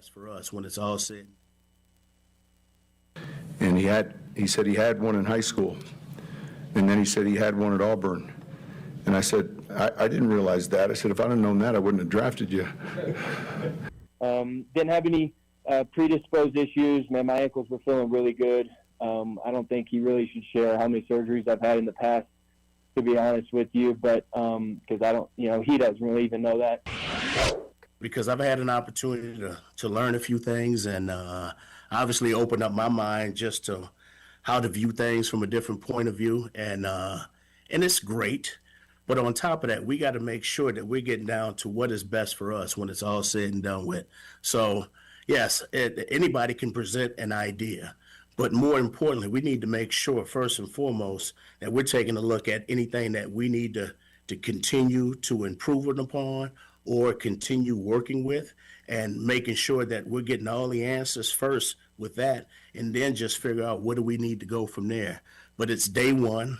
That's for us when it's all said. And he said he had one in high school. And then he said he had one at Auburn. And I said, I didn't realize that. I said, if I'd have known that, I wouldn't have drafted you. Didn't have any predisposed issues. Man, my ankles were feeling really good. I don't think he really should share how many surgeries I've had in the past, to be honest with you. But because I don't, he doesn't really even know that. Because I've had an opportunity to learn a few things and obviously open up my mind just to how to view things from a different point of view. And it's great. But on top of that, we got to make sure that we're getting down to what is best for us when it's all said and done with. So, yes, anybody can present an idea. But more importantly, we need to make sure, first and foremost, that we're taking a look at anything that we need to continue to improve upon or continue working with, and making sure that we're getting all the answers first with that, and then just figure out what do we need to go from there. But it's day one.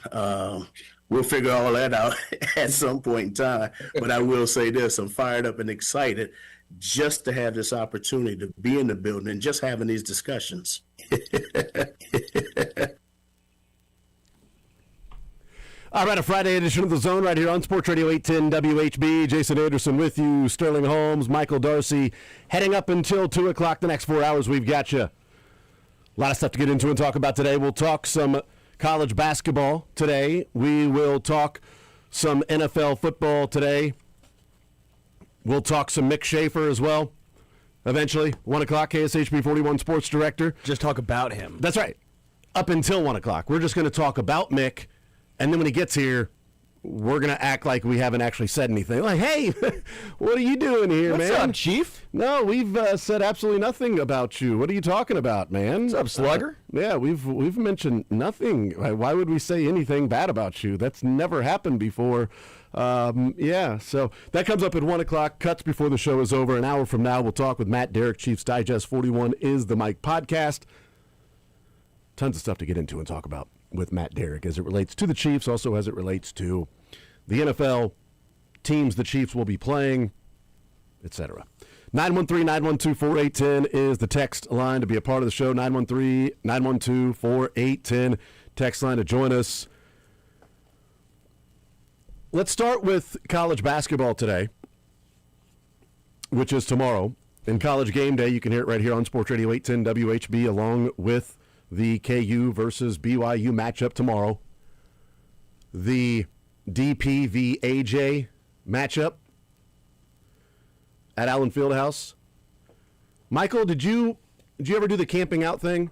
We'll figure all that out at some point in time. But I will say this, I'm fired up and excited just to have this opportunity to be in the building and just having these discussions. All right, a Friday edition of The Zone right here on Sports Radio 810 WHB. Jason Anderson with you, Sterling Holmes, Michael Darcy, heading up until 2 o'clock. The next 4 hours, we've got you. A lot of stuff to get into and talk about today. We'll talk some college basketball today. We will talk some NFL football today. We'll talk some Mick Schaefer as well. Eventually, 1 o'clock, KSHB 41 Sports Director. Just talk about him. That's right. Up until 1 o'clock. We're just going to talk about Mick. And then when he gets here, we're going to act like we haven't actually said anything. Like, hey, what are you doing here, man? What's up, Chief? No, we've said absolutely nothing about you. What are you talking about, man? What's up, Slugger? Yeah, we've mentioned nothing. Why would we say anything bad about you? That's never happened before. Yeah, so that comes up at 1 o'clock. Cuts before the show is over. An hour from now, we'll talk with Matt Derrick, Chiefs Digest 41 is the Mike podcast. Tons of stuff to get into and talk about with Matt Derrick as it relates to the Chiefs, also as it relates to the NFL, teams the Chiefs will be playing, etc. 913-912-4810 is the text line to be a part of the show. 913-912-4810 text line to join us. Let's start with college basketball today, which is tomorrow. In College Game Day, you can hear it right here on Sports Radio 810 WHB, along with the KU versus BYU matchup tomorrow. The DPVAJ matchup at Allen Fieldhouse. Michael, did you ever do the camping out thing?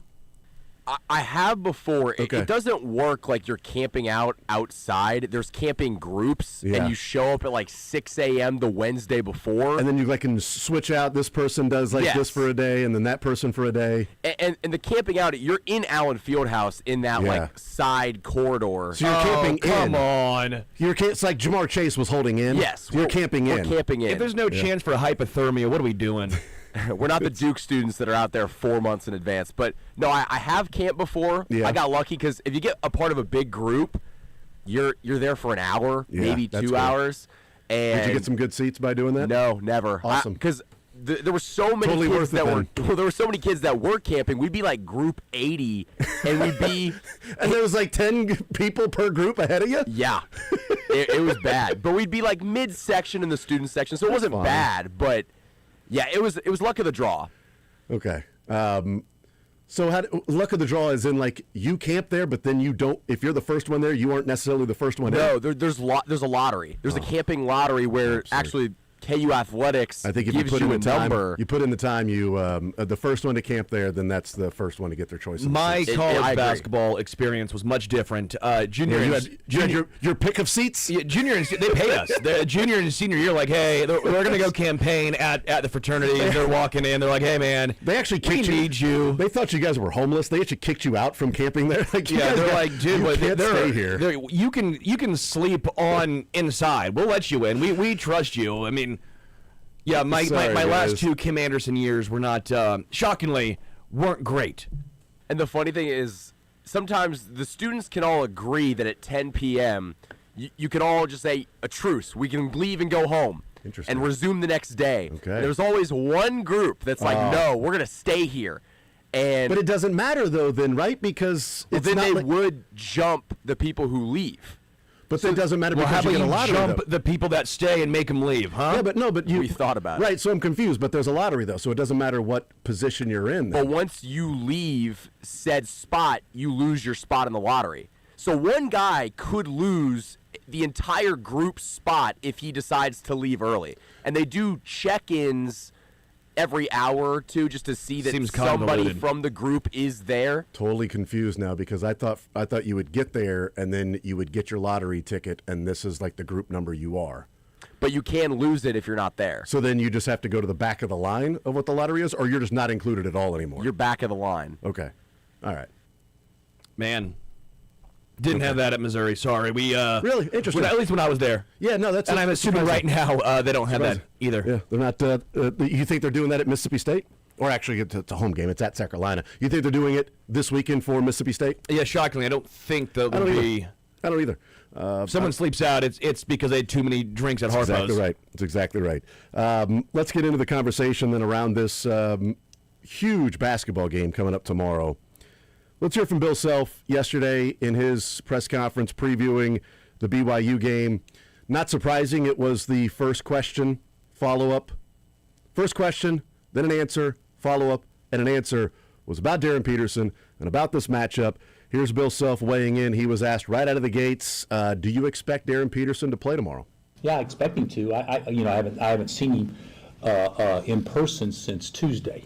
I have before. Okay. It doesn't work like you're camping out outside. There's camping groups, Yeah. and you show up at like 6 a.m. the Wednesday before. And then you can switch out. This person does Yes. this for a day, and then that person for a day. And the camping out, you're in Allen Fieldhouse in that Yeah. side corridor. So you're camping come in. on. It's like Jamar Chase was holding in. Yes. You're camping We're in. camping in. If there's no chance for hypothermia, what are we doing? We're not the Duke students that are out there 4 months in advance. But, no, I have camped before. Yeah. I got lucky because if you get a part of a big group, you're there for an hour, Yeah, maybe that's 2 good. hours. And Did you get some good seats by doing that? No, never. Awesome. Because there were so many Totally kids worth it that were. then. Well, there were so many kids that were camping. We'd be like group 80, and we'd be. And there was like 10 people per group ahead of you? Yeah, it was bad. But we'd be like mid-section in the student section, so it wasn't fine. bad. But yeah, it was luck of the draw. Okay. So luck of the draw is in like you camp there, but then you don't. If you're the first one there, you aren't necessarily the first one No, in. there's a lottery. There's a camping lottery where Absurd. actually KU Athletics I think if you gives put you in a the time, number. you put in the time. You the first one to camp there, then that's the first one to get their choice. of the My seats. college I agree. basketball experience was much different. Junior, you and, had your pick of seats. yeah, junior, and they pay us. The junior and senior year, like, hey, we're going to go campaign at the fraternity. And they're walking in. They're like, hey, man, They actually we kicked need you. They thought you guys were homeless. They actually kicked you out from camping there. Like, you Yeah, guys they're got- like, dude, you but can't stay here. You can sleep on inside. We'll let you in. We trust you. I mean, yeah, my Sorry, last guys. 2 Kim Anderson years were not, shockingly, weren't great. And the funny thing is, sometimes the students can all agree that at 10 p.m., you can all just say, a truce. We can leave and go home. Interesting. and resume the next day. Okay. There's always one group that's like, no, we're going to stay here. And But it doesn't matter, though, then, right? Because well, it's then not they like, would jump the people who leave. but it doesn't matter Well, how because you about get a you lottery, jump though. the people that stay and make them leave, huh? Yeah, but you We thought about it. Right, so I'm confused, but there's a lottery, though, so it doesn't matter what position you're in. then. But once you leave said spot, you lose your spot in the lottery. So one guy could lose the entire group's spot if he decides to leave early. And they do check-ins every hour or two just to see that Seems somebody convoluted. from the group is there. Totally confused now because I thought you would get there and then you would get your lottery ticket and this is like the group number you are. But you can lose it if you're not there. So then you just have to go to the back of the line of what the lottery is, or you're just not included at all anymore. You're back of the line. Okay, all right. Man, didn't have that at Missouri. Sorry, we Really? Interesting. at least when I was there. Yeah, no, that's. And I'm assuming right surprising. now they don't have that either. Yeah, they're not. You think they're doing that at Mississippi State, or actually it's a home game? It's at South Carolina. You think they're doing it this weekend for Mississippi State? Yeah, shockingly, I don't think that I would don't be. either. I don't either. If someone sleeps out, it's because they had too many drinks at Harpo's. Exactly right. That's exactly right. Let's get into the conversation then around this huge basketball game coming up tomorrow. Let's hear from Bill Self yesterday in his press conference previewing the BYU game. Not surprising, it was the first question, follow-up. First question, then an answer, follow-up, and an answer was about Darren Peterson and about this matchup. Here's Bill Self weighing in. He was asked right out of the gates, do you expect Darren Peterson to play tomorrow? Yeah, I expect him to. I haven't seen him in person since Tuesday.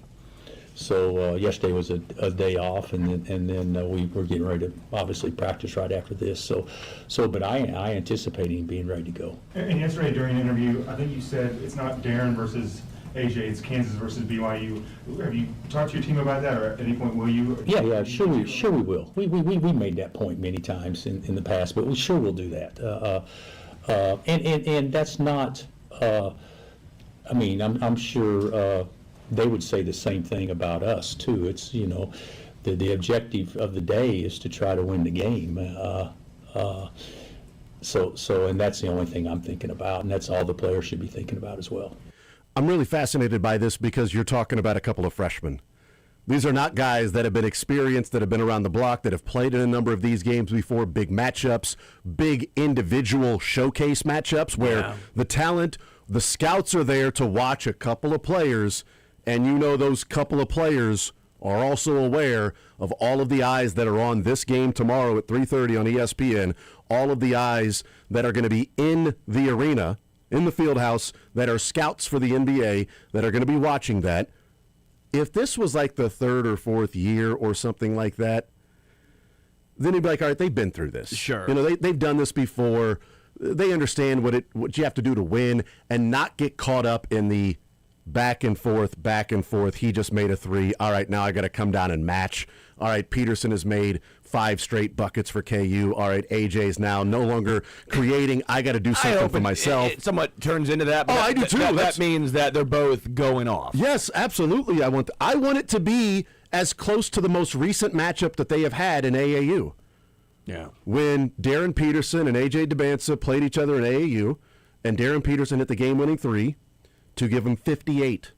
So yesterday was a day off, and then we were getting ready to obviously practice right after this. But I anticipate him being ready to go. And yesterday during an interview, I think you said it's not Darren versus AJ, it's Kansas versus BYU. Have you talked to your team about that, or at any point will you? Yeah, sure we will. We made that point many times in the past, but we sure will do that. And that's not. I'm sure they would say the same thing about us too. It's the objective of the day is to try to win the game. So and that's the only thing I'm thinking about, and that's all the players should be thinking about as well. I'm really fascinated by this because you're talking about a couple of freshmen. These are not guys that have been experienced, that have been around the block, that have played in a number of these games before, big matchups, big individual showcase matchups where the talent, the scouts are there to watch a couple of players, and those couple of players are also aware of all of the eyes that are on this game tomorrow at 3:30 on ESPN, all of the eyes that are going to be in the arena, in the field house, that are scouts for the NBA, that are going to be watching that. If this was like the third or fourth year or something like that, then you'd be like, all right, they've been through this. Sure. They've done this before. They understand what you have to do to win and not get caught up in the back and forth. He just made a three. All right, now I got to come down and match. All right, Peterson has made 5 straight buckets for KU. All right, AJ's now no longer creating. I got to do something for myself. It somewhat turns into that. But I do too. That means that they're both going off. Yes, absolutely. I want it to be as close to the most recent matchup that they have had in AAU. Yeah. When Darren Peterson and AJ DeBanza played each other in AAU, and Darren Peterson hit the game-winning three to give him 58.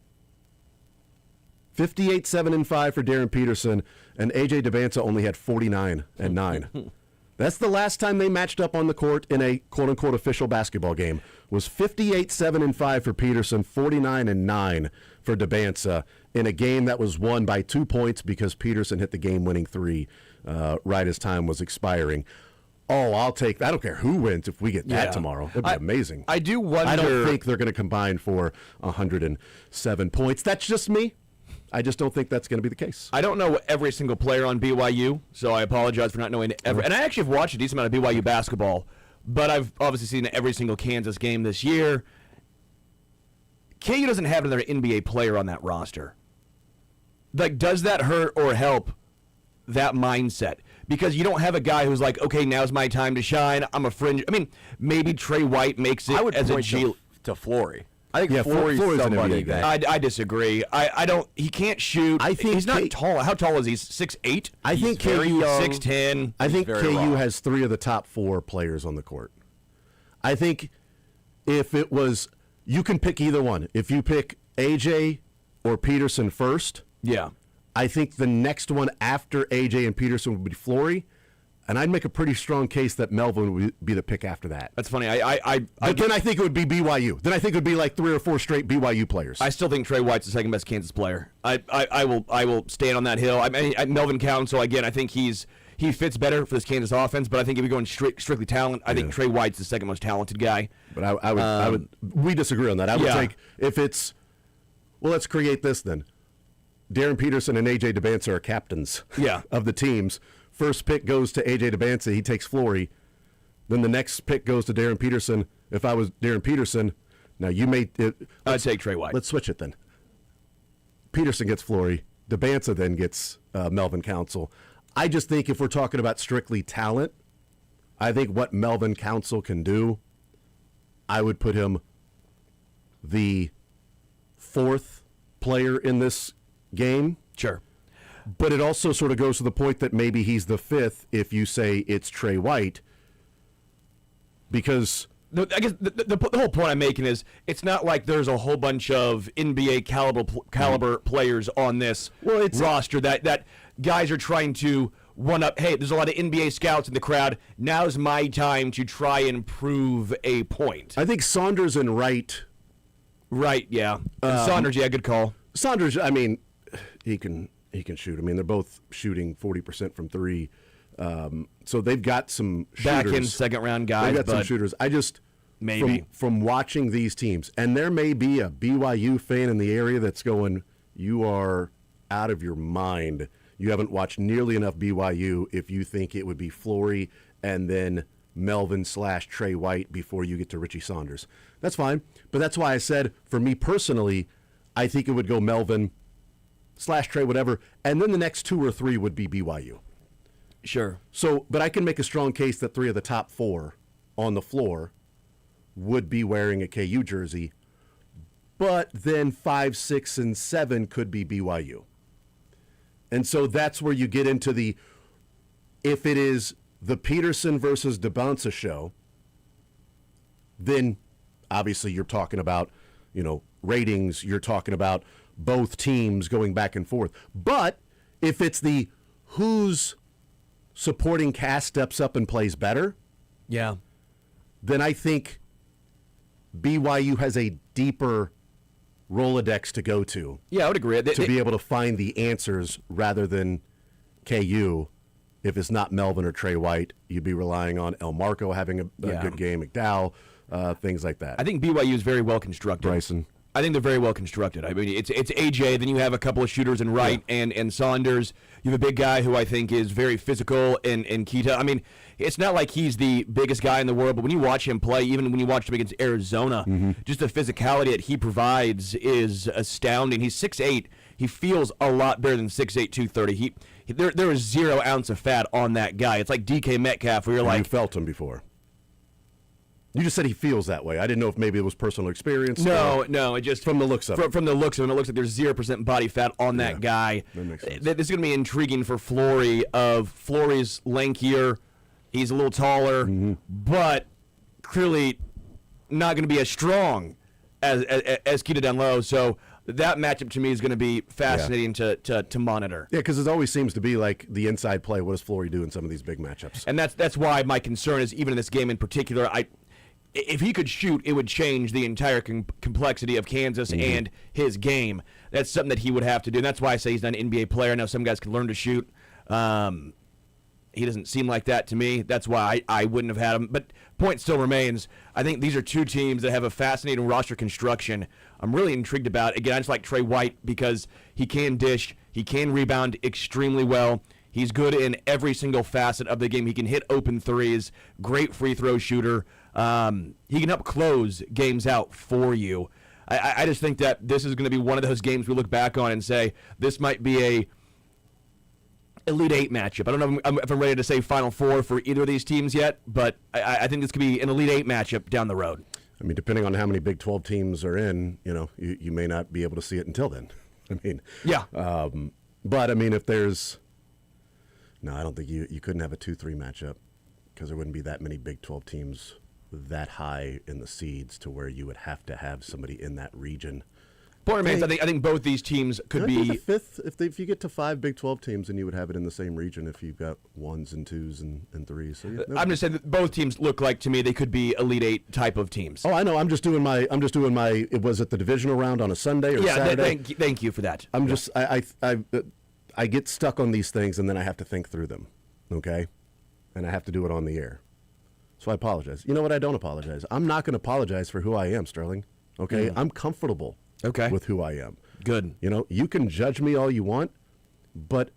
58, 7, and 5 for Darren Peterson, and AJ DeBanza only had 49 and 9. That's the last time they matched up on the court in a quote-unquote official basketball game. Was 58, 7, and 5 for Peterson, 49 and 9 for DeBanza in a game that was won by 2 points because Peterson hit the game-winning three right as time was expiring. Oh, I don't care who wins if we get that tomorrow. It'd be amazing. I do wonder. I don't think they're going to combine for 107 points. That's just me. I just don't think that's going to be the case. I don't know every single player on BYU, so I apologize for not knowing every. And I actually have watched a decent amount of BYU basketball, but I've obviously seen every single Kansas game this year. KU doesn't have another NBA player on that roster. Like, does that hurt or help that mindset? Because you don't have a guy who's like, okay, now's my time to shine. I'm a fringe. I mean, maybe Trey White makes it I would as a point G. to Flory. I think Flory's Flory's an somebody NBA guy. that I disagree. I don't. He can't shoot. I think he's not tall. How tall is he? 6'8"? I think very KU young. 6'10". I think very KU raw. has 3 of the top 4 players on the court. I think if it was you can pick either one. If you pick AJ or Peterson first, Yeah. I think the next one after AJ and Peterson would be Flory, and I'd make a pretty strong case that Melvin would be the pick after that. That's funny. But then I think it would be BYU. Then I think it would be like 3 or 4 straight BYU players. I still think Trey White's the second best Kansas player. I will stand on that hill. I mean, Melvin Council again. I think he fits better for this Kansas offense. But I think if you're going strictly talent, I think Trey White's the second most talented guy. But I would. We disagree on that. I would Yeah. think if it's, well, let's create this then. Darren Peterson and AJ DeBanza are captains. Yeah. Of the teams. First pick goes to AJ DeBanza. He takes Flory. Then the next pick goes to Darren Peterson. If I was Darren Peterson, now you may. I'd take Trey White. Let's switch it then. Peterson gets Flory. DeBanza then gets Melvin Council. I just think if we're talking about strictly talent, I think what Melvin Council can do, I would put him the 4th player in this game. Sure. But it also sort of goes to the point that maybe he's the 5th if you say it's Trey White. Because I guess the whole point I'm making is it's not like there's a whole bunch of NBA caliber players on this roster that guys are trying to one up. Hey, there's a lot of NBA scouts in the crowd. Now's my time to try and prove a point. I think Saunders and Wright. Right, yeah. And Saunders, yeah, good call. Saunders, I mean, he can shoot. I mean, they're both shooting 40% from 3. So they've got some shooters. Back in second round guys. They've got some shooters. I just maybe from watching these teams, and there may be a BYU fan in the area that's going, you are out of your mind. You haven't watched nearly enough BYU if you think it would be Flory and then Melvin/Trey White before you get to Richie Saunders. That's fine. But that's why I said, for me personally, I think it would go Melvin/Trey, whatever, and then the next 2 or 3 would be BYU. Sure. So, but I can make a strong case that 3 of the top 4 on the floor would be wearing a KU jersey, but then 5, 6, and 7 could be BYU. And so that's where you get into the, if it is the Peterson versus DeBanza show, then obviously you're talking about, ratings, you're talking about both teams going back and forth. But if it's the whose supporting cast steps up and plays better, yeah, then I think BYU has a deeper Rolodex to go to. Yeah, I would agree. To be able to find the answers rather than KU. If it's not Melvin or Trey White, you'd be relying on El Marco having a good game, McDowell, things like that. I think BYU is very well constructed. Bryson. I think they're very well constructed. I mean, it's AJ, then you have a couple of shooters in Wright and Saunders. You have a big guy who I think is very physical and Keita. I mean, it's not like he's the biggest guy in the world, but when you watch him play, even when you watch him against Arizona, just the physicality that he provides is astounding. He's 6'8". He feels a lot better than 6'8", 230. There is 0 ounce of fat on that guy. It's like DK Metcalf, where you're like... You felt him before. You just said he feels that way. I didn't know if maybe it was personal experience. No, it just... From the looks of it. From the looks of it, it looks like there's 0% body fat on that guy. That makes sense. This is going to be intriguing for Flory. Flory's lankier. He's a little taller, but clearly not going to be as strong as Keita down low. So that matchup to me is going to be fascinating to monitor. Yeah, because it always seems to be like the inside play. What does Flory do in some of these big matchups? And that's why my concern is, even in this game in particular, if he could shoot, it would change the entire complexity of Kansas and his game. That's something that he would have to do. And that's why I say he's not an NBA player. Now, some guys can learn to shoot. He doesn't seem like that to me. That's why I wouldn't have had him. But point still remains, I think these are two teams that have a fascinating roster construction. I'm really intrigued about. Again, I just like Trey White because he can dish. He can rebound extremely well. He's good in every single facet of the game. He can hit open threes. Great free throw shooter. He can help close games out for you. I just think that this is going to be one of those games we look back on and say, this might be a Elite Eight matchup. I don't know if I'm ready to say Final Four for either of these teams yet, but I think this could be an Elite Eight matchup down the road. I mean, depending on how many Big 12 teams are in, you may not be able to see it until then. I mean, yeah. But I mean, if there's, no, I don't think you couldn't have a 2-3 matchup because there wouldn't be that many Big 12 teams that high in the seeds to where you would have to have somebody in that region. Point remains, I think both these teams could There's a be. fifth. If you get to 5 Big 12 teams, then you would have it in the same region if you've got 1s and 2s and 3s. So I'm just saying that both teams look like to me they could be Elite Eight type of teams. Oh, I know. I'm just doing my. It was at the divisional round on a Sunday or Saturday. Thank you for that. I'm just. I get stuck on these things and then I have to think through them. Okay, and I have to do it on the air. So I apologize. You know what? I don't apologize. I'm not going to apologize for who I am, Sterling. Okay, I'm comfortable. Okay. With who I am. Good. You know, you can judge me all you want, but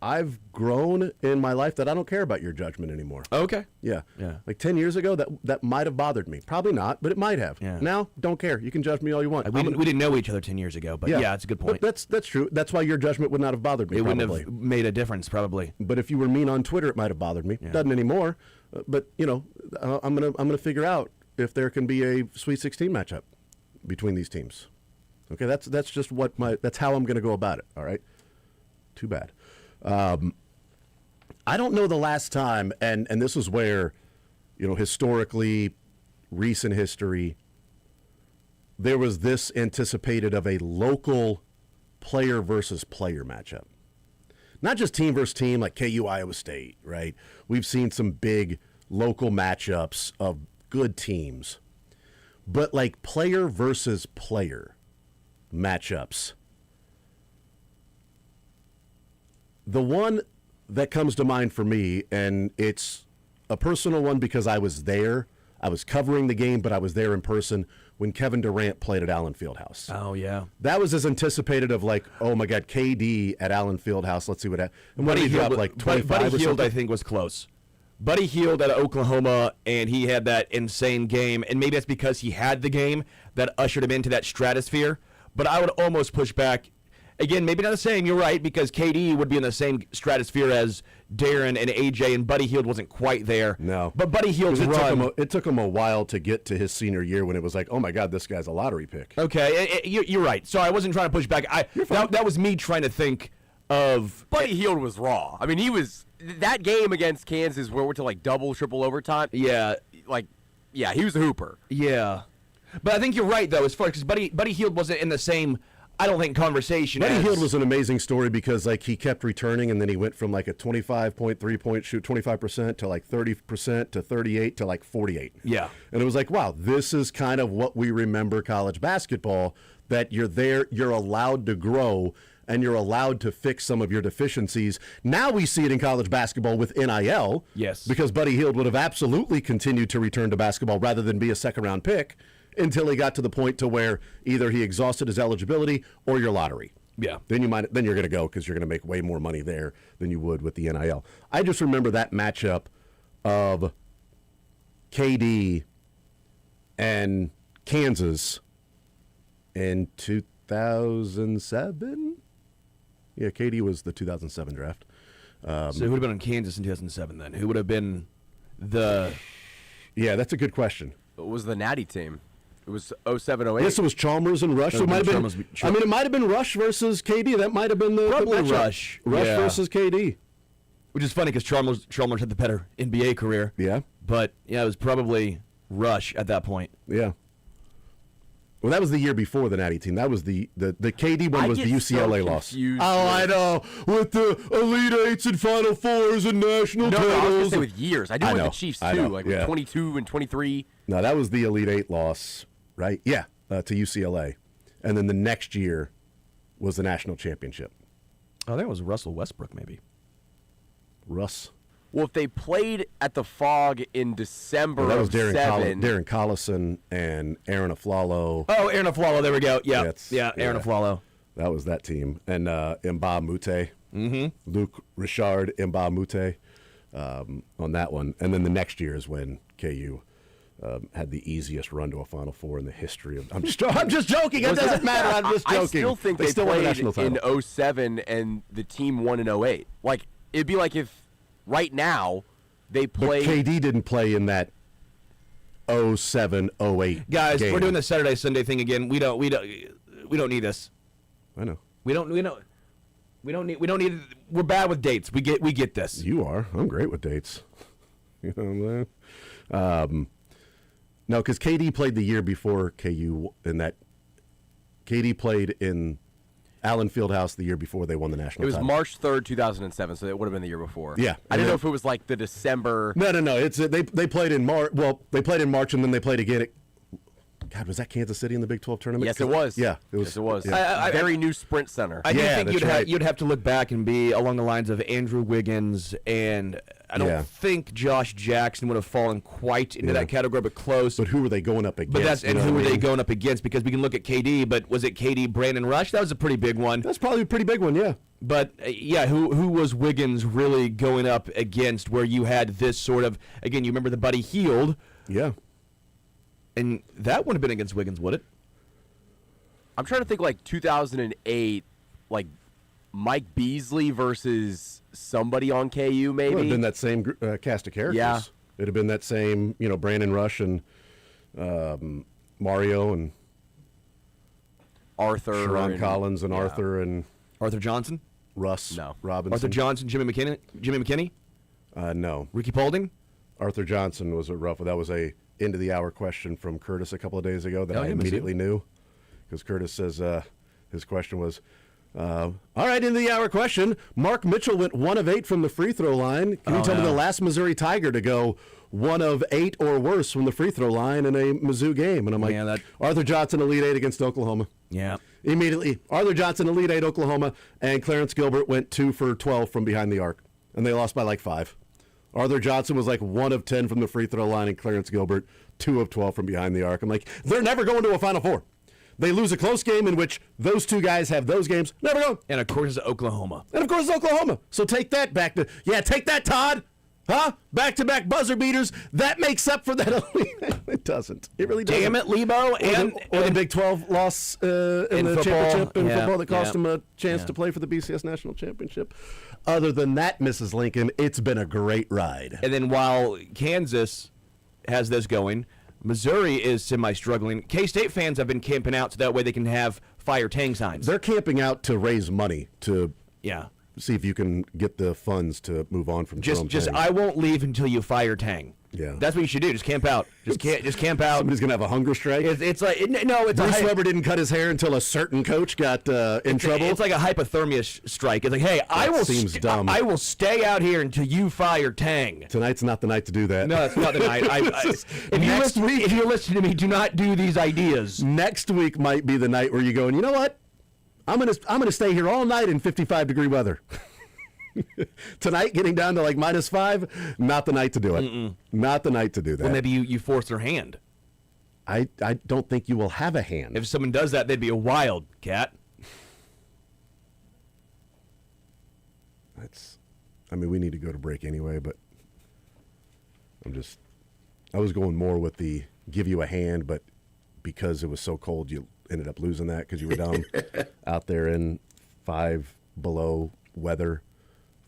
I've grown in my life that I don't care about your judgment anymore. Okay. Yeah. Yeah. Like 10 years ago, that might have bothered me. Probably not, but it might have. Yeah. Now, don't care. You can judge me all you want. We didn't know each other 10 years ago, but yeah, it's a good point. But that's true. That's why your judgment would not have bothered me. It probably. wouldn't have made a difference, probably. But if you were mean on Twitter, it might have bothered me. Doesn't anymore. But you know, I'm gonna figure out if there can be a Sweet 16 matchup between these teams. Okay, that's just that's how I'm gonna go about it. All right. Too bad. I don't know the last time, and this is where, you know, historically, recent history, there was this anticipated of a local player versus player matchup. Not just team versus team like KU Iowa State, right? We've seen some big local matchups of good teams. But like player versus player matchups. The one that comes to mind for me, and it's a personal one because I was there. I was covering the game, but I was there in person when Kevin Durant played at Allen Fieldhouse. Oh, yeah. That was as anticipated of like, oh my God, KD at Allen Fieldhouse. Let's see what happened. And what did he drop, like 25 Buddy or Hield, something? I think, was close. Buddy Hield at Oklahoma, and he had that insane game, and maybe that's because he had the game that ushered him into that stratosphere. But I would almost push back. Again, maybe not the same, you're right, because KD would be in the same stratosphere as Darren and AJ, and Buddy Hield wasn't quite there. No. But Buddy Hield's run... It took him a while to get to his senior year when it was like, oh my God, this guy's a lottery pick. Okay, you're right. So I wasn't trying to push back. That was me trying to think of... Buddy Hield was raw. I mean, he was... That game against Kansas where we're to like double, triple overtime. Yeah. Yeah, he was a hooper. Yeah. But I think you're right, though, as far because Buddy Hield wasn't in the same... I don't think conversation. Buddy Hield was an amazing story because like he kept returning and then he went from like a 25.3-point shoot, 25% to like 30% to 38 to like 48. Yeah. And it was like, wow, this is kind of what we remember college basketball, that you're there, you're allowed to grow and you're allowed to fix some of your deficiencies. Now we see it in college basketball with NIL. Yes. Because Buddy Hield would have absolutely continued to return to basketball rather than be a second-round pick until he got to the point to where either he exhausted his eligibility or your lottery. Yeah. Then you're going to go because you're going to make way more money there than you would with the NIL. I just remember that matchup of KD and Kansas in 2007. Yeah, KD was the 2007 draft. So who would have been in Kansas in 2007 then? Who would have been the... Yeah, that's a good question. It was the Natty team. It was 07, 08. Yes, it was Chalmers and Rush. So it might have been. I mean, it might have been Rush versus KD. That might have been the Probably matchup. Rush. Rush Yeah. versus KD. Which is funny because Chalmers had the better NBA career. Yeah. But, yeah, it was probably Rush at that point. Yeah. Well, that was the year before the Natty team. That was the KD one was the UCLA loss. I know, with the Elite Eights and Final Fours and national No, I was going to titles. say with years. I do with the Chiefs, too. Like with 22 and 23. No, that was the Elite Eight loss, right? Yeah, to UCLA. And then the next year was the national championship. Oh, that was Russell Westbrook, maybe. Russ. Well, if they played at the Fog in December That was of 7. Darren Collison and Aaron Aflalo. Oh, Aaron Aflalo, there we go. Yeah, Aaron yeah. Aflalo. That was that team. And Mba Mute. Mm-hmm. Luke Richard, Mba Mute on that one. And then the next year is when KU had the easiest run to a Final Four in the history of... I'm just joking. It doesn't matter. I'm just joking. I still think they still won the played national title. in 07 and the team won in 08. Like, it'd be like if right now they But played... KD didn't play in that 07, 08 Guys, game. we're doing the Saturday Sunday thing again. We don't need this. I know. We don't need. We're bad with dates. We get this. You are. I'm great with dates. You know what I'm saying? No, because KD played the year before KU in that. KD played in Allen Fieldhouse the year before they won the national It was title. March 3rd, 2007, so it would have been the year before. Yeah. I didn't know if it was like the December. No. It's they played in March. Well, they played in March and then they played again. God, was that Kansas City in the Big 12 tournament? Yes, it was. Yeah, it was. Yes, it was. Yeah. Very new Sprint Center. I do Yeah, think that's you'd right. have to look back and be along the lines of Andrew Wiggins, and I don't Yeah. think Josh Jackson would have fallen quite into Yeah. that category, but close. But who were they going up against? But that's You and know who what were I they mean? going up against? Because we can look at KD, but was it KD, Brandon Rush? That was a pretty big one. That's probably a pretty big one. Yeah. But yeah, who was Wiggins really going up against? Where you had this sort of again, you remember the Buddy Hield, Yeah. and that wouldn't have been against Wiggins, would it? I'm trying to think like 2008, like Mike Beasley versus somebody on KU, maybe. It would have been that same cast of characters. Yeah. It'd have been that same, Brandon Rush and Mario and Arthur. Sharon and- Collins and yeah. Arthur and Arthur Johnson, Russ No. Robinson. Arthur Johnson, Jimmy McKinney, No. Ricky Paulding. Arthur Johnson was a rough. That was a end of the hour question from Curtis a couple of days ago that Oh, I yeah, Mizzou. immediately knew, because Curtis says his question was, all right, end of the hour question. Mark Mitchell went 1 of 8 from the free throw line. Can you tell me the last Missouri Tiger to go 1 of 8 or worse from the free throw line in a Mizzou game? And I'm like, Yeah, that- Arthur Johnson, Elite 8 against Oklahoma. Yeah. Immediately, Arthur Johnson, Elite 8, Oklahoma, and Clarence Gilbert went 2 for 12 from behind the arc, and they lost by like 5. Arthur Johnson was like 1 of 10 from the free throw line, and Clarence Gilbert 2 of 12 from behind the arc. I'm like, they're never going to a Final Four. They lose a close game in which those two guys have those games. Never go. And of course, it's Oklahoma. And of course, it's Oklahoma. So take that back to, take that, Todd. Huh? Back-to-back buzzer beaters. That makes up for that. It doesn't. It really doesn't. Damn it, Lebo. Or the Big 12 loss in the football. championship in Yeah, football that cost yeah, them a chance yeah. to play for the BCS National Championship. Other than that, Mrs. Lincoln, it's been a great ride. And then while Kansas has this going, Missouri is semi-struggling. K-State fans have been camping out so that way they can have fire Tang signs. They're camping out to raise money to Yeah. see if you can get the funds to move on from Jerome Just Tang. I won't leave until you fire Tang. Yeah. That's what you should do. Just camp out. Just camp out. Somebody's going to have a hunger strike. It's like no, it's Bruce a Weber didn't cut his hair until a certain coach got in trouble. It's like a hypothermia strike. It's like, hey, I will seems dumb. I will stay out here until you fire Tang. Tonight's not the night to do that. No, that's not the night. If you listen to me, do not do these ideas. Next week might be the night where you go, and you know what? I'm gonna stay here all night in 55-degree weather. Tonight, getting down to like -5, not the night to do it. Not the night to do that. Well, maybe you force their hand. I don't think you will have a hand. If someone does that, they'd be a wild cat. We need to go to break anyway, but I was going more with the give you a hand, but because it was so cold, you ended up losing that because you were down out there in 5 below weather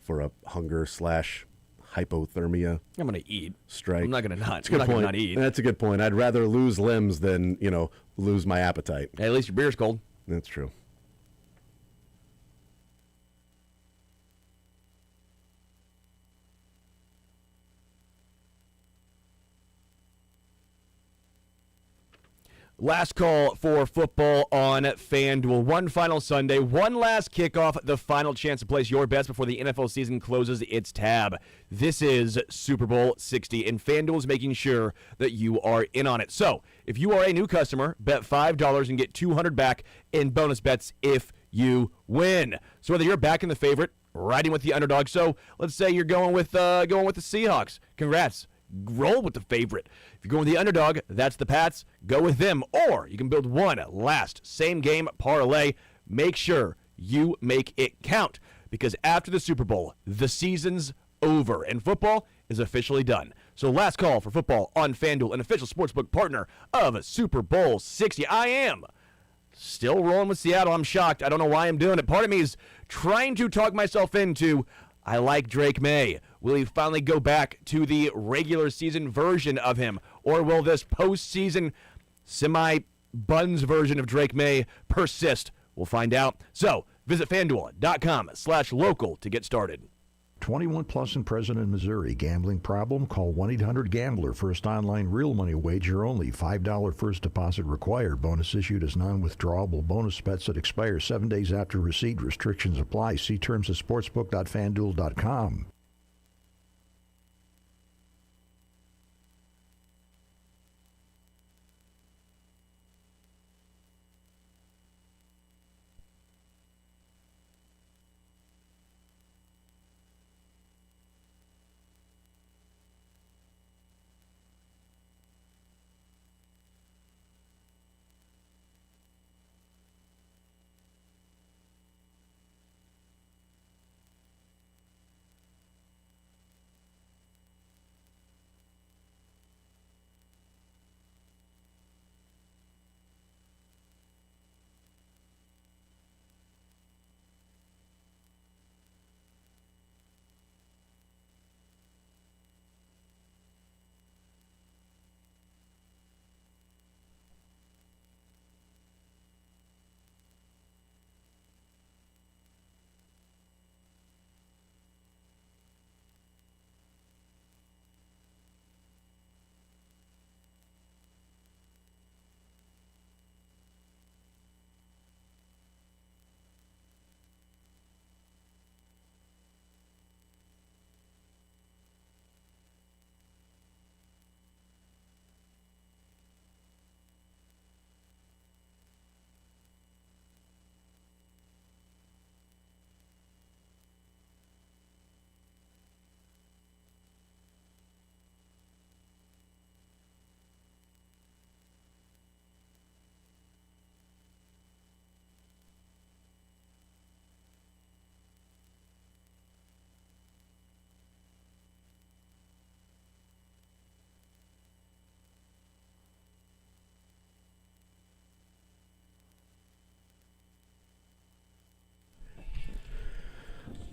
for a hunger/hypothermia I'm gonna eat. strike. I'm not gonna not. That's a good I'm not point. gonna not eat. That's a good point. I'd rather lose limbs than, lose my appetite. Hey, at least your beer's cold. That's true. Last call for football on FanDuel. One final Sunday, one last kickoff, the final chance to place your bets before the NFL season closes its tab. This is Super Bowl 60, and FanDuel is making sure that you are in on it. So, if you are a new customer, bet $5 and get $200 back in bonus bets if you win. So whether you're backing the favorite, riding with the underdog, so let's say you're going with the Seahawks. Congrats. Roll with the favorite. If you're going with the underdog, that's the Pats. Go with them. Or you can build one last same-game parlay. Make sure you make it count, because after the Super Bowl, the season's over, and football is officially done. So last call for football on FanDuel, an official sportsbook partner of Super Bowl 60. I am still rolling with Seattle. I'm shocked. I don't know why I'm doing it. Part of me is trying to talk myself into I like Drake May. Will he finally go back to the regular season version of him? Or will this postseason semi-buns version of Drake May persist? We'll find out. So visit FanDuel.com/local to get started. 21 plus and present in Missouri. Gambling problem? Call 1-800-GAMBLER. First online real money wager only. $5 first deposit required. Bonus issued as non-withdrawable bonus bets that expire 7 days after receipt. Restrictions apply. See terms at sportsbook.fanduel.com.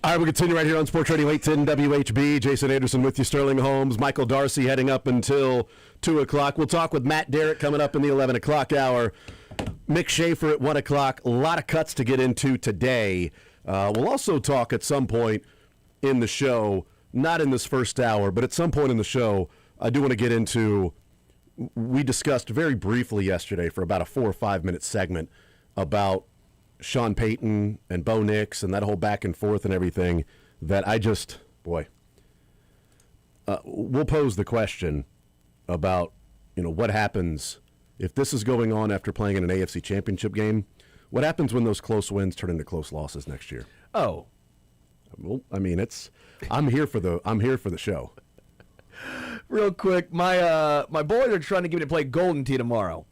All right, we continue right here on Sports Radio 810 WHB. Jason Anderson with you, Sterling Holmes, Michael Darcy heading up until 2 o'clock. We'll talk with Matt Derrick coming up in the 11 o'clock hour. Mick Schaefer at 1 o'clock. A lot of cuts to get into today. We'll also talk at some point in the show, not in this first hour, but at some point in the show, I do want to get into, we discussed very briefly yesterday for about a 4 or 5 minute segment about Sean Payton and Bo Nix and that whole back and forth and everything that I just, boy, we'll pose the question about, what happens if this is going on after playing in an AFC championship game. What happens when those close wins turn into close losses next year? Oh, well, I mean, I'm here for the show. Real quick, my boys are trying to get me to play Golden Tee tomorrow.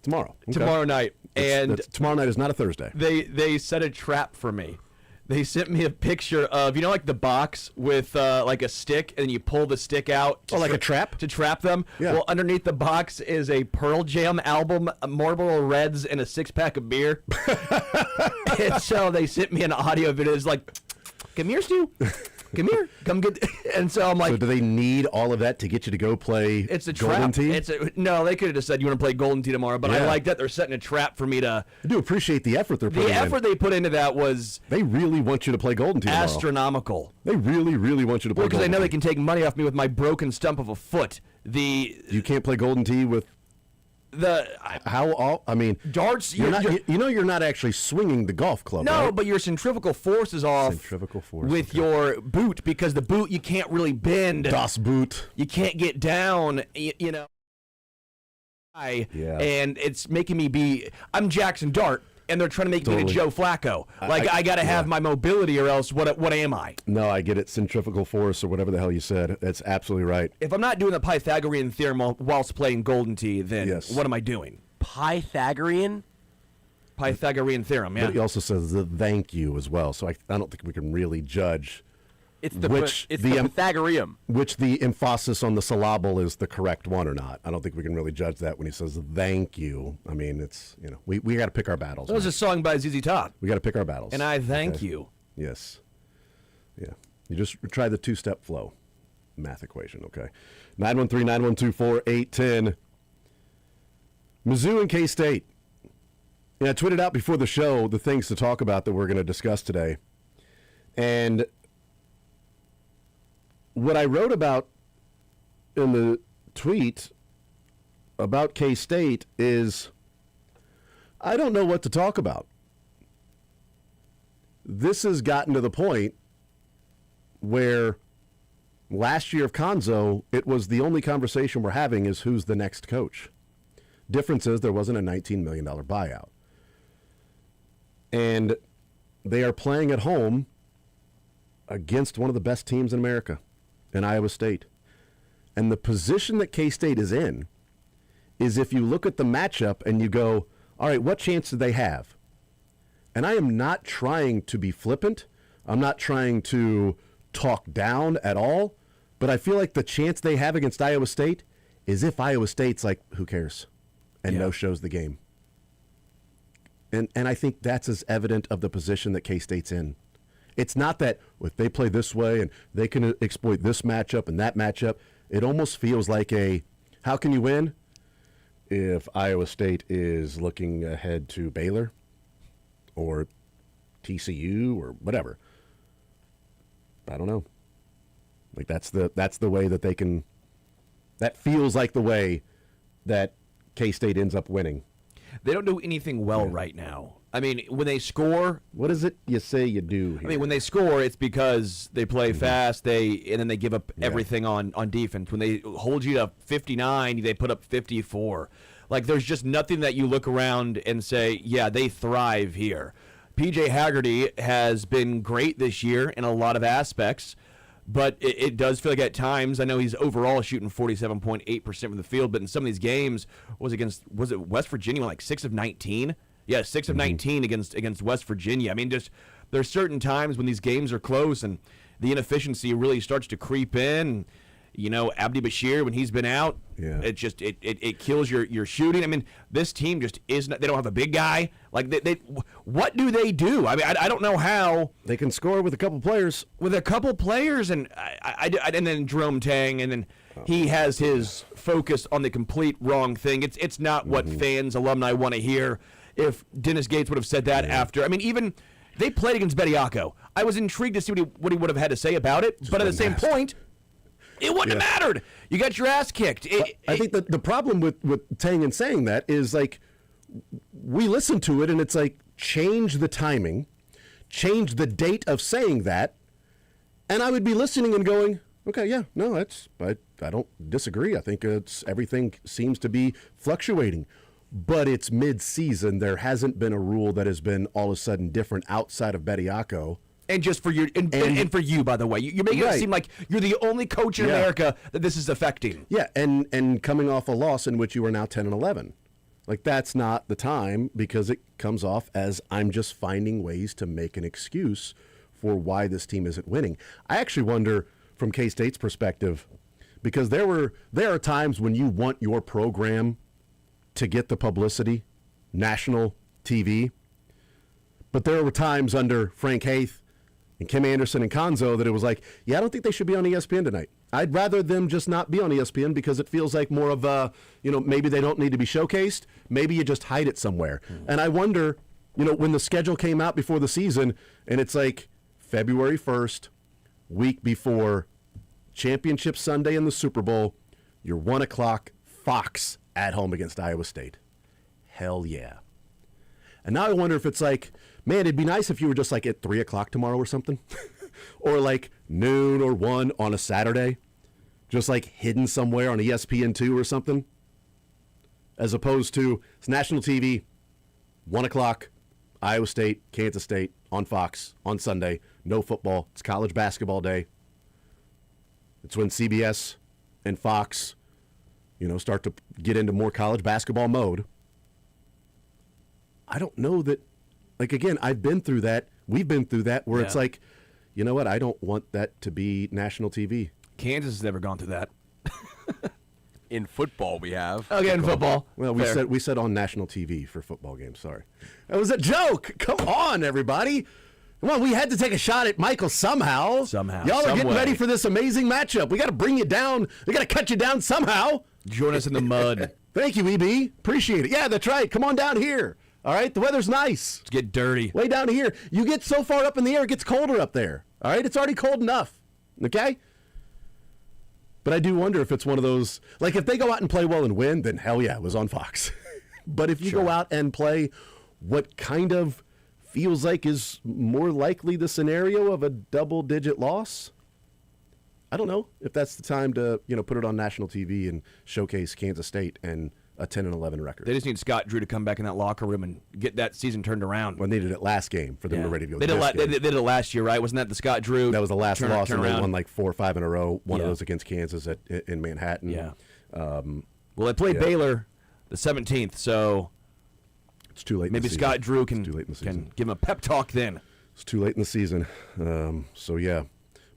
Tomorrow Night. And tomorrow night is not a Thursday. They set a trap for me. They sent me a picture of, like the box with like a stick, and you pull the stick out. Like a trap? To trap them? Yeah. Well, underneath the box is a Pearl Jam album, Marlboro Reds, and a 6-pack of beer. And so they sent me an audio video. It's like, come here, Stu. Come here. Come get. And so I'm like. So do they need all of that to get you to go play It's a Golden trap. Tee? No, they could have just said, you want to play Golden Tee tomorrow. But I Yeah. like that they're setting a trap for me to. I do appreciate the effort they're putting in. The effort they put into that was They really want you to play Golden Tee tomorrow. astronomical. They really, really want you to play Well, because Golden they know Tee. they can take money off me with my broken stump of a foot. You can't play Golden Tee with darts. You're not actually swinging the golf club. No, right? but your centrifugal force is off. Centrifugal force, with okay. your boot, because the boot you can't really bend. Das Boot. You can't get down. Yeah. And it's making me be. I'm Jackson Dart, and they're trying to make me Totally. the Joe Flacco. I got to have my mobility, or else what am I? No, I get it. Centrifugal force or whatever the hell you said. That's absolutely right. If I'm not doing the Pythagorean theorem whilst playing Golden Tee, then Yes. what am I doing? Pythagorean? Pythagorean theorem, yeah. But he also says the thank you as well. So I don't think we can really judge It's the Which it's the, the um, Pythagorean. which the emphasis on the syllable is the correct one or not. I don't think we can really judge that when he says thank you. I mean, it's, we got to pick our battles. That was man. a song by ZZ Top. We got to pick our battles. And I thank Okay? you. Yes. Yeah. You just try the two-step flow math equation, okay? 913-912-4810. Mizzou and K-State. I tweeted out before the show the things to talk about that we're going to discuss today. And what I wrote about in the tweet about K-State is I don't know what to talk about. This has gotten to the point where last year of Conzo, it was the only conversation we're having is who's the next coach. Difference is there wasn't a $19 million buyout. And they are playing at home against one of the best teams in America, in Iowa State. And the position that K-State is in is if you look at the matchup and you go, all right, what chance do they have? And I am not trying to be flippant. I'm not trying to talk down at all. But I feel like the chance they have against Iowa State is if Iowa State's like, who cares? And no-shows the game. And I think that's as evident of the position that K-State's in. It's not that if they play this way and they can exploit this matchup and that matchup, it almost feels like how can you win? If Iowa State is looking ahead to Baylor or TCU or whatever. I don't know. Like that's the way that they can. That feels like the way that K-State ends up winning. They don't do anything well right now. I mean, when they score, what is it you say you do here? I mean, when they score, it's because they play fast. And then they give up everything on defense. When they hold you to 59, they put up 54. Like there's just nothing that you look around and say, yeah, they thrive here. PJ Haggerty has been great this year in a lot of aspects, but it does feel like at times, I know he's overall shooting 47.8% from the field, but in some of these games, was it West Virginia, like 6 of 19? Yeah, 6 of 19 against West Virginia. I mean, just there's certain times when these games are close and the inefficiency really starts to creep in. You know, Abdi Bashir, when he's been out, it just it kills your shooting. I mean, this team just isn't. They don't have a big guy. Like they what do they do? I mean, I don't know how they can score with a couple players. With a couple players, and and then Jerome Tang, and then he has his focus on the complete wrong thing. It's not what fans, alumni want to hear. If Dennis Gates would have said that after, I mean, even they played against Bediako. I was intrigued to see what he would have had to say about it, but at the same point. It wouldn't have mattered. You got your ass kicked. I think the problem with Tang and saying that is like we listen to it and it's like change the timing, change the date of saying that, and I would be listening and going, okay, yeah, no, I don't disagree. I think everything seems to be fluctuating, but it's mid-season. There hasn't been a rule that has been all of a sudden different outside of Bediako. And just for your and for you, by the way, you're making it seem like you're the only coach in America that this is affecting. Yeah, and coming off a loss in which you are now 10-11, like that's not the time because it comes off as I'm just finding ways to make an excuse for why this team isn't winning. I actually wonder from K-State's perspective because there are times when you want your program to get the publicity, national TV, but there were times under Frank Haith and Kim Anderson and Conzo that it was like, yeah, I don't think they should be on ESPN tonight. I'd rather them just not be on ESPN because it feels like more of a, maybe they don't need to be showcased. Maybe you just hide it somewhere. And I wonder, when the schedule came out before the season and it's like February 1st, week before Championship Sunday and the Super Bowl, you're 1 o'clock Fox at home against Iowa State. Hell yeah. And now I wonder if it's like, man, it'd be nice if you were just like at 3 o'clock tomorrow or something. Or like noon or 1 on a Saturday. Just like hidden somewhere on ESPN2 or something. As opposed to, it's national TV, 1 o'clock, Iowa State, Kansas State, on Fox, on Sunday. No football. It's college basketball day. It's when CBS and Fox, start to get into more college basketball mode. I don't know that, like, again, I've been through that. We've been through that where it's like, you know what? I don't want that to be national TV. Kansas has never gone through that. In football, we have. Okay, in football. Well, we said on national TV for football games. Sorry. That was a joke. Come on, everybody. Come on, we had to take a shot at Michael somehow. Somehow. Y'all are getting ready for this amazing matchup. We got to bring you down. We got to cut you down somehow. Join us in the mud. Thank you, EB. Appreciate it. Yeah, that's right. Come on down here. All right, the weather's nice. Let's get dirty. Way down here. You get so far up in the air, it gets colder up there. All right, it's already cold enough. Okay? But I do wonder if it's one of those, like if they go out and play well and win, then hell yeah, it was on Fox. But if you go out and play what kind of feels like is more likely the scenario of a double-digit loss, I don't know if that's the time to, put it on national TV and showcase Kansas State and a 10-11 record. They just need Scott Drew to come back in that locker room and get that season turned around. Well, they did it last game for them to ready to go. They did it last year, right? Wasn't that the Scott Drew? That was the last loss, and they turnaround? won like 4 or 5 in a row. One of those against Kansas in Manhattan. Yeah. Well, they played Baylor the 17th, so it's too late. Maybe in the Scott season. Drew It's too late in the season. can give him a pep talk then. It's too late in the season. So yeah,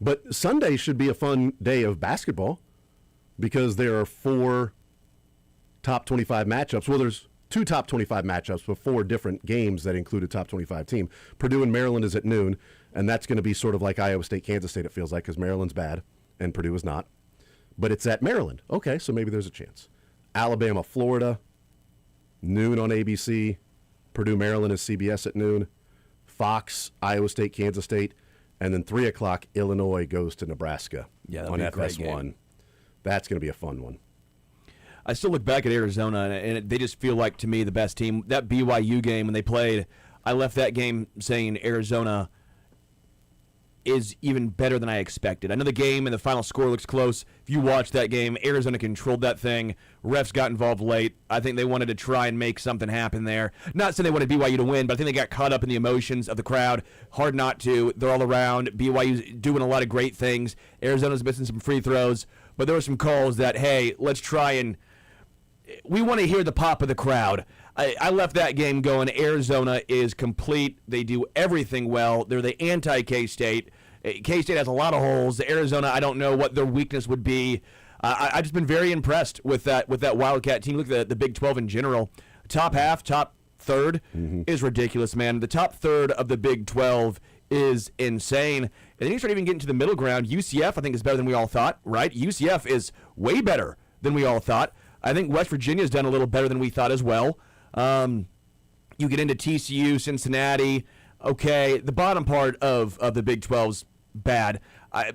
but Sunday should be a fun day of basketball because there are 4 top 25 matchups. Well, there's 2 top 25 matchups with 4 different games that include a top 25 team. Purdue and Maryland is at noon, and that's going to be sort of like Iowa State, Kansas State, it feels like, because Maryland's bad and Purdue is not. But it's at Maryland. Okay, so maybe there's a chance. Alabama, Florida, noon on ABC. Purdue, Maryland is CBS at noon. Fox, Iowa State, Kansas State. And then 3 o'clock, Illinois goes to Nebraska that'll on be a great FS1. game. That's going to be a fun one. I still look back at Arizona, and they just feel like, to me, the best team. That BYU game when they played, I left that game saying Arizona is even better than I expected. I know the game and the final score looks close. If you watch that game, Arizona controlled that thing. Refs got involved late. I think they wanted to try and make something happen there. Not saying they wanted BYU to win, but I think they got caught up in the emotions of the crowd. Hard not to. They're all around. BYU's doing a lot of great things. Arizona's missing some free throws. But there were some calls that, hey, let's try and we want to hear the pop of the crowd. I left that game going, Arizona is complete. They do everything well. They're the anti-K-State. K-State has a lot of holes. Arizona, I don't know what their weakness would be. I've just been very impressed with that Wildcat team. Look at the Big 12 in general. Top half, top third is ridiculous, man. The top third of the Big 12 is insane. And then you start even getting to the middle ground. UCF, I think, is better than we all thought, right? UCF is way better than we all thought. I think West Virginia's done a little better than we thought as well. You get into TCU, Cincinnati. Okay, the bottom part of the Big 12's bad.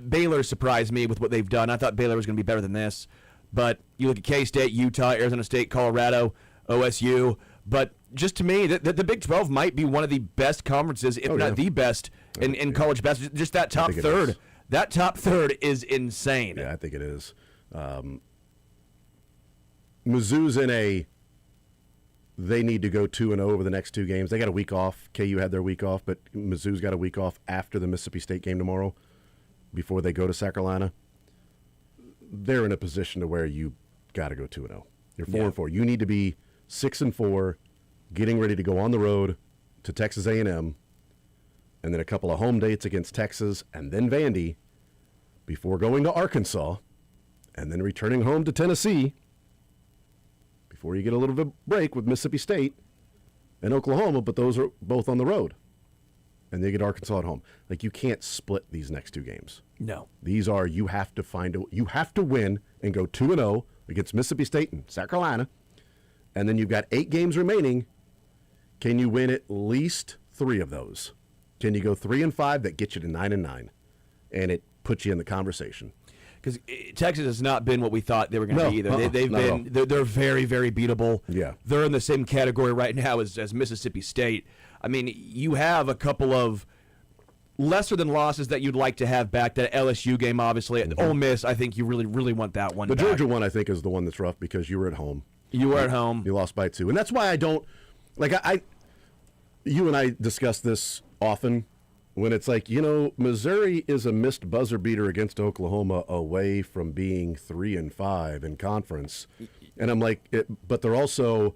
Baylor surprised me with what they've done. I thought Baylor was going to be better than this. But you look at K-State, Utah, Arizona State, Colorado, OSU. But just to me, the Big 12 might be one of the best conferences, if not the best, in college basketball. Just that top third. That top third is insane. Yeah, I think it is. Mizzou's in they need to go 2-0 over the next 2 games. They got a week off. KU had their week off, but Mizzou's got a week off after the Mississippi State game tomorrow before they go to South Carolina. They're in a position to where you got to go 2-0. You're 4-4. You need to be 6-4, getting ready to go on the road to Texas A&M, and then a couple of home dates against Texas and then Vandy before going to Arkansas and then returning home to Tennessee before you get a little bit of break with Mississippi State and Oklahoma, but those are both on the road. And they get Arkansas at home. Like, you can't split these next 2 games. No. These are, you have to win and go 2-0 against Mississippi State and South Carolina. And then you've got 8 games remaining. Can you win at least 3 of those? Can you go 3-5? That gets you to 9-9. And it puts you in the conversation. Because Texas has not been what we thought they were going to be either. They're very, very beatable. Yeah. They're in the same category right now as Mississippi State. I mean, you have a couple of lesser than losses that you'd like to have back. That LSU game, obviously. Ole Miss, I think you really, really want that one The back. Georgia one, I think, is the one that's rough because you were at home. You were at home. You lost by 2. And that's why I don't, like, you and I discuss this often when it's like, Missouri is a missed buzzer beater against Oklahoma away from being 3-5 in conference. And I'm like, but they're also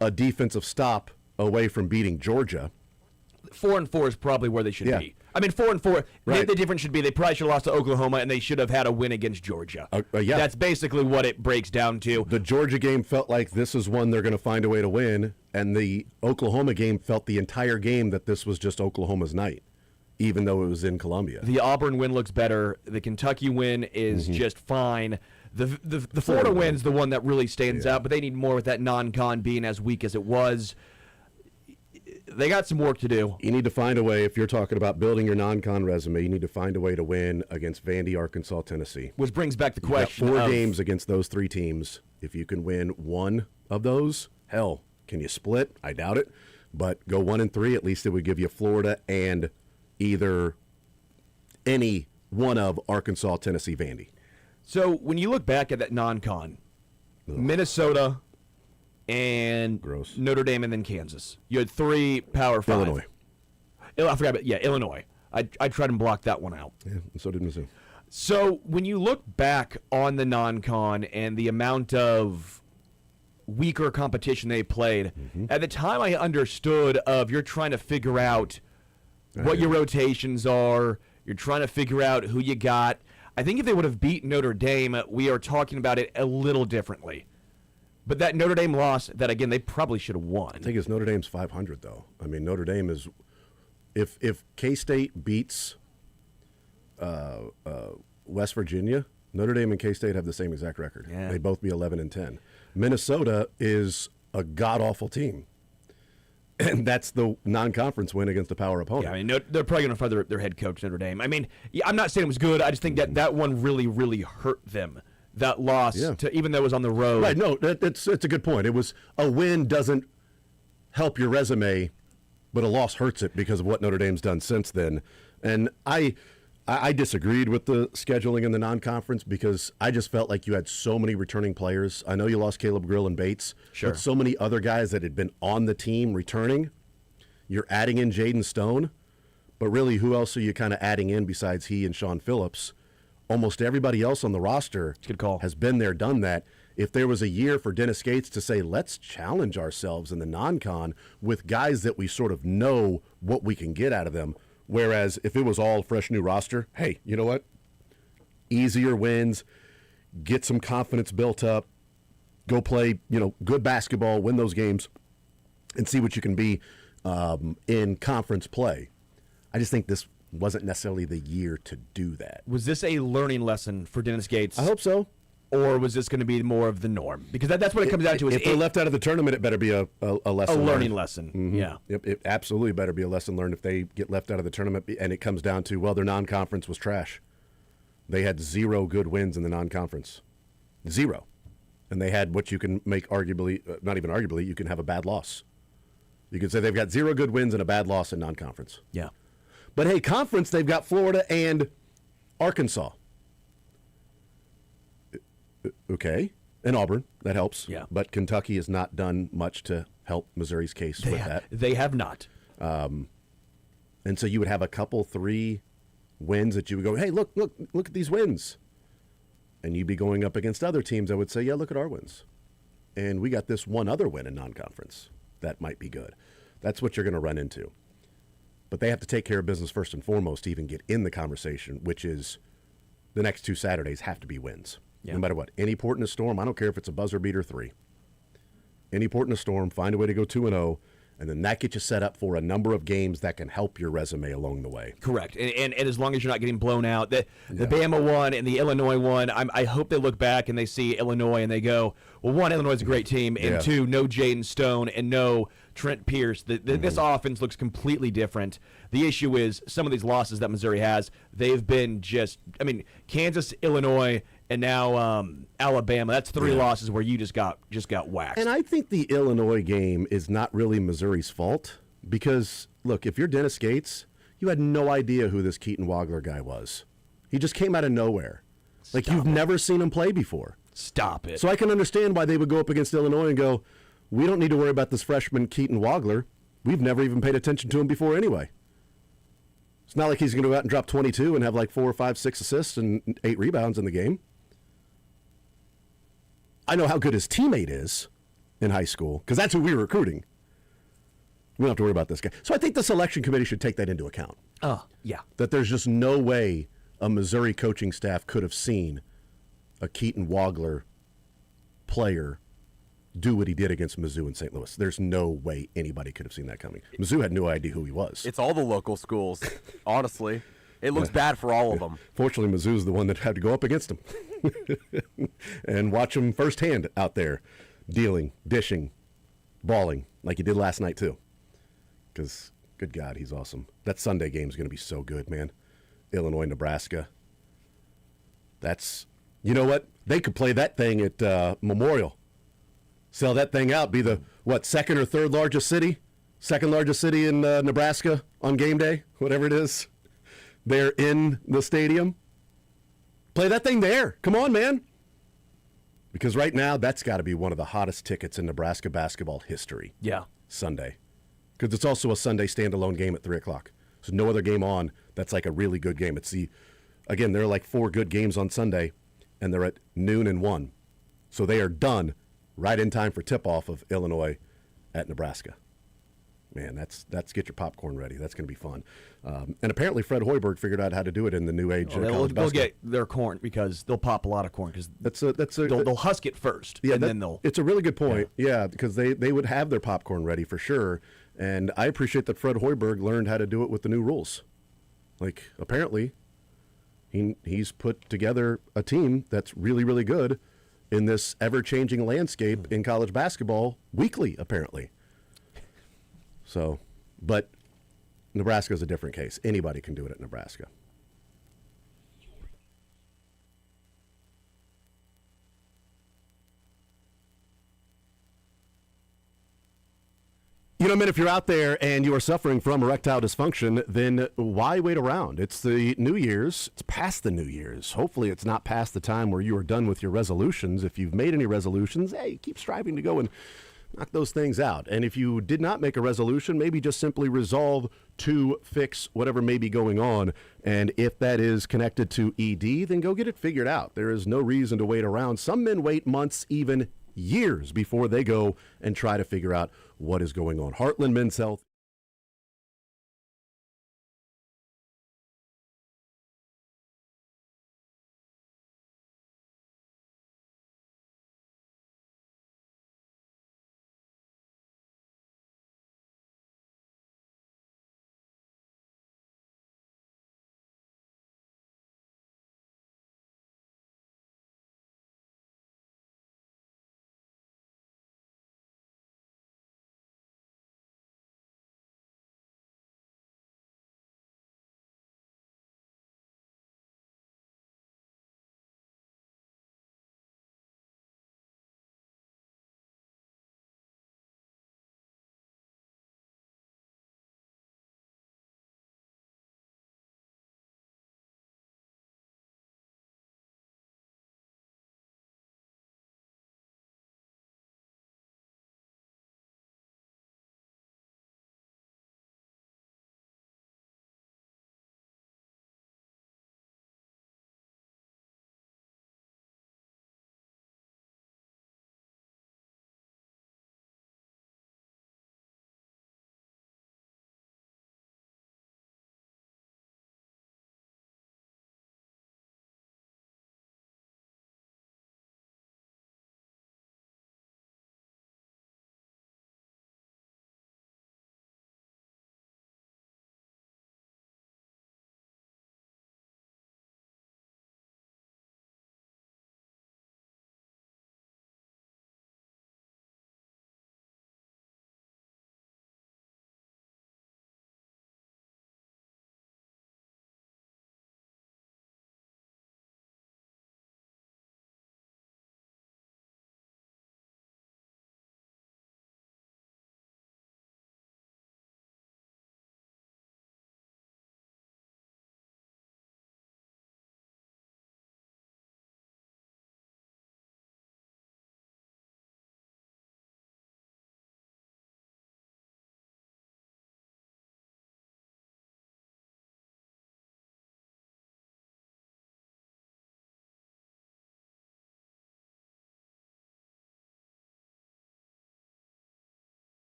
a defensive stop away from beating Georgia. 4-4 is probably where they should be. I mean, 4-4. Right. The difference should be they probably should have lost to Oklahoma, and they should have had a win against Georgia. Yeah. That's basically what it breaks down to. The Georgia game felt like this is one they're going to find a way to win, and the Oklahoma game felt the entire game that this was just Oklahoma's night, even though it was in Columbia. The Auburn win looks better. The Kentucky win is just fine. The Florida win's the one that really stands out, but they need more with that non-con being as weak as it was. they got some work to do. You need to find a way, if you're talking about building your non-con resume, you need to find a way to win against Vandy, Arkansas, Tennessee. Which brings back the You got question 4 of, games against those 3 teams. If you can win one of those, hell, can you split? I doubt it. But go 1-3, at least it would give you Florida and either any one of Arkansas, Tennessee, Vandy. So when you look back at that non-con, Minnesota and Gross. Notre Dame and then Kansas. You had 3 Power 5. Illinois. I forgot, but yeah, Illinois. I tried and blocked that one out. Yeah, and so did Mizzou. So when you look back on the non-con and the amount of weaker competition they played, at the time I understood of you're trying to figure out what your rotations are. You're trying to figure out who you got. I think if they would have beat Notre Dame, we are talking about it a little differently. But that Notre Dame loss, that again, they probably should have won. I think it's Notre Dame's 500, though. I mean, Notre Dame is, if K-State beats West Virginia, Notre Dame and K-State have the same exact record. Yeah. They'd both be 11-10. Minnesota is a god-awful team. And that's the non-conference win against a power opponent. Yeah, I mean, they're probably going to fire their head coach, Notre Dame. I mean, yeah, I'm not saying it was good. I just think that one really, really hurt them. That loss, to, even though it was on the road. Right, no, it's a good point. It was a win doesn't help your resume, but a loss hurts it because of what Notre Dame's done since then. And I disagreed with the scheduling in the non-conference because I just felt like you had so many returning players. I know you lost Caleb Grill and Bates, but so many other guys that had been on the team returning. You're adding in Jaden Stone, but really who else are you kind of adding in besides he and Sean Phillips? Almost everybody else on the roster Good call. has been there, done that. If there was a year for Dennis Gates to say, let's challenge ourselves in the non-con with guys that we sort of know what we can get out of them, whereas if it was all fresh new roster, hey, you know what? Easier wins, get some confidence built up, go play, good basketball, win those games, and see what you can be in conference play. I just think this wasn't necessarily the year to do that. Was this a learning lesson for Dennis Gates? I hope so. Or was this going to be more of the norm? Because that's what it comes down to. Is if they're left out of the tournament, it better be a lesson a learning learned. lesson. Mhm. Yeah. Yep, it absolutely better be a lesson learned if they get left out of the tournament and it comes down to, well, their non-conference was trash. They had 0 good wins in the non-conference. 0. And they had what you can make arguably, not even arguably, you can have a bad loss. You can say they've got 0 good wins and a bad loss in non-conference. Yeah. But hey, conference, they've got Florida and Arkansas. Okay. And Auburn, that helps. Yeah. But Kentucky has not done much to help Missouri's case with that. They have not. And so you would have a couple, 3 wins that you would go, hey, look at these wins. And you'd be going up against other teams that would say, yeah, look at our wins. And we got this one other win in non-conference. That might be good. That's what you're going to run into. But they have to take care of business first and foremost to even get in the conversation, which is the next 2 Saturdays have to be wins. Yeah. No matter what. Any port in a storm, I don't care if it's a buzzer beater 3. Any port in a storm, find a way to go 2-0, and then that gets you set up for a number of games that can help your resume along the way. Correct. And as long as you're not getting blown out. The Bama one and the Illinois one, I hope they look back and they see Illinois and they go, well, 1, Illinois is a great team, and 2, no Jaden Stone and no Trent Pierce. This offense looks completely different. The issue is some of these losses that Missouri has, they've been Kansas, Illinois, and now Alabama. That's 3 losses where you just got waxed. And I think the Illinois game is not really Missouri's fault because, look, if you're Dennis Gates, you had no idea who this Keaton Wagler guy was. He just came out of nowhere. Like you've never seen him play before. Stop it. So I can understand why they would go up against Illinois and go, we don't need to worry about this freshman Keaton Wagler. We've never even paid attention to him before anyway. It's not like he's going to go out and drop 22 and have like 4 or 5, 6 assists and 8 rebounds in the game. I know how good his teammate is in high school because that's who we were recruiting. We don't have to worry about this guy. So I think the selection committee should take that into account. Oh, yeah. That there's just no way a Missouri coaching staff could have seen a Keaton Wagler player do what he did against Mizzou in St. Louis. There's no way anybody could have seen that coming. Mizzou had no idea who he was. It's all the local schools, honestly. It looks bad for all of them. Fortunately, Mizzou's the one that had to go up against him and watch him firsthand out there dealing, dishing, balling like he did last night too. because, good God, he's awesome. That Sunday game is going to be so good, man. Illinois, Nebraska. That's, you know what? They could play that thing at Memorial. Sell that thing out. Be the, second or third largest city? Second largest city in Nebraska on game day, whatever it is. They're in the stadium. Play that thing there. Come on, man. Because right now, that's got to be one of the hottest tickets in Nebraska basketball history. Yeah. Sunday. Because it's also a Sunday standalone game at 3 o'clock. There's no other game on that's like a really good game. Again, there are like 4 good games on Sunday, and they're at noon and 1. So they are done right in time for tip-off of Illinois at Nebraska. Man, that's get your popcorn ready. That's going to be fun. And apparently Fred Hoiberg figured out how to do it in the new age. They'll get their corn because they'll pop a lot of corn because they'll husk it first. Yeah, and then they'll. It's a really good point. Yeah, because they would have their popcorn ready for sure. And I appreciate that Fred Hoiberg learned how to do it with the new rules. Like apparently, he's put together a team that's really, really good in this ever-changing landscape in college basketball weekly, apparently. So, but Nebraska's a different case. Anybody can do it at Nebraska. You know, man, if you're out there and you are suffering from erectile dysfunction, then why wait around? It's the New Year's. It's past the New Year's. Hopefully it's not past the time where you are done with your resolutions. If you've made any resolutions, hey, keep striving to go and knock those things out. And if you did not make a resolution, maybe just simply resolve to fix whatever may be going on. And if that is connected to ED, then go get it figured out. There is no reason to wait around. Some men wait months, even years before they go and try to figure out what is going on. Heartland Men's Health.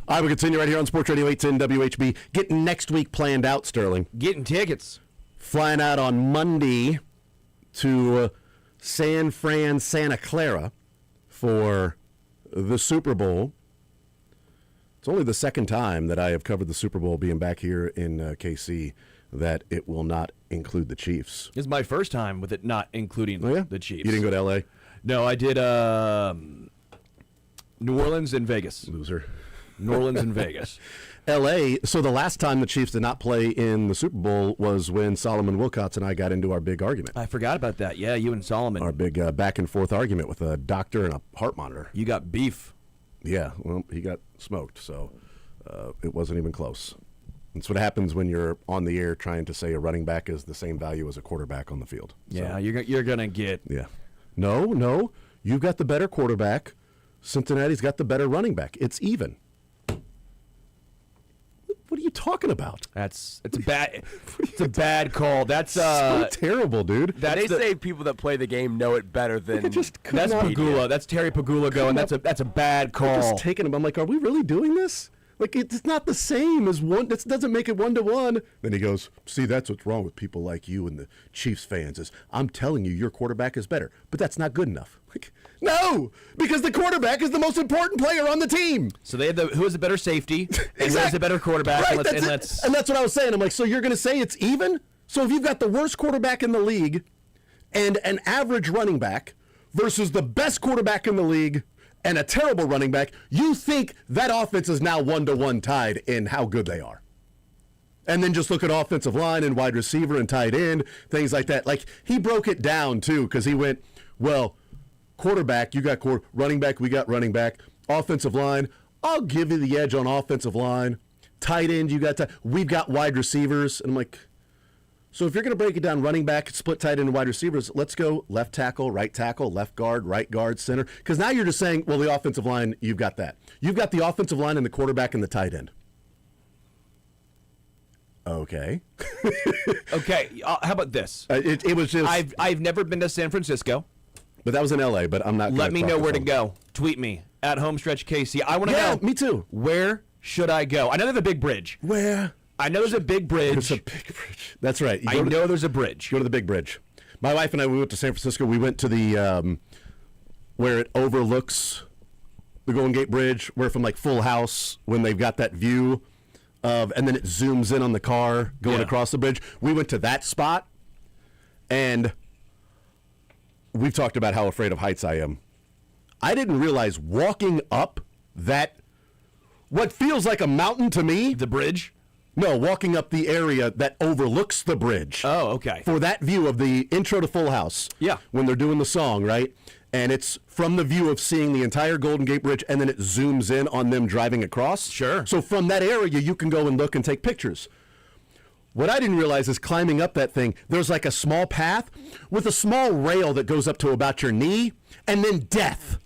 All right, we continue right here on Sports Radio 810 WHB. Getting next week planned out, Sterling. Getting tickets. Flying out on Monday to San Fran, Santa Clara for the Super Bowl. It's only the second time that I have covered the Super Bowl being back here in KC that it will not include the Chiefs. This is my first time with it not including the Chiefs. You didn't go to L.A.? No, I did New Orleans and Vegas. Loser. New Orleans and Vegas. L.A., so the last time the Chiefs did not play in the Super Bowl was when Solomon Wilcots and I got into our big argument. I forgot about that. Yeah, you and Solomon. Our big back-and-forth argument with a doctor and a heart monitor. You got beef. Yeah, well, he got smoked, so it wasn't even close. That's what happens when you're on the air trying to say a running back is the same value as a quarterback on the field. Yeah, you're going to get... Yeah. No, you've got the better quarterback. Cincinnati's got the better running back. It's even. What are you talking about? It's a bad call. That's so terrible, dude. They say people that play the game know it better than. That's Pagula. That's Terry Pagula going. That's a bad call. I'm just taking him. I'm like, are we really doing this? Like, it's not the same as one. That doesn't make it 1-to-1. Then he goes, see, that's what's wrong with people like you and the Chiefs fans is I'm telling you your quarterback is better, but that's not good enough. Like, no, because the quarterback is the most important player on the team. So they have who has the better safety and who has the better quarterback. Right, and that's what I was saying. I'm like, so you're going to say it's even? So if you've got the worst quarterback in the league and an average running back versus the best quarterback in the league and a terrible running back, you think that offense is now 1-to-1 tied in how good they are. And then just look at offensive line and wide receiver and tight end, things like that. Like, he broke it down, too, because he went, well, quarterback, you got running back, we got running back. Offensive line, I'll give you the edge on offensive line. Tight end, we've got wide receivers. And I'm like, so if you're going to break it down running back, split tight end and wide receivers, let's go left tackle, left guard, right guard, center. Because now you're just saying, well, the offensive line, you've got that. You've got the offensive line and the quarterback and the tight end. Okay. Okay, how about this? It was just... I've never been to San Francisco. But that was in L.A., but I'm not... Let me know where to go. Tweet me at Homestretch KC. I want to know. Yeah, me too. Where should I go? I know there's a big bridge. Where? I know there's a big bridge. There's a big bridge. That's right. I know there's a bridge. Go to the big bridge. My wife and I, we went to San Francisco. We went to the, where it overlooks the Golden Gate Bridge, where from like Full House, when they've got that view of, and then it zooms in on the car going across the bridge. We went to that spot, and we've talked about how afraid of heights I am. I didn't realize walking up that, what feels like a mountain to me. The bridge? No, walking up the area that overlooks the bridge. Oh, okay. For that view of the intro to Full House. Yeah. When they're doing the song, right? And it's from the view of seeing the entire Golden Gate Bridge, and then it zooms in on them driving across. Sure. So from that area, you can go and look and take pictures. What I didn't realize is climbing up that thing, there's like a small path with a small rail that goes up to about your knee, and then death.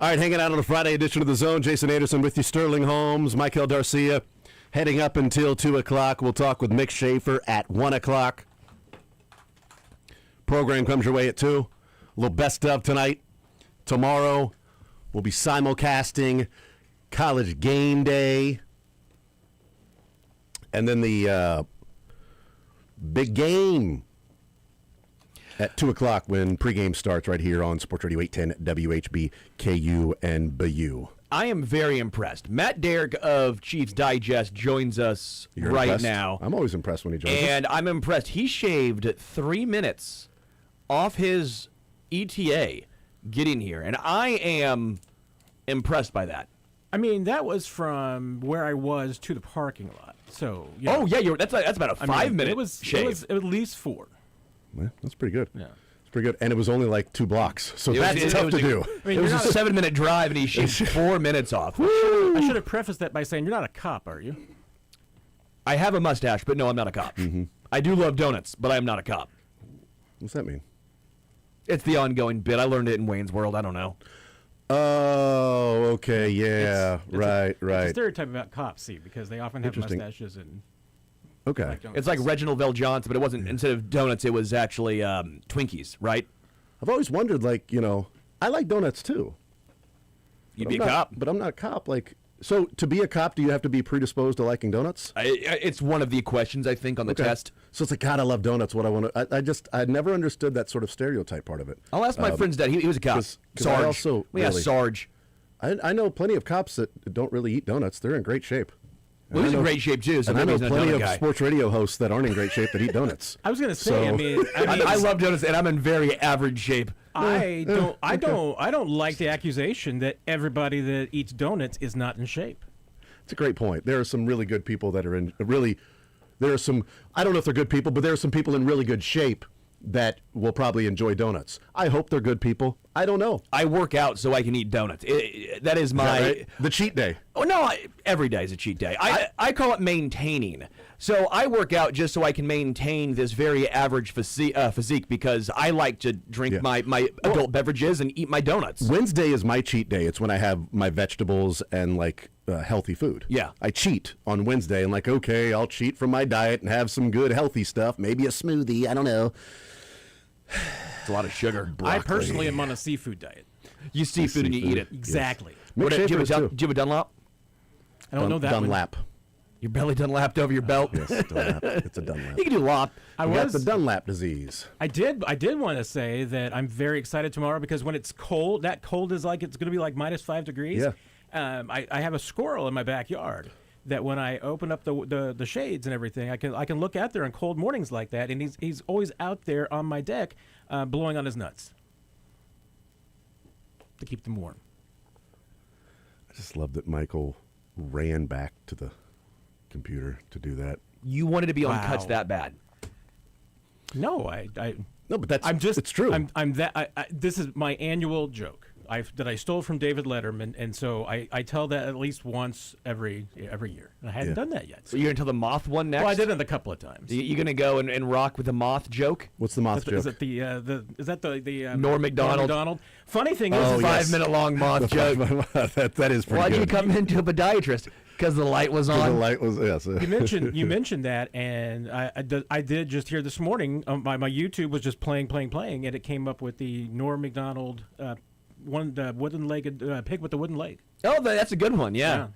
All right, hanging out on a Friday edition of The Zone. Jason Anderson with you, Sterling Holmes, Michael Darcia. Heading up until 2 o'clock. We'll talk with Mick Schaefer at 1 o'clock. Program comes your way at 2. A little best of tonight. Tomorrow, we'll be simulcasting College Game Day. And then the big game at 2 o'clock when pregame starts right here on Sports Radio 810 WHB, KU, and BU. I am very impressed. Matt Derrick of Chiefs Digest joins us You're right impressed? now. I'm always impressed when he joins us. And I'm impressed. He shaved 3 minutes off his ETA getting here. And I am impressed by that. I mean, that was from where I was to the parking lot. So, Oh, yeah, that's about a 5-minute It was shave. at least 4. Yeah, that's pretty good. Yeah. It's pretty good. And it was only like 2 blocks. So It was- that's it tough was to a- do. I mean, It was you're a not 7-minute drive, and he shaved 4 minutes off. I should have prefaced that by saying you're not a cop, are you? I have a mustache, but no, I'm not a cop. I do love donuts, but I'm not a cop. What's that mean? It's the ongoing bit. I learned it in Wayne's World. I don't know. Oh, okay. Yeah. It's a right. stereotype about cops, see, because they often have Interesting. mustaches and Okay. like donuts. It's like Reginald Vell Johnson, but it wasn't. Instead of donuts, it was actually Twinkies, right? I've always wondered, like, I like donuts too. You'd But be a I'm not- cop. But I'm not a cop. Like, so to be a cop, do you have to be predisposed to liking donuts? It's one of the questions, I think, on the test. So it's like, God, I love donuts. What I want to, I never understood that sort of stereotype part of it. I'll ask my friend's dad. He was a cop. 'cause I Sarge. also- We asked really? Sarge. I know plenty of cops that don't really eat donuts. They're in great shape. Well, he's I in know- great shape, too, so and I maybe know he's not a plenty donut of guy. sports radio hosts that aren't in great shape that eat donuts. I was going to say, So- I love donuts, and I'm in very average shape. I don't like the accusation that everybody that eats donuts is not in shape. It's a great point. There are some really good people that are in really. There are some. I don't know if they're good people, but there are some people in really good shape that will probably enjoy donuts. I hope they're good people. I don't know. I work out so I can eat donuts. That is my... Right? The cheat day. Oh, no, every day is a cheat day. I call it maintaining. So I work out just so I can maintain this very average physique because I like to drink Yeah. my adult beverages and eat my donuts. Wednesday is my cheat day. It's when I have my vegetables and like healthy food. Yeah. I cheat on Wednesday and like, okay, I'll cheat from my diet and have some good healthy stuff. Maybe a smoothie. I don't know. It's a lot of sugar. I personally am on a seafood diet. You seafood and you eat it. Exactly. Mick Do you Schaefer have is too. do you have a Dunlop? I don't know that one. Dunlap. Your belly Dunlapped over your belt? Yes, Dunlap. It's a Dunlap. You can do lop. I You got was. the Dunlap disease. I did want to say that I'm very excited tomorrow because when it's cold, that cold is like it's going to be like -5 degrees. Yeah. I have a squirrel in my backyard that when I open up the shades and everything, I can look out there on cold mornings like that, and he's always out there on my deck, blowing on his nuts to keep them warm. I just love that Michael ran back to the computer to do that. You wanted to be on Wow. cuts that bad. No, I No, but that's I'm just it's true. I'm that this is my annual joke. That I stole from David Letterman, and so I tell that at least once every year. And I hadn't done that yet. So you're going to tell the moth one next? Well, I did it a couple of times. You going to go and rock with the moth joke? What's the moth Is joke? it the Norm Macdonald? Funny thing Oh, is, yes. 5-minute long moth joke. that is pretty Why'd good. you come into a podiatrist? Because the light was The on. light was yes. you mentioned that, and I did just hear this morning. My YouTube was just playing, and it came up with the Norm Macdonald the wooden-legged pig with the wooden leg. Oh, that's a good one. Yeah, Yeah.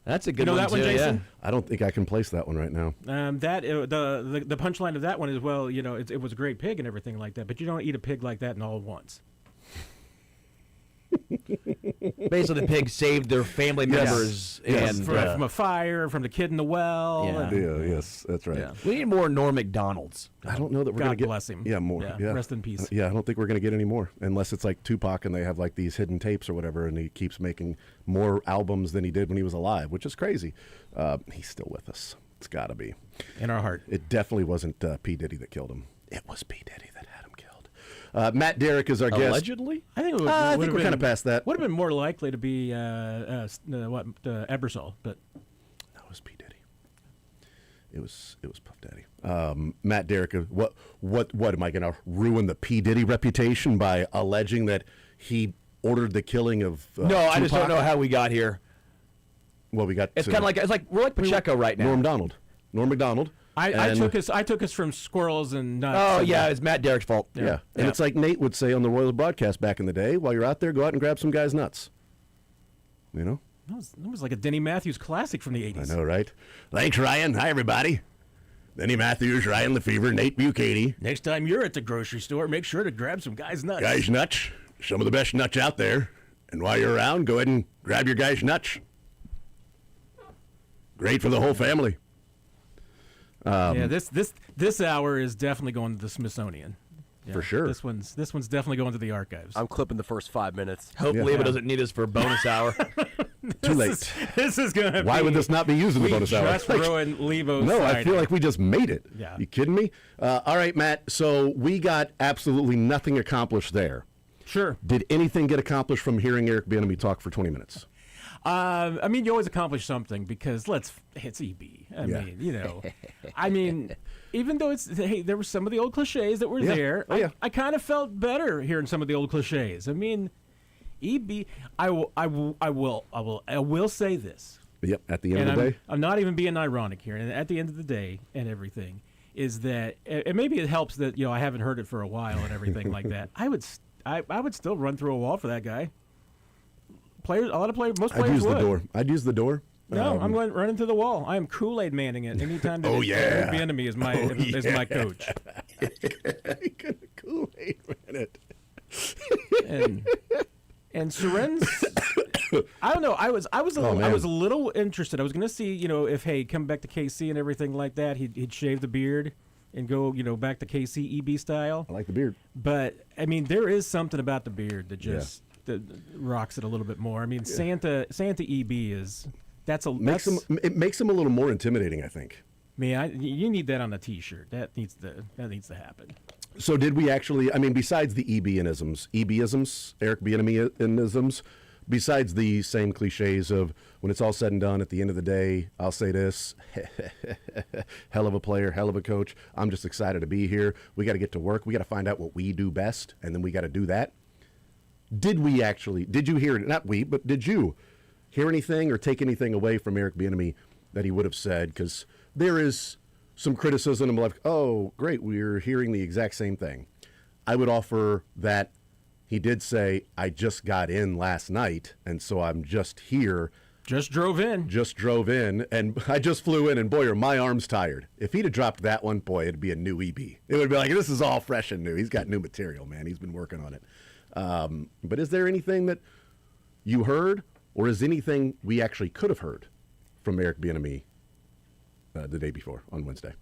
that's a good You know one that one, too, Jason? I don't think I can place that one right now. The punchline of that one is, well, it was a great pig and everything like that, but you don't eat a pig like that and all at once. Basically, the pig saved their family members and From a fire, from the kid in the well. Yeah. and- Yeah, yes, that's right. Yeah. we need more Norm Macdonalds. I don't know that we're God gonna get. bless him. Yeah, more. Yeah, Yeah, rest in peace. Yeah, I don't think we're gonna get any more unless it's like Tupac and they have like these hidden tapes or whatever, and he keeps making more albums than he did when he was alive, which is crazy. He's still with us. It's got to be. In our heart. It definitely wasn't P Diddy that killed him. It was P Diddy that had him killed. Matt Derrick is our guest. Allegedly? I think it would, I would think have we're kind of been- past that. Would have been more likely to be Ebersol, but That was P Diddy. It was Puff Daddy. Matt Derrick. What am I going to ruin the P Diddy reputation by alleging that he ordered the killing of No, I just don't Tupac. know how we got here. Well, we got It's kind of like we're like Pacheco right now. Norm Macdonald. I took us from squirrels and nuts. Oh and- yeah, it's Matt Derrick's fault. Yeah. And it's like Nate would say on the Royals broadcast back in the day, while you're out there, go out and grab some guys' nuts. You know? That was like a Denny Matthews classic from the 80s. I know, right? Thanks, Ryan. Hi, everybody. Denny Matthews, Ryan Lefevre, Nate Bucati. Next time you're at the grocery store, make sure to grab some guys' nuts. Guys' nuts. Some of the best nuts out there. And while you're around, go ahead and grab your guys' nuts. Great for the whole family. Yeah, this hour is definitely going to the Smithsonian. Yeah, For sure. This one's definitely going to the archives. I'm clipping the first 5 minutes. Hope Lebo doesn't need us for a bonus hour. Too late. This is going to Why would this not be used in the we bonus hour? just ruined Lebo's No, I Friday. feel like we just made it. Yeah. You kidding me? All right, Matt. So we got absolutely nothing accomplished there. Sure. Did anything get accomplished from hearing Eric Bieniemy talk for 20 minutes? I mean, you always accomplish something because it's EB. I mean, even though there were some of the old cliches that were there. Oh, yeah. I kind of felt better hearing some of the old cliches. I mean, EB. I will say this. Yep. At the end And of the day. I'm not even being ironic here. And at the end of the day, and everything is that, and maybe it helps that I haven't heard it for a while and everything like that. I would still run through a wall for that guy. Most I'd players use would. the door. I'd use the door. No, I'm going running to the wall. I am Kool-Aid Manning it anytime that Eric Bieniemy is my coach. Kool-Aid man it. And Soren's, I don't know. I was a little interested. I was going to see if come back to KC and everything like that. He'd shave the beard and go back to KC EB style. I like the beard. But I mean, there is something about the beard that just that rocks it a little bit more. I mean, Santa EB is. It makes him a little more intimidating, I think. Man, you need that on a T-shirt. That needs to happen. So did we actually? I mean, besides the EB-isms, Eric Bieniemy-isms, besides the same cliches of when it's all said and done, at the end of the day, I'll say this: hell of a player, hell of a coach. I'm just excited to be here. We got to get to work. We got to find out what we do best, and then we got to do that. Did you hear it? Not we, but did you hear anything or take anything away from Eric Bieniemy that he would have said? Because there is some criticism. I'm like, oh, great, we're hearing the exact same thing. I would offer that he did say, I just got in last night, and so I'm just here. Just drove in, and I just flew in, and boy, are my arms tired. If he'd have dropped that one, boy, it'd be a new EB. It would be like, this is all fresh and new. He's got new material, man. He's been working on it. But is there anything that you heard, or is anything we actually could have heard from Eric Bieniemy the day before on Wednesday?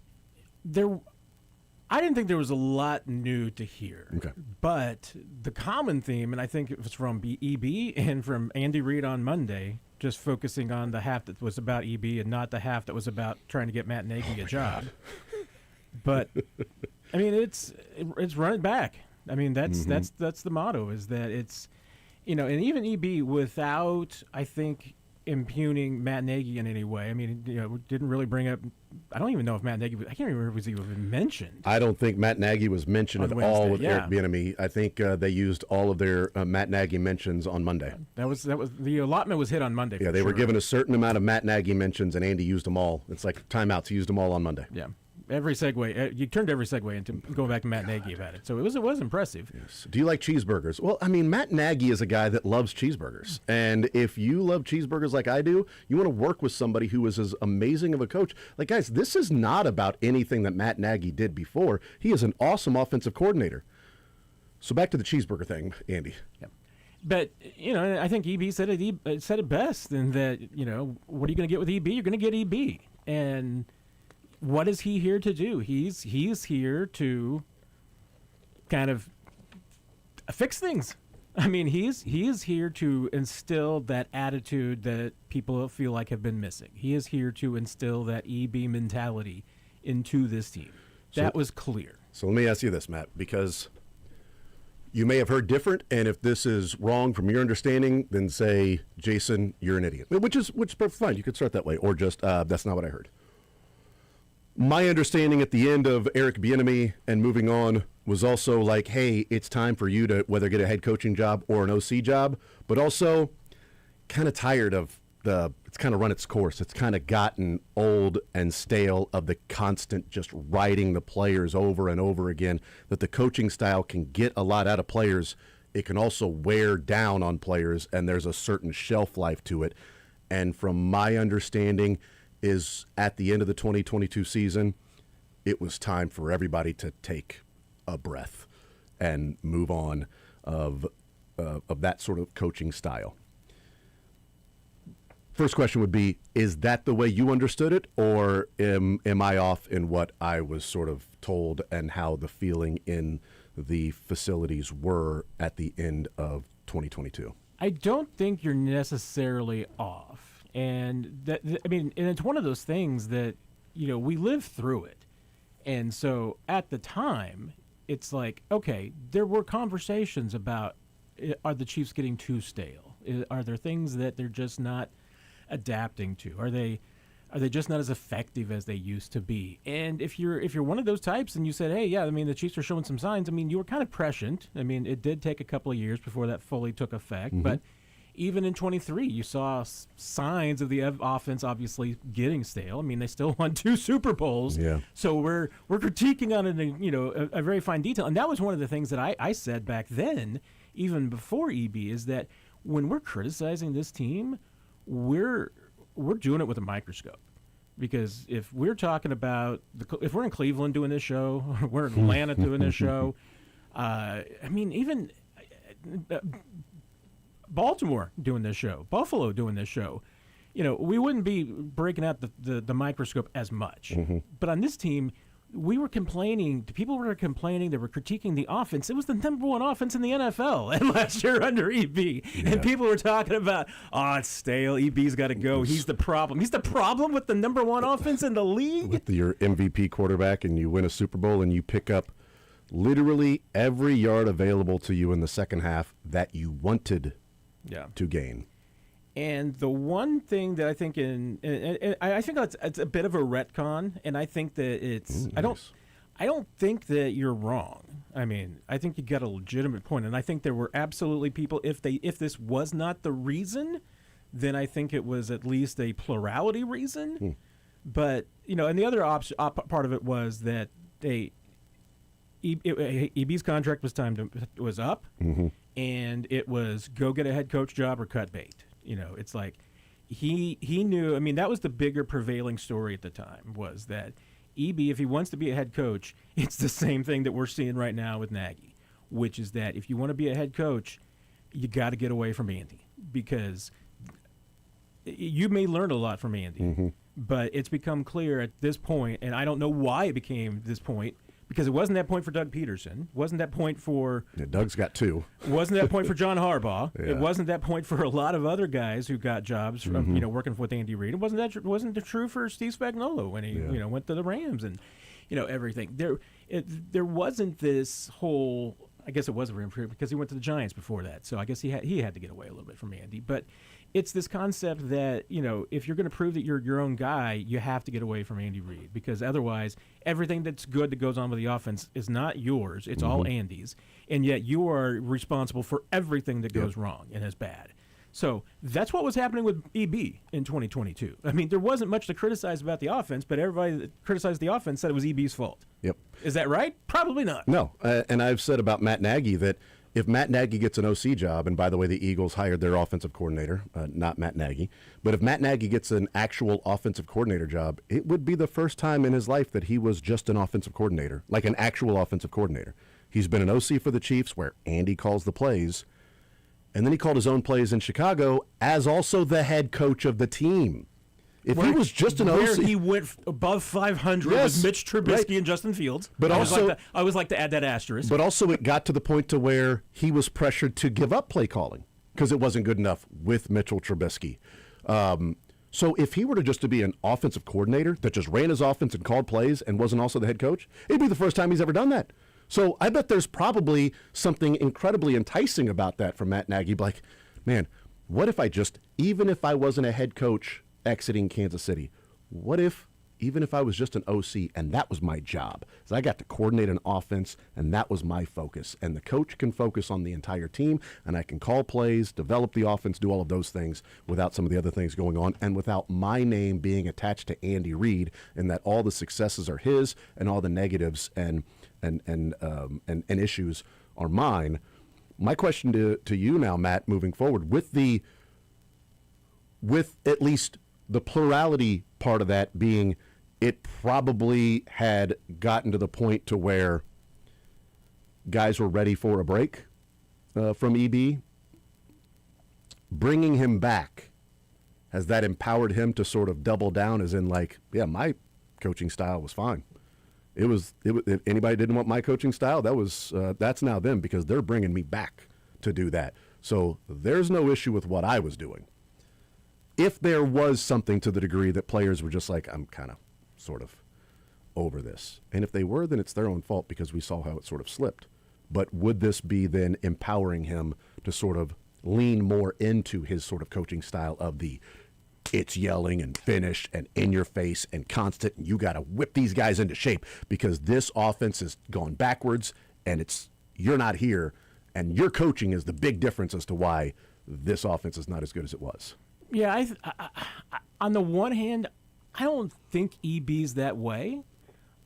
I didn't think there was a lot new to hear. Okay. But the common theme, and I think it was from EB and from Andy Reid on Monday, just focusing on the half that was about EB and not the half that was about trying to get Matt Nagy a job. But I mean, it's run it back. I mean, that's the motto, is that it's, and even EB without, I think, impugning Matt Nagy in any way. I mean, didn't really bring up. I don't even know if Matt Nagy. I can't remember if he was even mentioned. I don't think Matt Nagy was mentioned On at Wednesday, all with yeah. Eric Bieniemy. I think they used all of their Matt Nagy mentions on Monday. That was the allotment was hit on Monday. Yeah, for they were sure. given a certain amount of Matt Nagy mentions, and Andy used them all. It's like timeouts. He used them all on Monday. Yeah. Every segue, you turned every segue into going back to Matt Nagy about it. So it was impressive. Yes. Do you like cheeseburgers? Well, I mean, Matt Nagy is a guy that loves cheeseburgers. And if you love cheeseburgers like I do, you want to work with somebody who is as amazing of a coach. Like, guys, this is not about anything that Matt Nagy did before. He is an awesome offensive coordinator. So back to the cheeseburger thing, Andy. Yep. But, I think EB said it best, in that, what are you going to get with EB? You're going to get EB. And what is he here to do? He's here to kind of fix things. I mean, he is here to instill that attitude that people feel like have been missing. He is here to instill that EB mentality into this team. That was clear. So let me ask you this, Matt, because you may have heard different, and if this is wrong from your understanding, then say, Jason, you're an idiot. Which is fine. You could start that way, or just, that's not what I heard. My understanding at the end of Eric Bieniemy and moving on was also like, hey, it's time for you to whether get a head coaching job or an OC job, but also kind of tired of it's kind of run its course. It's kind of gotten old and stale of the constant just riding the players over and over again, that the coaching style can get a lot out of players. It can also wear down on players, and there's a certain shelf life to it. And from my understanding is at the end of the 2022 season, it was time for everybody to take a breath and move on of that sort of coaching style. First question would be, is that the way you understood it, or am I off in what I was sort of told and how the feeling in the facilities were at the end of 2022? I don't think you're necessarily off. And and it's one of those things that, we live through it. And so at the time, it's like, okay, there were conversations about, are the Chiefs getting too stale? Are there things that they're just not adapting to? Are they just not as effective as they used to be? And if you're one of those types and you said, hey, yeah, the Chiefs are showing some signs, you were kind of prescient. It did take a couple of years before that fully took effect, but even in 23, you saw signs of the offense obviously getting stale. They still won 2 Super Bowls. Yeah. So we're critiquing on it in a very fine detail. And that was one of the things that I said back then, even before EB, is that when we're criticizing this team, we're doing it with a microscope. Because if we're talking about if we're in Cleveland doing this show, or we're in Atlanta doing this show, even Baltimore doing this show, Buffalo doing this show, we wouldn't be breaking out the microscope as much. But on this team, we were complaining. People were complaining. They were critiquing the offense. It was the number 1 offense in the NFL and last year under EB. Yeah. And people were talking about, it's stale. EB's got to go. He's the problem. He's the problem with the number 1 offense in the league. With your MVP quarterback, and you win a Super Bowl, and you pick up literally every yard available to you in the second half that you wanted to gain. And the one thing that I think I think it's a bit of a retcon, and I think that it's nice. I don't think that you're wrong. I think you got a legitimate point, and I think there were absolutely people. If this was not the reason, then I think it was at least a plurality reason. But and the other part of it was that EB's contract was up, and it was go get a head coach job or cut bait. It's like he knew. That was the bigger prevailing story at the time, was that EB, if he wants to be a head coach, it's the same thing that we're seeing right now with Nagy, which is that if you want to be a head coach, you got to get away from Andy, because you may learn a lot from Andy, but it's become clear at this point, and I don't know why it became this point, because it wasn't that point for Doug Peterson. Wasn't that point for... Yeah, Doug's got 2. Wasn't that point for John Harbaugh. Yeah. It wasn't that point for a lot of other guys who got jobs from, working with Andy Reid. It wasn't true for Steve Spagnuolo when he went to the Rams and everything. There wasn't this whole... I guess it was a room for him because he went to the Giants before that. So I guess he had to get away a little bit from Andy. But it's this concept that, if you're going to prove that you're your own guy, you have to get away from Andy Reid, because otherwise everything that's good that goes on with the offense is not yours. It's all Andy's. And yet you are responsible for everything that goes wrong and is bad. So that's what was happening with EB in 2022. There wasn't much to criticize about the offense, but everybody that criticized the offense said it was EB's fault. Yep. Is that right? Probably not. No. And I've said about Matt Nagy that if Matt Nagy gets an OC job, and by the way, the Eagles hired their offensive coordinator, not Matt Nagy, but if Matt Nagy gets an actual offensive coordinator job, it would be the first time in his life that he was just an offensive coordinator, like an actual offensive coordinator. He's been an OC for the Chiefs where Andy calls the plays, and then he called his own plays in Chicago as also the head coach of the team. If he was just an where OC, he went above 500 with Mitch Trubisky and Justin Fields. But I also, always like to add that asterisk. But also, it got to the point to where he was pressured to give up play calling because it wasn't good enough with Mitchell Trubisky. So if he were to be an offensive coordinator that just ran his offense and called plays and wasn't also the head coach, it'd be the first time he's ever done that. So I bet there's probably something incredibly enticing about that from Matt Nagy. Like, man, what if even if I wasn't a head coach exiting Kansas City, what if even if I was just an OC and that was my job. So I got to coordinate an offense, and that was my focus. And the coach can focus on the entire team, and I can call plays, develop the offense, do all of those things without some of the other things going on, and without my name being attached to Andy Reid, and that all the successes are his and all the negatives and issues are mine. My question to you now, Matt, moving forward, with at least the plurality part of that being, it probably had gotten to the point to where guys were ready for a break from EB. Bringing him back, has that empowered him to sort of double down, as in like, yeah, my coaching style was fine. If anybody didn't want my coaching style, that's now them, because they're bringing me back to do that. So there's no issue with what I was doing. If there was something to the degree that players were just like, I'm kind of sort of over this. And if they were, then it's their own fault, because we saw how it sort of slipped. But would this be then empowering him to sort of lean more into his sort of coaching style of the it's yelling and finish and in your face and constant, and you got to whip these guys into shape because this offense is going backwards and you're not here, and your coaching is the big difference as to why this offense is not as good as it was? Yeah, on the one hand, I don't think EB's that way.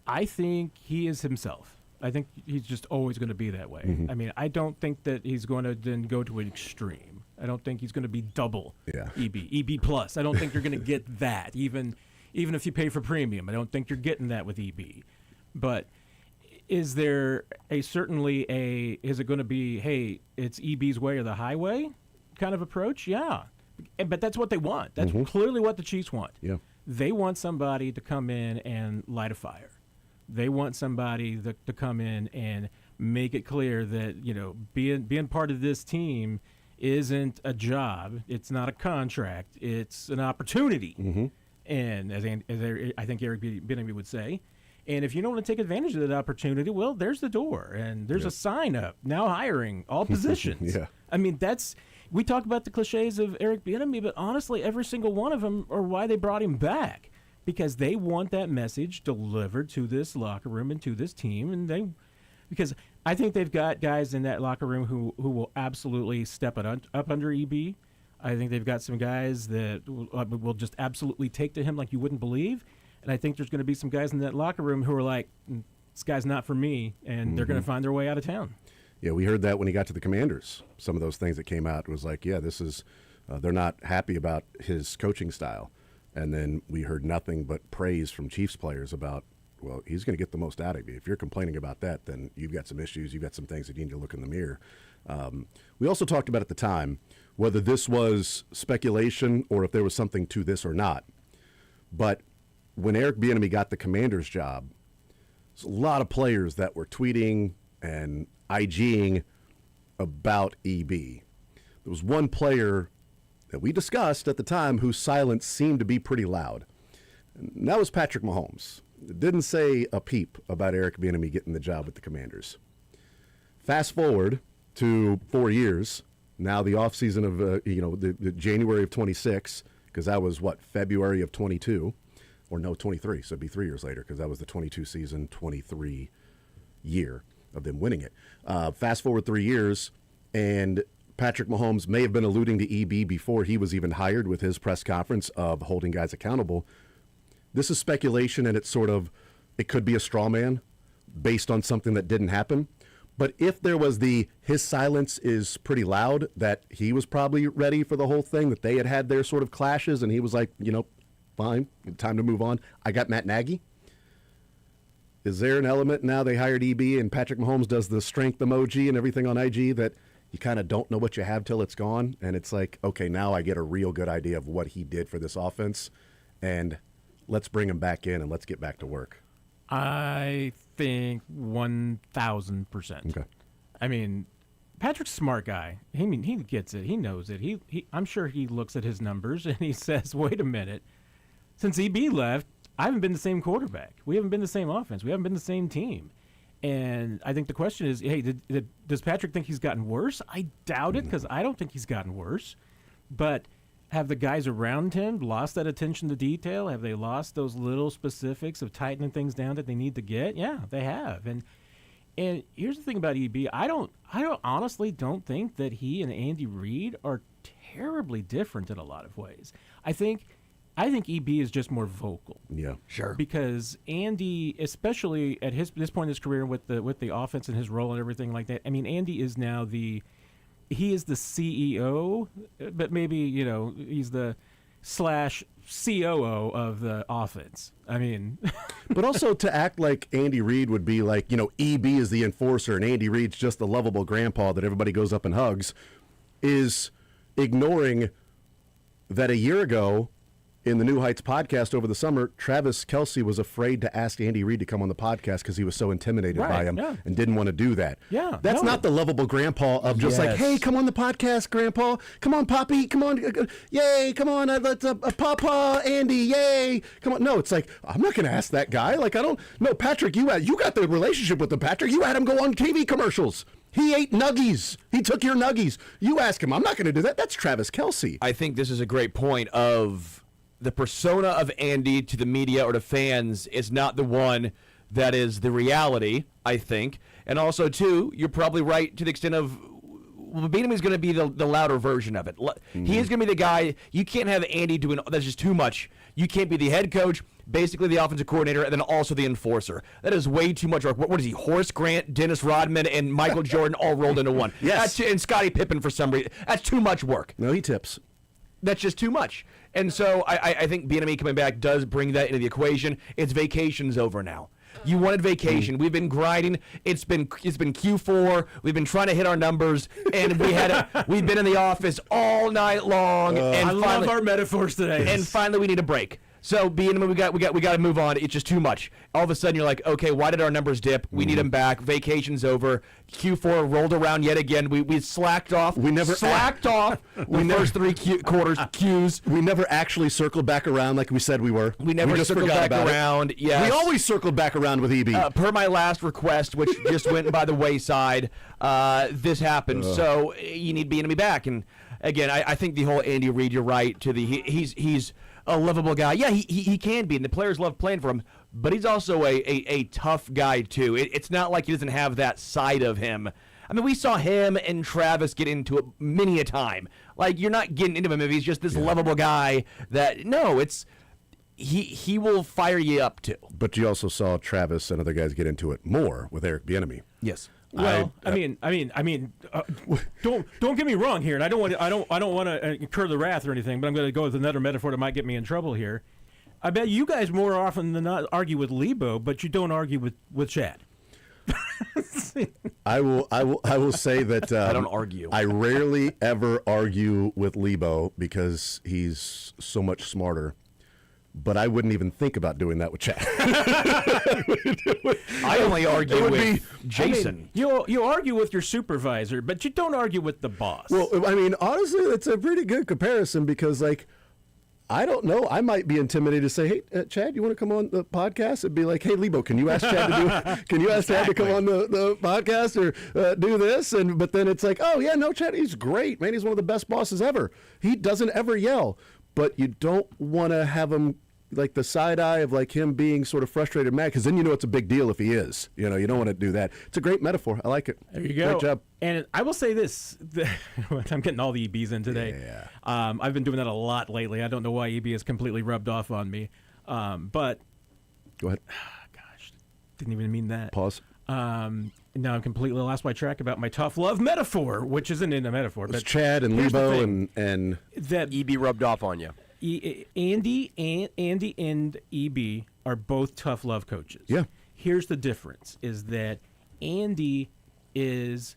I think he is himself. I think he's just always going to be that way. Mm-hmm. I mean, I don't think that he's going to then go to an extreme. I don't think he's going to be double EB plus. I don't think you're going to get that, even if you pay for premium. I don't think you're getting that with EB. But is there is it going to be, hey, it's EB's way or the highway kind of approach? Yeah. But that's what they want. That's clearly what the Chiefs want. Yeah. They want somebody to come in and light a fire. They want somebody to come in and make it clear that, being part of this team isn't a job. It's not a contract. It's an opportunity. Mm-hmm. And as I think Eric Bieniemy would say, and if you don't want to take advantage of that opportunity, well, there's the door, and there's a sign up now hiring all positions. Yeah. I mean, we talk about the cliches of Eric Bieniemy, but honestly, every single one of them are why they brought him back, because they want that message delivered to this locker room and to this team, and because I think they've got guys in that locker room who will absolutely step it up under EB. I think they've got some guys that will just absolutely take to him like you wouldn't believe, and I think there's going to be some guys in that locker room who are like, this guy's not for me, and they're going to find their way out of town. Yeah, we heard that when he got to the Commanders. Some of those things that came out was like, yeah, this is they're not happy about his coaching style. And then we heard nothing but praise from Chiefs players about, well, he's going to get the most out of you. If you're complaining about that, then you've got some issues. You've got some things that you need to look in the mirror. We also talked about at the time whether this was speculation or if there was something to this or not. But when Eric Bieniemy got the Commanders job, there's a lot of players that were tweeting and IGing about EB. There was one player that we discussed at the time whose silence seemed to be pretty loud. And that was Patrick Mahomes. It didn't say a peep about Eric Bieniemy getting the job with the Commanders. Fast forward to 4 years, now the offseason of, the January of 26, because that was, February of 22, or no, 23, so it'd be 3 years later, because that was the 22 season, 23 year of them winning it. Fast forward 3 years, and Patrick Mahomes may have been alluding to EB before he was even hired with his press conference of holding guys accountable. This is speculation, and it could be a straw man based on something that didn't happen. But if there was his silence is pretty loud, that he was probably ready for the whole thing, that they had their sort of clashes, and he was like, fine, time to move on. I got Matt Nagy. Is there an element now they hired EB and Patrick Mahomes does the strength emoji and everything on IG that you kind of don't know what you have till it's gone? And it's like, okay, now I get a real good idea of what he did for this offense, and let's bring him back in and let's get back to work. I think 1,000%. Okay. I mean, Patrick's a smart guy. He gets it. He knows it. I'm sure he looks at his numbers and he says, wait a minute. Since EB left, I haven't been the same quarterback. We haven't been the same offense. We haven't been the same team. And I think the question is, hey, does Patrick think he's gotten worse? I doubt it, because I don't think he's gotten worse. But Have the guys around him lost that attention to detail? Have they lost those little specifics of tightening things down that they need to get? Yeah, they have. And here's the thing about EB. I honestly don't think that he and Andy Reid are terribly different in a lot of ways. I think EB is just more vocal. Yeah, Sure. Because Andy, especially at this point in his career with the offense and his role and everything like that, I mean, Andy is now he is the CEO, but maybe, he's the /COO of the offense. I mean, but also to act like Andy Reid would be like, EB is the enforcer and Andy Reid's just the lovable grandpa that everybody goes up and hugs, is ignoring that a year ago in the New Heights podcast over the summer, Travis Kelce was afraid to ask Andy Reid to come on the podcast because he was so intimidated by him and didn't want to do that. Yeah, That's not the lovable grandpa of just like, hey, come on the podcast, grandpa. Come on, Poppy. Come on. Yay. Come on. Let's Papa, Andy. Yay. Come on. No, it's like, I'm not going to ask that guy. Like, no, Patrick, you got the relationship with him, Patrick. You had him go on TV commercials. He ate nuggies. He took your nuggies. You ask him. I'm not going to do that. That's Travis Kelce. I think this is a great point of the persona of Andy to the media or to fans is not the one that is the reality, I think. And also, too, you're probably right to the extent of Bieniemy's going to be the louder version of it. He is going to be the guy. You can't have Andy doing that's just too much. You can't be the head coach, basically the offensive coordinator, and then also the enforcer. That is way too much work. What is he? Horace Grant, Dennis Rodman, and Michael Jordan all rolled into one. Yes. And Scottie Pippen for some reason. That's too much work. No, he tips. That's just too much. And so I think Bieniemy coming back does bring that into the equation. It's vacation's over now. You wanted vacation. We've been grinding. It's been Q4. We've been trying to hit our numbers, and we've been in the office all night long. And I love our metaphors today. And finally, we need a break. So Bieniemy, we got to move on. It's just too much. All of a sudden, you're like, okay, why did our numbers dip? We need them back. Vacation's over. Q4 rolled around yet again. We slacked off. We never slacked off. First three quarters cues. We never actually circled back around like we said we were. We never just circled forgot back about around. It. Yes. We always circled back around with EB. Per my last request, which just went by the wayside, this happened. So you need Bieniemy back. And again, I think the whole Andy Reid, you're right. He's a lovable guy. Yeah, he can be, and the players love playing for him. But he's also a tough guy too. It's not like he doesn't have that side of him. I mean, we saw him and Travis get into it many a time. Like, you're not getting into him if he's just this lovable guy that, no, it's he will fire you up too. But you also saw Travis and other guys get into it more with Eric Bieniemy. Yes. Well, I mean, don't get me wrong here, and I don't want to incur the wrath or anything, but I'm going to go with another metaphor that might get me in trouble here. I bet you guys more often than not argue with Lebo, but you don't argue with Chad. I will say that I don't argue. I rarely ever argue with Lebo because he's so much smarter. But I wouldn't even think about doing that with Chad. I only argue with Jason. I mean, you argue with your supervisor, but you don't argue with the boss. Well, I mean, honestly, it's a pretty good comparison because, like, I don't know. I might be intimidated to say, "Hey, Chad, you want to come on the podcast?" It'd be like, "Hey, Lebo, can you ask Chad to do? Can you ask Chad to come on the podcast or do this?" But then it's like, "Oh yeah, no, Chad, he's great, man. He's one of the best bosses ever. He doesn't ever yell." But you don't want to have him like the side eye of like him being sort of frustrated and mad, because then you know it's a big deal if he is. You know, you don't want to do that. It's a great metaphor. I like it. There you go. Great job. And I will say this: I'm getting all the EBs in today. Yeah. I've been doing that a lot lately. I don't know why EB has completely rubbed off on me. But Go ahead. gosh, didn't even mean that. Pause. Now I'm completely lost my track about my tough love metaphor, which isn't in a metaphor. It's But Chad and here's the Lebo thing. and that EB rubbed off on you. Andy and EB are both tough love coaches. Yeah. Here's the difference: is that Andy is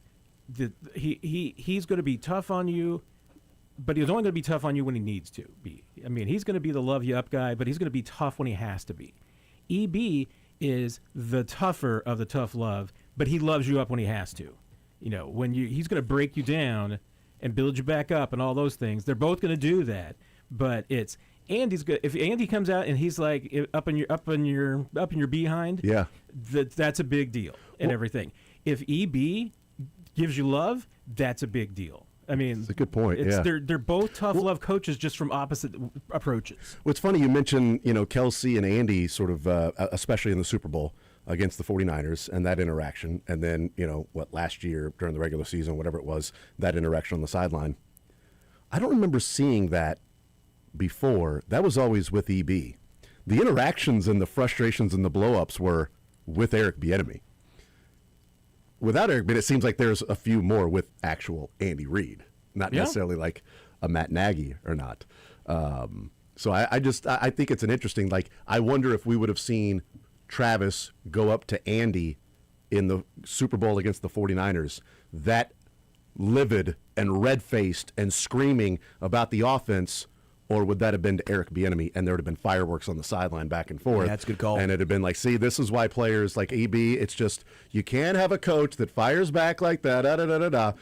he's going to be tough on you, but he's only going to be tough on you when he needs to be. I mean, he's going to be the love you up guy, but he's going to be tough when he has to be. EB is the tougher of the tough love, but he loves you up when he has to. You know, when he's going to break you down and build you back up and all those things. They're both going to do that, but it's Andy's good. If Andy comes out and he's like up in your behind, yeah, that's a big deal and everything. If EB gives you love, that's a big deal. I mean, That's a good point, yeah. They're both tough love coaches, just from opposite approaches. What's funny, you mentioned, Kelsey and Andy sort of, especially in the Super Bowl against the 49ers and that interaction. And then, last year during the regular season, whatever it was, that interaction on the sideline. I don't remember seeing that before. That was always with EB. The interactions and the frustrations and the blow-ups were with Eric Bieniemy. Without Eric Bieniemy, it seems like there's a few more with actual Andy Reid, not necessarily like a Matt Nagy or not. So I think it's an interesting, I wonder if we would have seen Travis go up to Andy in the Super Bowl against the 49ers, that livid and red-faced and screaming about the offense, or would that have been to Eric Bieniemy and there would have been fireworks on the sideline back and forth? Yeah, that's a good call. And it'd have been like, see, this is why players like EB, it's just, you can't have a coach that fires back like that, da-da-da-da-da.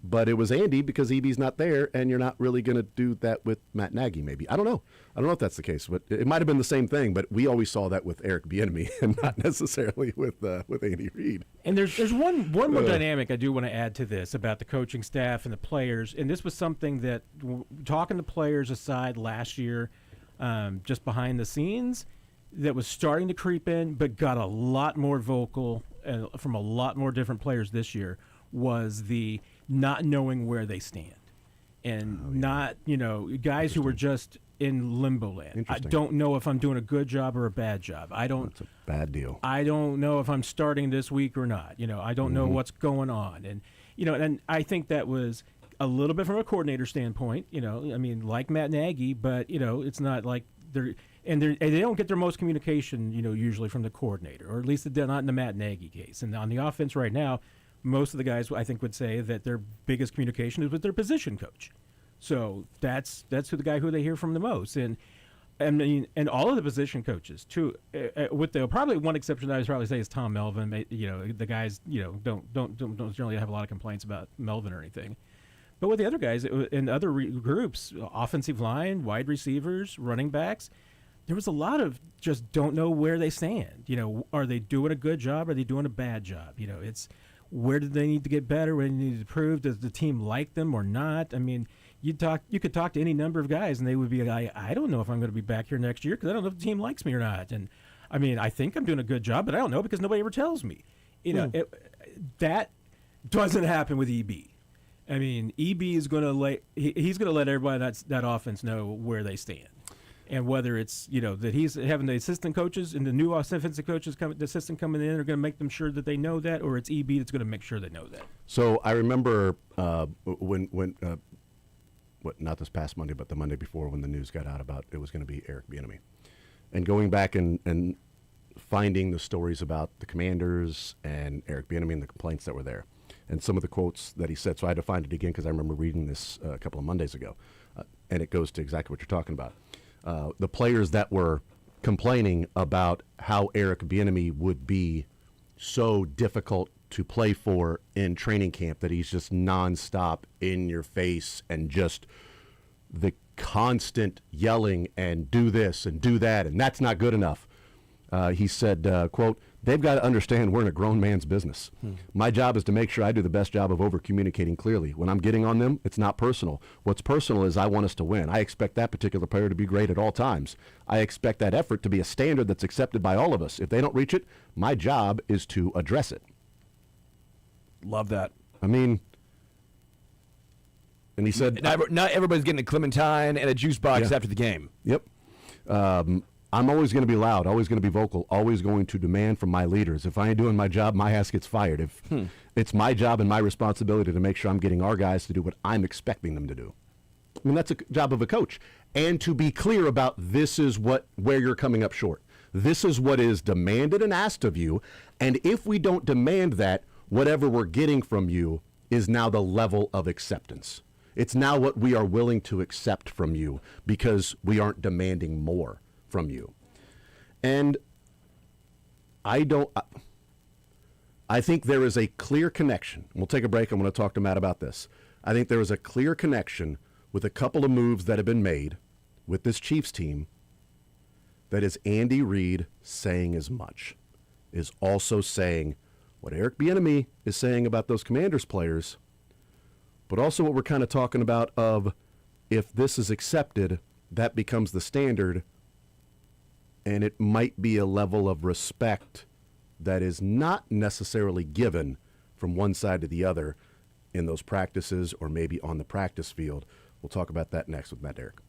But it was Andy because EB's not there, and you're not really going to do that with Matt Nagy, maybe. I don't know. I don't know if that's the case, but it might have been the same thing, but we always saw that with Eric Bieniemy and not necessarily with Andy Reid. And there's one more dynamic I do want to add to this about the coaching staff and the players, and this was something that, talking to players aside last year, just behind the scenes, that was starting to creep in, but got a lot more vocal from a lot more different players this year, was the not knowing where they stand. And not, guys who were just in limbo land. I don't know if I'm doing a good job or a bad job. That's a bad deal. I don't know if I'm starting this week or not. I don't know what's going on. And, and I think that was a little bit from a coordinator standpoint, like Matt Nagy, but, it's not like they don't get their most communication, usually from the coordinator, or at least they're not in the Matt Nagy case. And on the offense right now, most of the guys, I think, would say that their biggest communication is with their position coach. So that's who they hear from the most. And all of the position coaches too. With probably one exception that I would probably say is Tom Melvin. The guys don't generally have a lot of complaints about Melvin or anything. But with the other guys in other groups, offensive line, wide receivers, running backs, there was a lot of just don't know where they stand. Are they doing a good job? Are they doing a bad job? It's where do they need to get better? Where do they need to improve? Does the team like them or not? I mean, you could talk to any number of guys, and they would be like, I don't know if I'm going to be back here next year because I don't know if the team likes me or not. And I mean, I think I'm doing a good job, but I don't know because nobody ever tells me. That doesn't happen with EB. I mean, EB is going to he's going to let everybody that offense know where they stand. And whether it's, that he's having the assistant coaches and the new offensive coaches, the assistant coming in, are going to make them sure that they know that, or it's EB that's going to make sure they know that. So I remember when not this past Monday, but the Monday before, when the news got out about it was going to be Eric Bieniemy. And going back and finding the stories about the Commanders and Eric Bieniemy and the complaints that were there, and some of the quotes that he said. So I had to find it again because I remember reading this a couple of Mondays ago, and it goes to exactly what you're talking about. The players that were complaining about how Eric Bieniemy would be so difficult to play for in training camp, that he's just nonstop in your face and just the constant yelling and do this and do that, and that's not good enough. He said, quote, "They've got to understand we're in a grown man's business. My job is to make sure I do the best job of over-communicating clearly. When I'm getting on them, it's not personal. What's personal is I want us to win. I expect that particular player to be great at all times. I expect that effort to be a standard that's accepted by all of us. If they don't reach it, my job is to address it." Love that. I mean, and he said, not everybody's getting a Clementine and a juice box after the game. Yep. I'm always going to be loud, always going to be vocal, always going to demand from my leaders. If I ain't doing my job, my ass gets fired. If it's my job and my responsibility to make sure I'm getting our guys to do what I'm expecting them to do. I mean, that's a job of a coach. And to be clear about this is where you're coming up short. This is what is demanded and asked of you. And if we don't demand that, whatever we're getting from you is now the level of acceptance. It's now what we are willing to accept from you because we aren't demanding more from you. And I think there is a clear connection. We'll take a break. I'm going to talk to Matt about this. I think there is a clear connection with a couple of moves that have been made with this Chiefs team that is Andy Reid saying as much, is also saying what Eric Bieniemy is saying about those Commanders players. but also what we're kind of talking about of if this is accepted, that becomes the standard, and it might be a level of respect that is not necessarily given from one side to the other in those practices or maybe on the practice field. We'll talk about that next with Matt Derrick.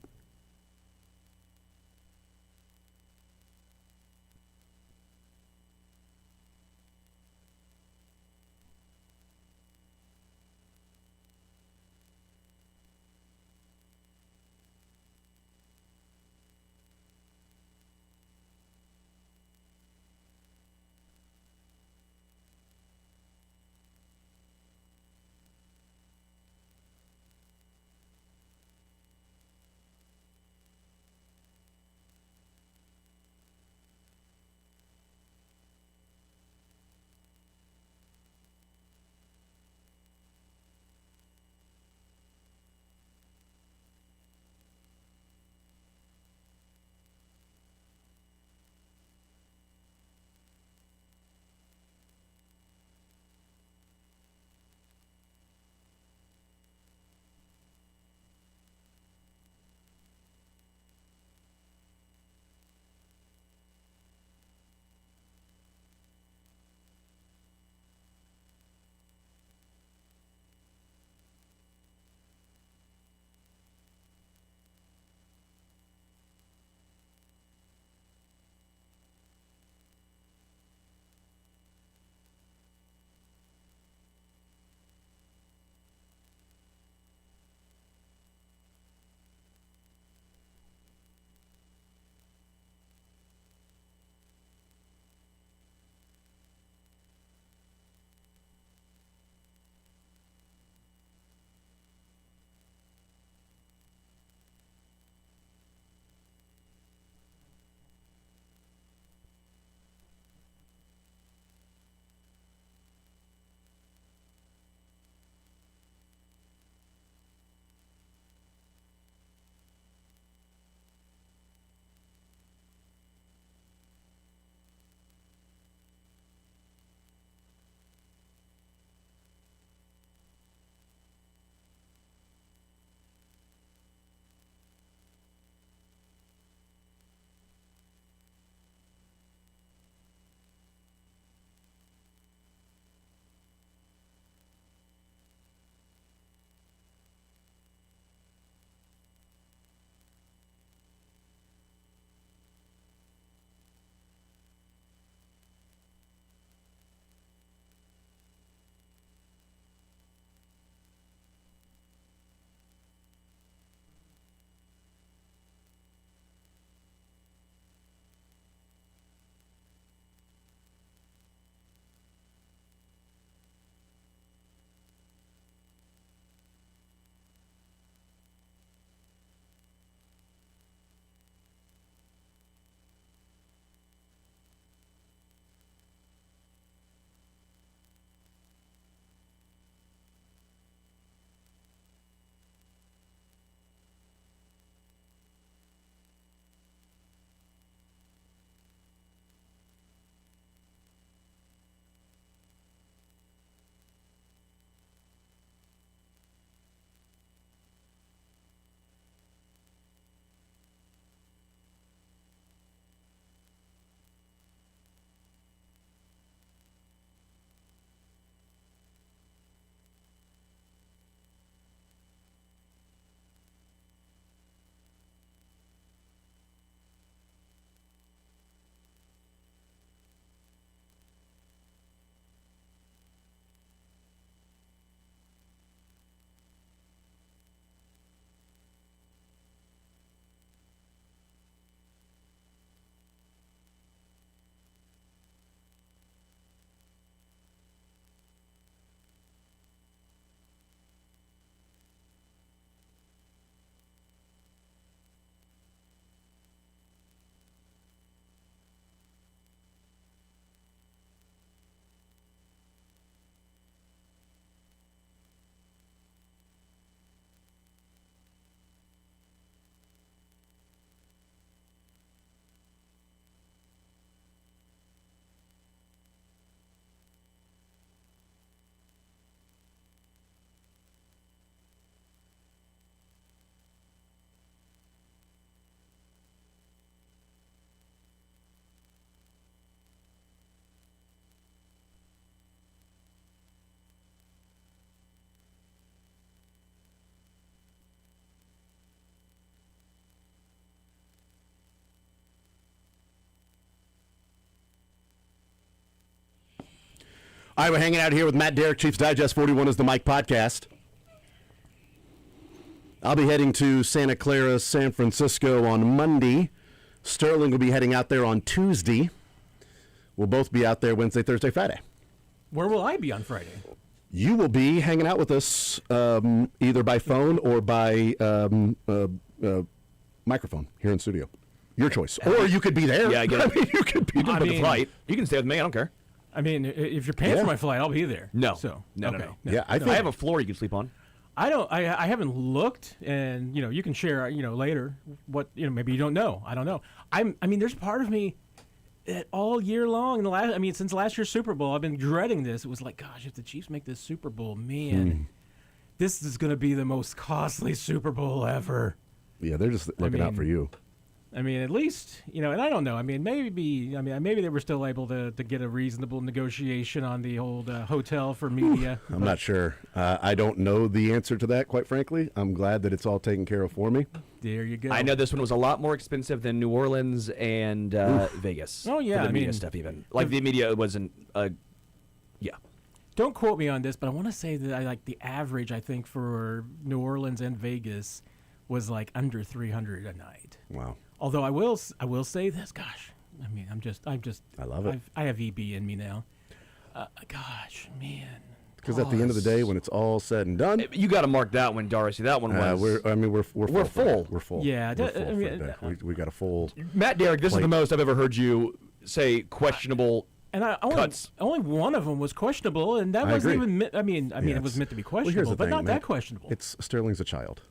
All right, we're hanging out here with Matt Derrick, Chiefs Digest 41 is the Mike podcast. I'll be heading to Santa Clara, San Francisco on Monday. Sterling will be heading out there on Tuesday. We'll both be out there Wednesday, Thursday, Friday. Where will I be on Friday? You will be hanging out with us either by phone or by microphone here in studio. Your choice. Or you could be there. Yeah, I get it. mean, you could be You can book a flight. You can stay with me. I don't care. I mean, if you're paying for my flight, I'll be there. No. So No. okay. Yeah, I think I have a floor you can sleep on. I don't. I haven't looked, and you can share. Later what maybe you don't know. I don't know. I mean, there's part of me that all year long since last year's Super Bowl, I've been dreading this. It was like, gosh, if the Chiefs make this Super Bowl, man, this is going to be the most costly Super Bowl ever. Yeah, they're just looking out for you. I mean, at least, and I don't know. I mean, maybe they were still able to get a reasonable negotiation on the old hotel for media. I'm not sure. I don't know the answer to that, quite frankly. I'm glad that it's all taken care of for me. There you go. I know this one was a lot more expensive than New Orleans and Vegas. Oh, yeah, For the I media mean, stuff even. Like the media wasn't. Yeah. Don't quote me on this, but I want to say that the average, I think, for New Orleans and Vegas was like under 300 a night. Wow. Although I will say this, gosh, I mean, I love it. I have EB in me now. Gosh, man. Because at the end of the day, when it's all said and done, You got to mark that one, Darcy. That one was. we're full. We're for the day. full. We're full. Yeah, We're full I for mean, the day. We got a full. Matt Derrick, this is the Plate. most I've ever heard you say questionable. And Cuts. only one of them was questionable, and that I wasn't agree. even. I mean, it was Yes. meant to be Well, here's questionable, the but thing, not man. that questionable. It's Sterling's a child.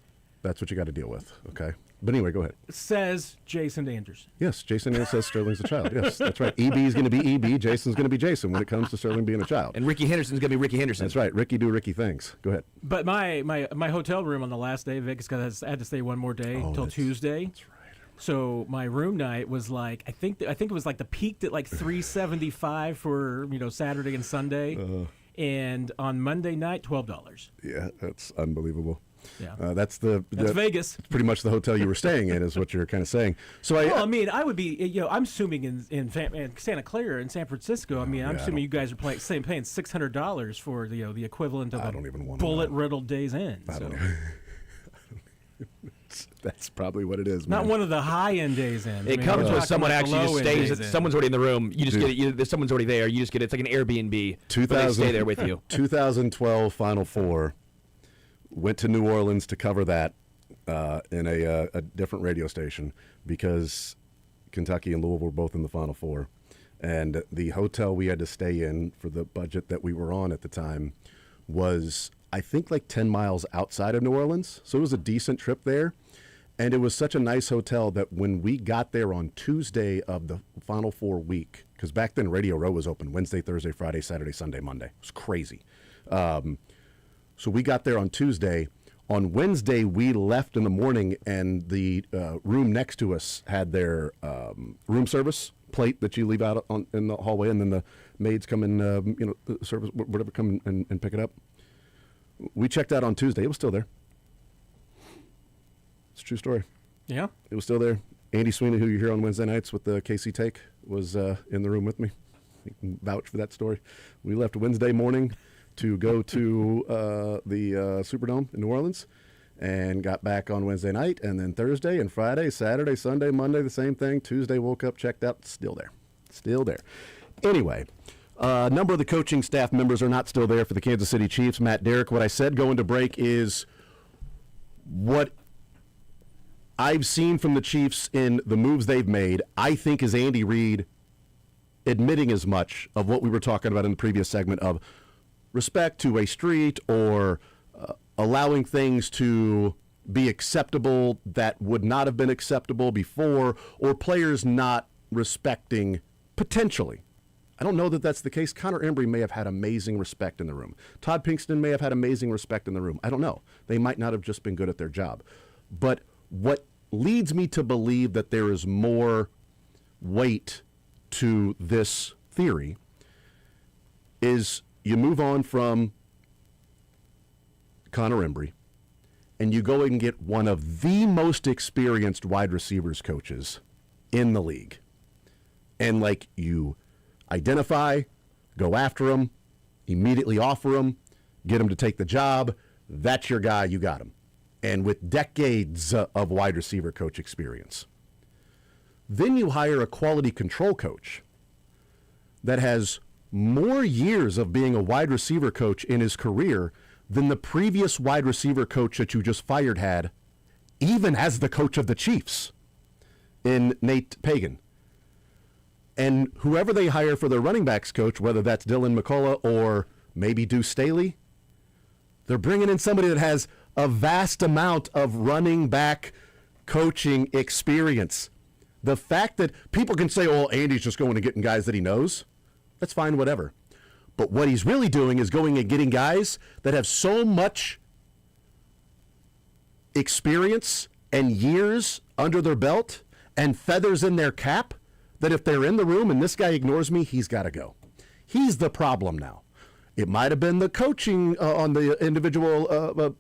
That's what you got to deal with. Okay. But anyway, go ahead. Says Jason Anderson. Yes, Jason Anderson says Sterling's a child. Yes, that's right. EB is going to be EB. Jason's going to be Jason when it comes to Sterling being a child. And Ricky Henderson's going to be Ricky Henderson. That's right. Ricky do Ricky things. Go ahead. But my hotel room on the last day of Vegas, because I had to stay one more day till Tuesday. That's right. So my room night was like I think it was like the peaked at like $375 for Saturday and Sunday, and on Monday night $12. Yeah, that's unbelievable. Yeah. That's Vegas. pretty much the hotel you were staying in, is what you're kind of saying. So I mean, I would be, I'm assuming in Santa Clara and San Francisco. I mean, I'm yeah, assuming you guys are paying $600 for the equivalent of I a don't even wanna bullet-riddled Days Inn. that's probably what it is. Not man. one of the high-end Days Inn. It comes with someone actually just stays. Days Inn. Someone's already in the room. You just Dude. get it. Someone's already there. You just get it. It's like an Airbnb. but they 2000 stay there with you. 2012 Final Four. Went to New Orleans to cover that in a different radio station because Kentucky and Louisville were both in the Final Four. And the hotel we had to stay in for the budget that we were on at the time was, I think, like 10 miles outside of New Orleans. So it was a decent trip there. And it was such a nice hotel that when we got there on Tuesday of the Final Four week, because back then Radio Row was open Wednesday, Thursday, Friday, Saturday, Sunday, Monday. It was crazy. So we got there on Tuesday. On Wednesday, we left in the morning, and the room next to us had their room service plate that you leave out in the hallway, and then the maids come and service whatever come and pick it up. We checked out on Tuesday. It was still there. It's a true story. Yeah. It was still there. Andy Sweeney, who you hear on Wednesday nights with the KC Take, was in the room with me. He can vouch for that story. We left Wednesday morning to go to the Superdome in New Orleans, and got back on Wednesday night, and then Thursday and Friday, Saturday, Sunday, Monday, the same thing. Tuesday, woke up, checked out, still there. Anyway, a number of the coaching staff members are not still there for the Kansas City Chiefs. Matt Derrick, what I said going to break is what I've seen from the Chiefs in the moves they've made, I think, is Andy Reid admitting as much of what we were talking about in the previous segment of respect to a street or allowing things to be acceptable that would not have been acceptable before, or players not respecting potentially. I don't know that that's the case. Connor Embry may have had amazing respect in the room. Todd Pinkston may have had amazing respect in the room. I don't know. They might not have just been good at their job. But what leads me to believe that there is more weight to this theory is you move on from Connor Embry and you go and get one of the most experienced wide receivers coaches in the league. And like you identify, go after them, immediately offer him, get him to take the job. That's your guy, you got him. And with decades of wide receiver coach experience. Then you hire a quality control coach that has more years of being a wide receiver coach in his career than the previous wide receiver coach that you just fired had, even as the coach of the Chiefs, in Nate Pagan. And whoever they hire for their running backs coach, whether that's Dylan McCullough or maybe Deuce Staley, they're bringing in somebody that has a vast amount of running back coaching experience. The fact that people can say, oh, Andy's just going and getting guys that he knows, that's fine, whatever. But what he's really doing is going and getting guys that have so much experience and years under their belt and feathers in their cap that if they're in the room and this guy ignores me, he's got to go. He's the problem now. It might have been the coaching on the individual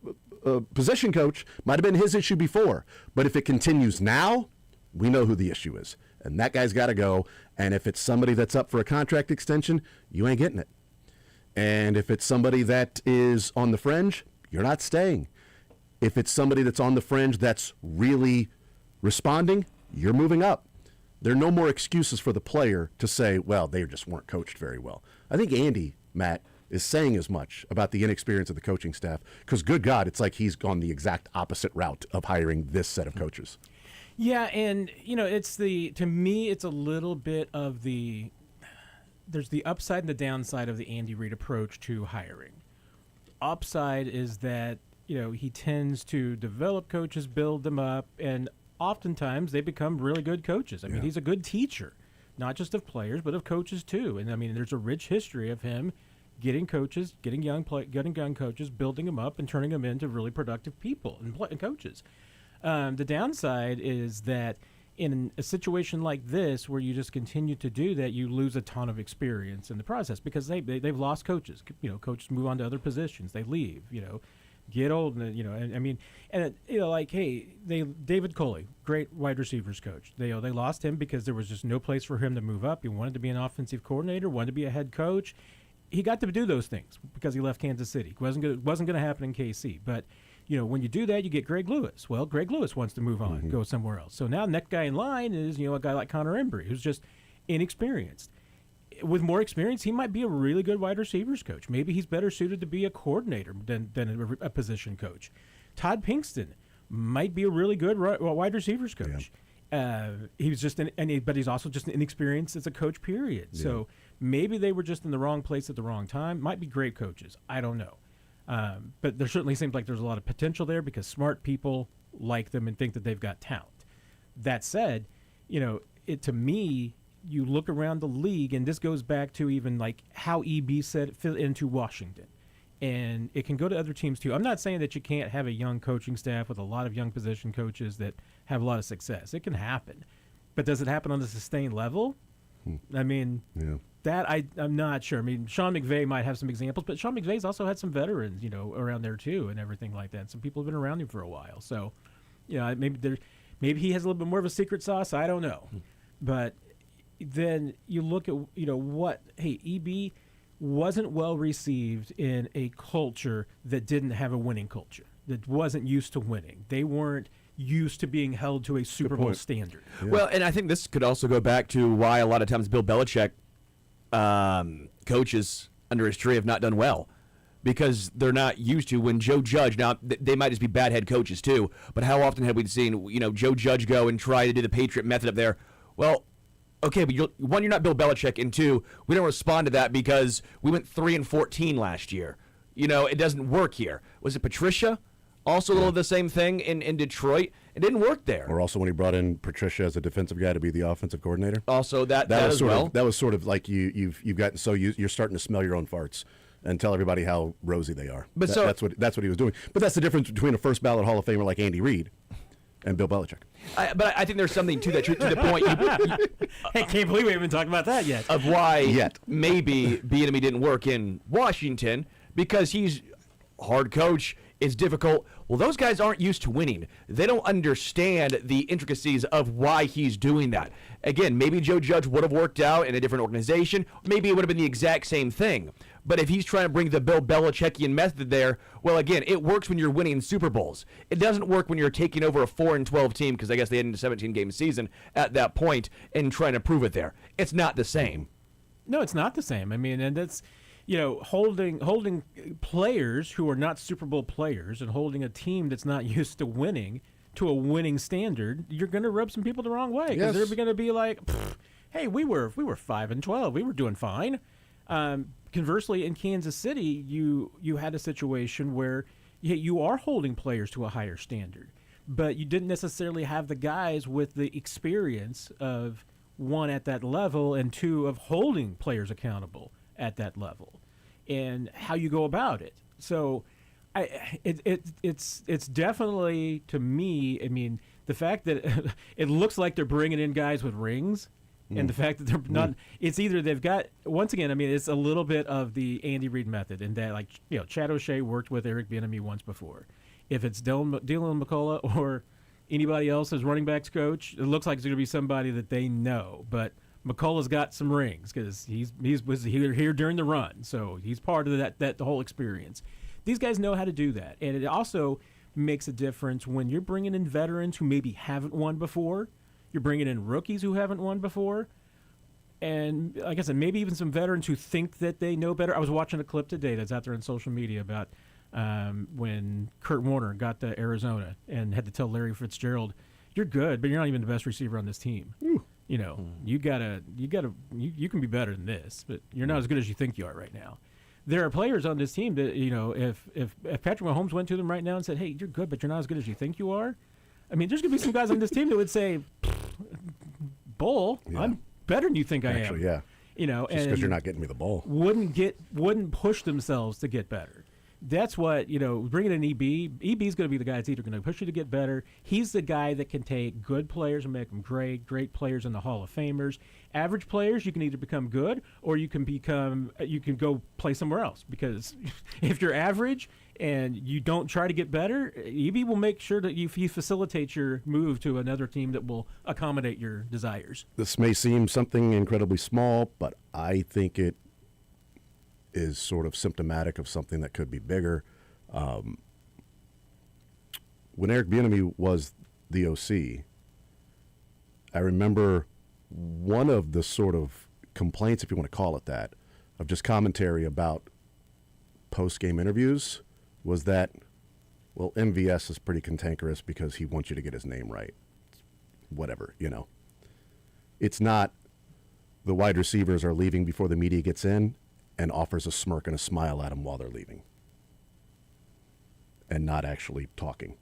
position coach, might have been his issue before. But if it continues now, we know who the issue is. And that guy's got to go. And if it's somebody that's up for a contract extension, you ain't getting it. And if it's somebody that is on the fringe, you're not staying. If it's somebody that's on the fringe that's really responding, you're moving up. There are no more excuses for the player to say, well, they just weren't coached very well. I think Andy, Matt, is saying as much about the inexperience of the coaching staff because, good God, it's like he's gone the exact opposite route of hiring this set of coaches. Yeah, and, to me, it's a little bit of there's the upside and the downside of the Andy Reid approach to hiring. Upside is that, he tends to develop coaches, build them up, and oftentimes they become really good coaches. I mean, he's a good teacher, not just of players, but of coaches too. And I mean, there's a rich history of him getting coaches, getting young coaches, building them up and turning them into really productive people and coaches. The downside is that in a situation like this, where you just continue to do that, you lose a ton of experience in the process because they've lost coaches. Coaches move on to other positions. They leave. Get old, and David Coley, great wide receivers coach. They lost him because there was just no place for him to move up. He wanted to be an offensive coordinator, wanted to be a head coach. He got to do those things because he left Kansas City. Wasn't going to happen in KC, but. When you do that, you get Greg Lewis. Well, Greg Lewis wants to move on, go somewhere else. So now next guy in line is, a guy like Connor Embry, who's just inexperienced. With more experience, he might be a really good wide receivers coach. Maybe he's better suited to be a coordinator than a position coach. Todd Pinkston might be a really good wide receivers coach. He's just but he's also just inexperienced as a coach, period. Yeah. So maybe they were just in the wrong place at the wrong time. Might be great coaches. I don't know. But there certainly seems like there's a lot of potential there because smart people like them and think that they've got talent. That said, to me, you look around the league, and this goes back to even like how EB fit into Washington. And it can go to other teams too. I'm not saying that you can't have a young coaching staff with a lot of young position coaches that have a lot of success. It can happen. But does it happen on a sustained level? I mean, that I'm not sure. I mean, Sean McVay might have some examples, but Sean McVay's also had some veterans, around there too, and everything like that. Some people have been around him for a while, so maybe he has a little bit more of a secret sauce. I don't know, but then you look at EB wasn't well received in a culture that didn't have a winning culture, that wasn't used to winning. They weren't used to being held to a Super Bowl standard. Yeah. Well, and I think this could also go back to why a lot of times Bill Belichick coaches under his tree have not done well, because they're not used to when Joe Judge, now they might just be bad head coaches too, but how often have we seen Joe Judge go and try to do the Patriot method up there? Well, okay, but you're not Bill Belichick, and two, we don't respond to that because we went 3-14 last year. It doesn't work here. Was it Patricia? Also a little of the same thing in Detroit. It didn't work there. Or also when he brought in Patricia as a defensive guy to be the offensive coordinator. Also that as well. That was sort of like you've gotten you're starting to smell your own farts and tell everybody how rosy they are. But that's what he was doing. But that's the difference between a first ballot Hall of Famer like Andy Reid and Bill Belichick. But I think there's something to that, to the point. I can't believe we haven't talked about that yet. Of why maybe Bieniemy didn't work in Washington, because he's a hard coach. is difficult. Well, those guys aren't used to winning. They don't understand the intricacies of why he's doing that. Again, maybe Joe Judge would have worked out in a different organization. Maybe it would have been the exact same thing. But if he's trying to bring the Bill Belichickian method there, well, again, it works when you're winning Super Bowls. It doesn't work when you're taking over a 4-12 team, because I guess they had a 17-game season at that point, and trying to prove it there. It's not the same. No, it's not the same. I mean, and that's, holding players who are not Super Bowl players and holding a team that's not used to winning to a winning standard, you're going to rub some people the wrong way, because they're going to be like, hey, we were 5-12, we were doing fine. Conversely, in Kansas City, you had a situation where you are holding players to a higher standard, but you didn't necessarily have the guys with the experience of, one, at that level, and two, of holding players accountable at that level, and how you go about it. So it's definitely, to me, I mean, the fact that it looks like they're bringing in guys with rings, and the fact that they're not, it's either they've got, once again, I mean, it's a little bit of the Andy Reid method, in that, like, Chad O'Shea worked with Eric Bieniemy once before. If it's Dylan McCullough or anybody else as running backs coach, it looks like it's going to be somebody that they know. But McCullough's got some rings, because he was here during the run, so he's part of that the whole experience. These guys know how to do that, and it also makes a difference when you're bringing in veterans who maybe haven't won before. You're bringing in rookies who haven't won before. And like I said, maybe even some veterans who think that they know better. I was watching a clip today that's out there on social media about when Kurt Warner got to Arizona and had to tell Larry Fitzgerald, "You're good, but you're not even the best receiver on this team. You can be better than this, but you're not as good as you think you are right now." There are players on this team that, if Patrick Mahomes went to them right now and said, "Hey, you're good, but you're not as good as you think you are," I mean, there's going to be some guys on this team that would say, "Bull, I'm better than you think I am." Actually, yeah. And because you're not getting me the ball. Wouldn't push themselves to get better. That's what, bringing in EB. EB's going to be the guy that's either going to push you to get better. He's the guy that can take good players and make them great players in the Hall of Famers. Average players, you can either become good or you can go play somewhere else. Because if you're average and you don't try to get better, EB will make sure that he facilitates your move to another team that will accommodate your desires. This may seem something incredibly small, but I think it is sort of symptomatic of something that could be bigger. When Eric Bieniemy was the OC, I remember one of the sort of complaints, if you want to call it that, of just commentary about post-game interviews was that, well, MVS is pretty cantankerous because he wants you to get his name right. Whatever, It's not the wide receivers are leaving before the media gets in and offers a smirk and a smile at them while they're leaving and not actually talking.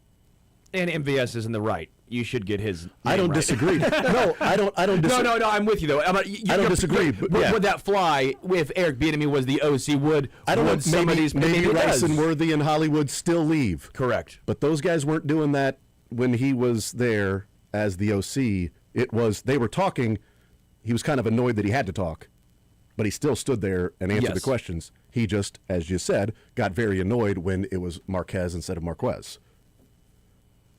And MVS is in the right. You should get his name I don't right. disagree. No, I don't disagree. No, I'm with you, though. I don't disagree, but yeah. Would that fly if Eric Bieniemy was the OC? I don't know. some of these Maybe it Rice does. and Worthy and Hollywood still leave. Correct. But those guys weren't doing that when he was there as the OC. They were talking. He was kind of annoyed that he had to talk, but he still stood there and answered the questions. He just, as you said, got very annoyed when it was Marquez instead of Marquez.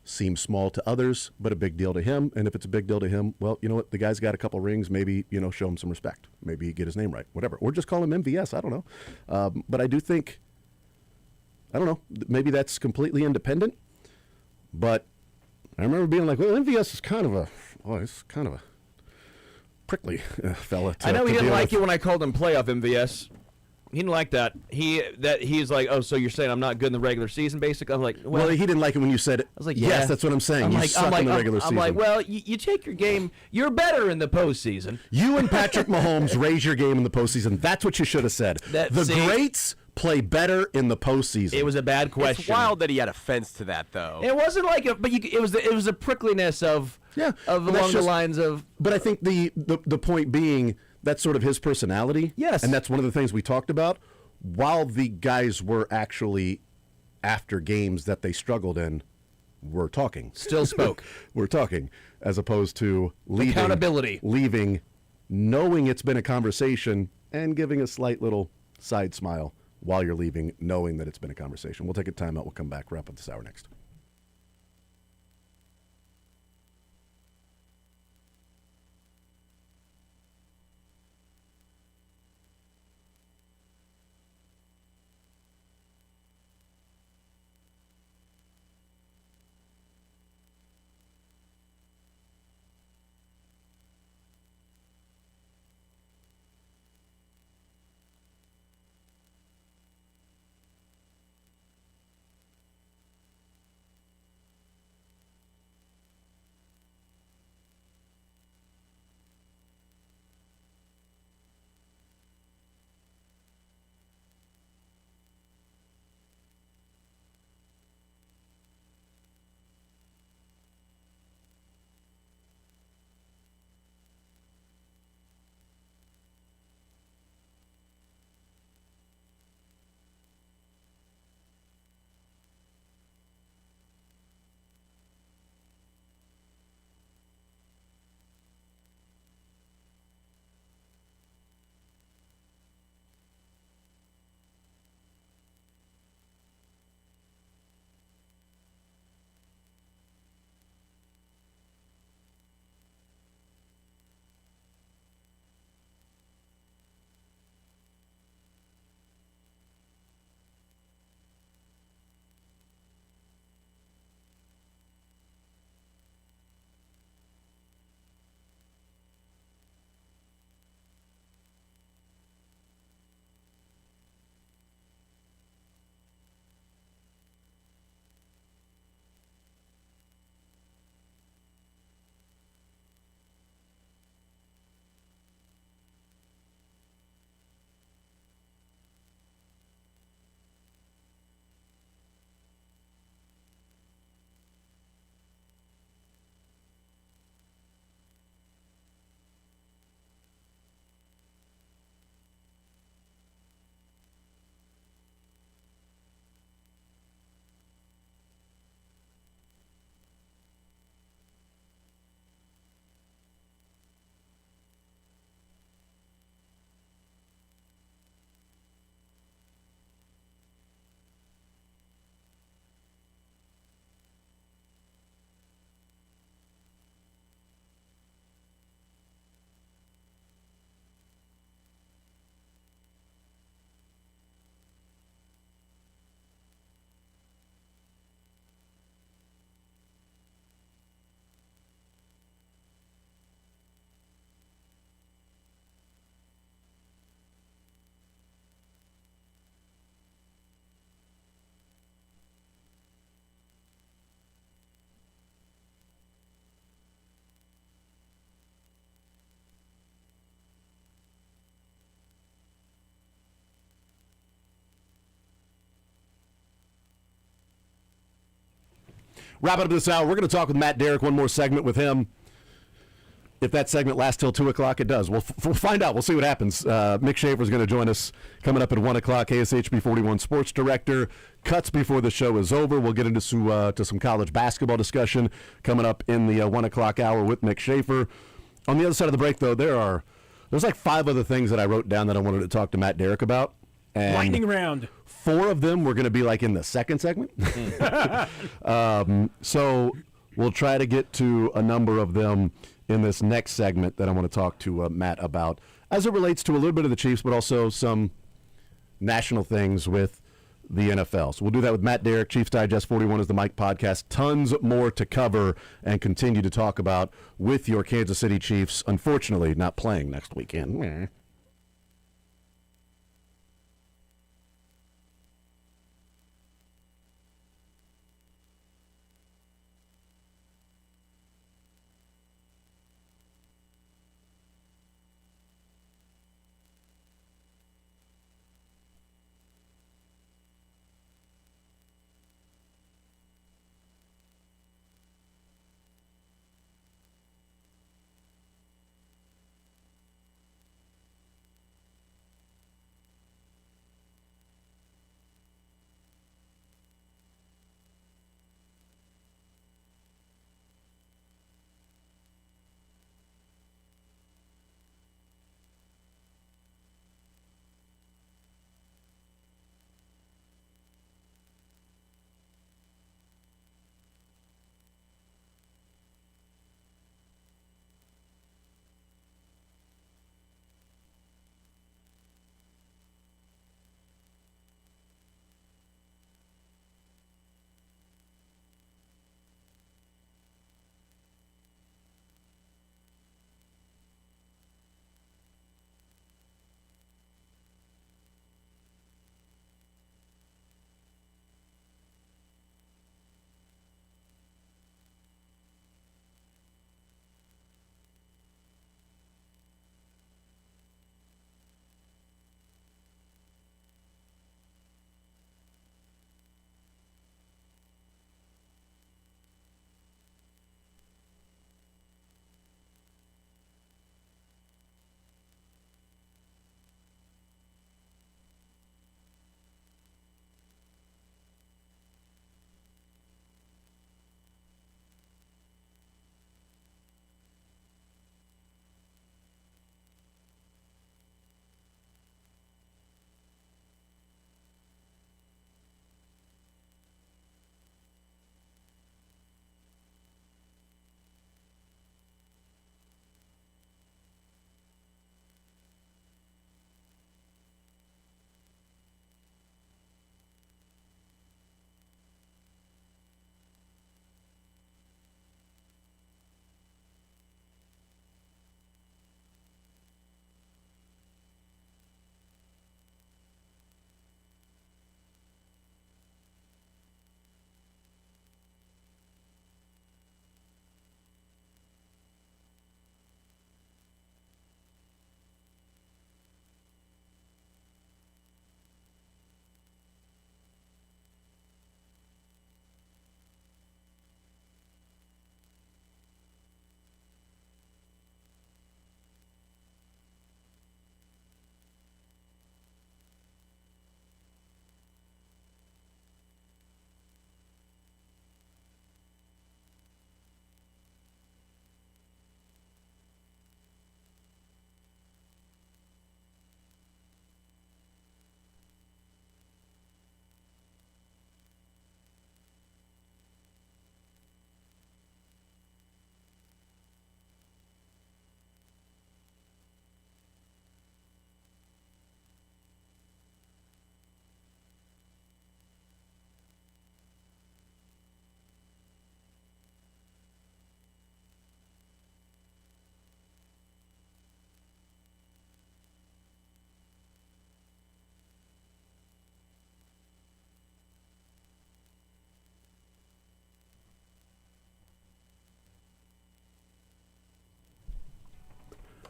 Seems small to others, but a big deal to him. And if it's a big deal to him, well, you know what? The guy's got a couple rings. Maybe, show him some respect. Maybe get his name right. Whatever. Or just call him MVS. I don't know. But I do think, I don't know, maybe that's completely independent. But I remember being like, well, MVS is kind of a prickly fella. I know he didn't like it when I called him playoff MVS. He didn't like that. He's like, oh, so you're saying I'm not good in the regular season, basically? I'm like, well, he didn't like it when you said it. I was like, yes, that's what I'm saying. You suck in the regular season. I'm like, well, you take your game. You're better in the postseason. You and Patrick Mahomes raise your game in the postseason. That's what you should have said. The greats play better in the postseason. It was a bad question. It's wild that he had offense to that, though. It wasn't like it, but it was a prickliness of along the lines of. But I think the point being that's sort of his personality. Yes, and that's one of the things we talked about. While the guys were actually after games that they struggled in, were talking. Still spoke. We're talking, as opposed to leaving, knowing it's been a conversation and giving a slight little side smile while you're leaving, knowing that it's been a conversation. We'll take a timeout. We'll come back. Wrap up this hour next. Wrapping up this hour, we're going to talk with Matt Derrick, one more segment with him. If that segment lasts till 2 o'clock, it does. We'll find out. We'll see what happens. Mick Schaefer is going to join us coming up at 1 o'clock, KSHB 41 sports director. Cuts before the show is over. We'll get into some college basketball discussion coming up in the 1 o'clock hour with Mick Schaefer. On the other side of the break, though, there's like 5 other things that I wrote down that I wanted to talk to Matt Derrick about. And lightning round. 4 of them were going to be like in the second segment. So we'll try to get to a number of them in this next segment that I want to talk to Matt about as it relates to a little bit of the Chiefs, but also some national things with the NFL. So we'll do that with Matt Derrick. Chiefs Digest 41 is the Mike podcast. Tons more to cover and continue to talk about with your Kansas City Chiefs, unfortunately not playing next weekend.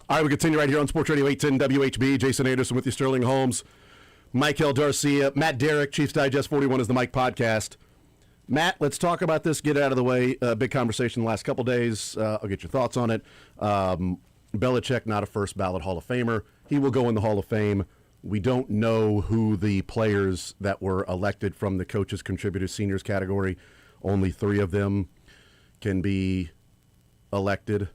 All right, we continue right here on Sports Radio 810 WHB. Jason Anderson with you, Sterling Holmes, Michael Darcia, Matt Derrick, Chiefs Digest 41 is the Mike podcast. Matt, let's talk about this, get it out of the way. Big conversation the last couple days. I'll get your thoughts on it. Belichick, not a first ballot Hall of Famer. He will go in the Hall of Fame. We don't know who the players that were elected from the coaches, contributors, seniors category. Only 3 of them can be elected.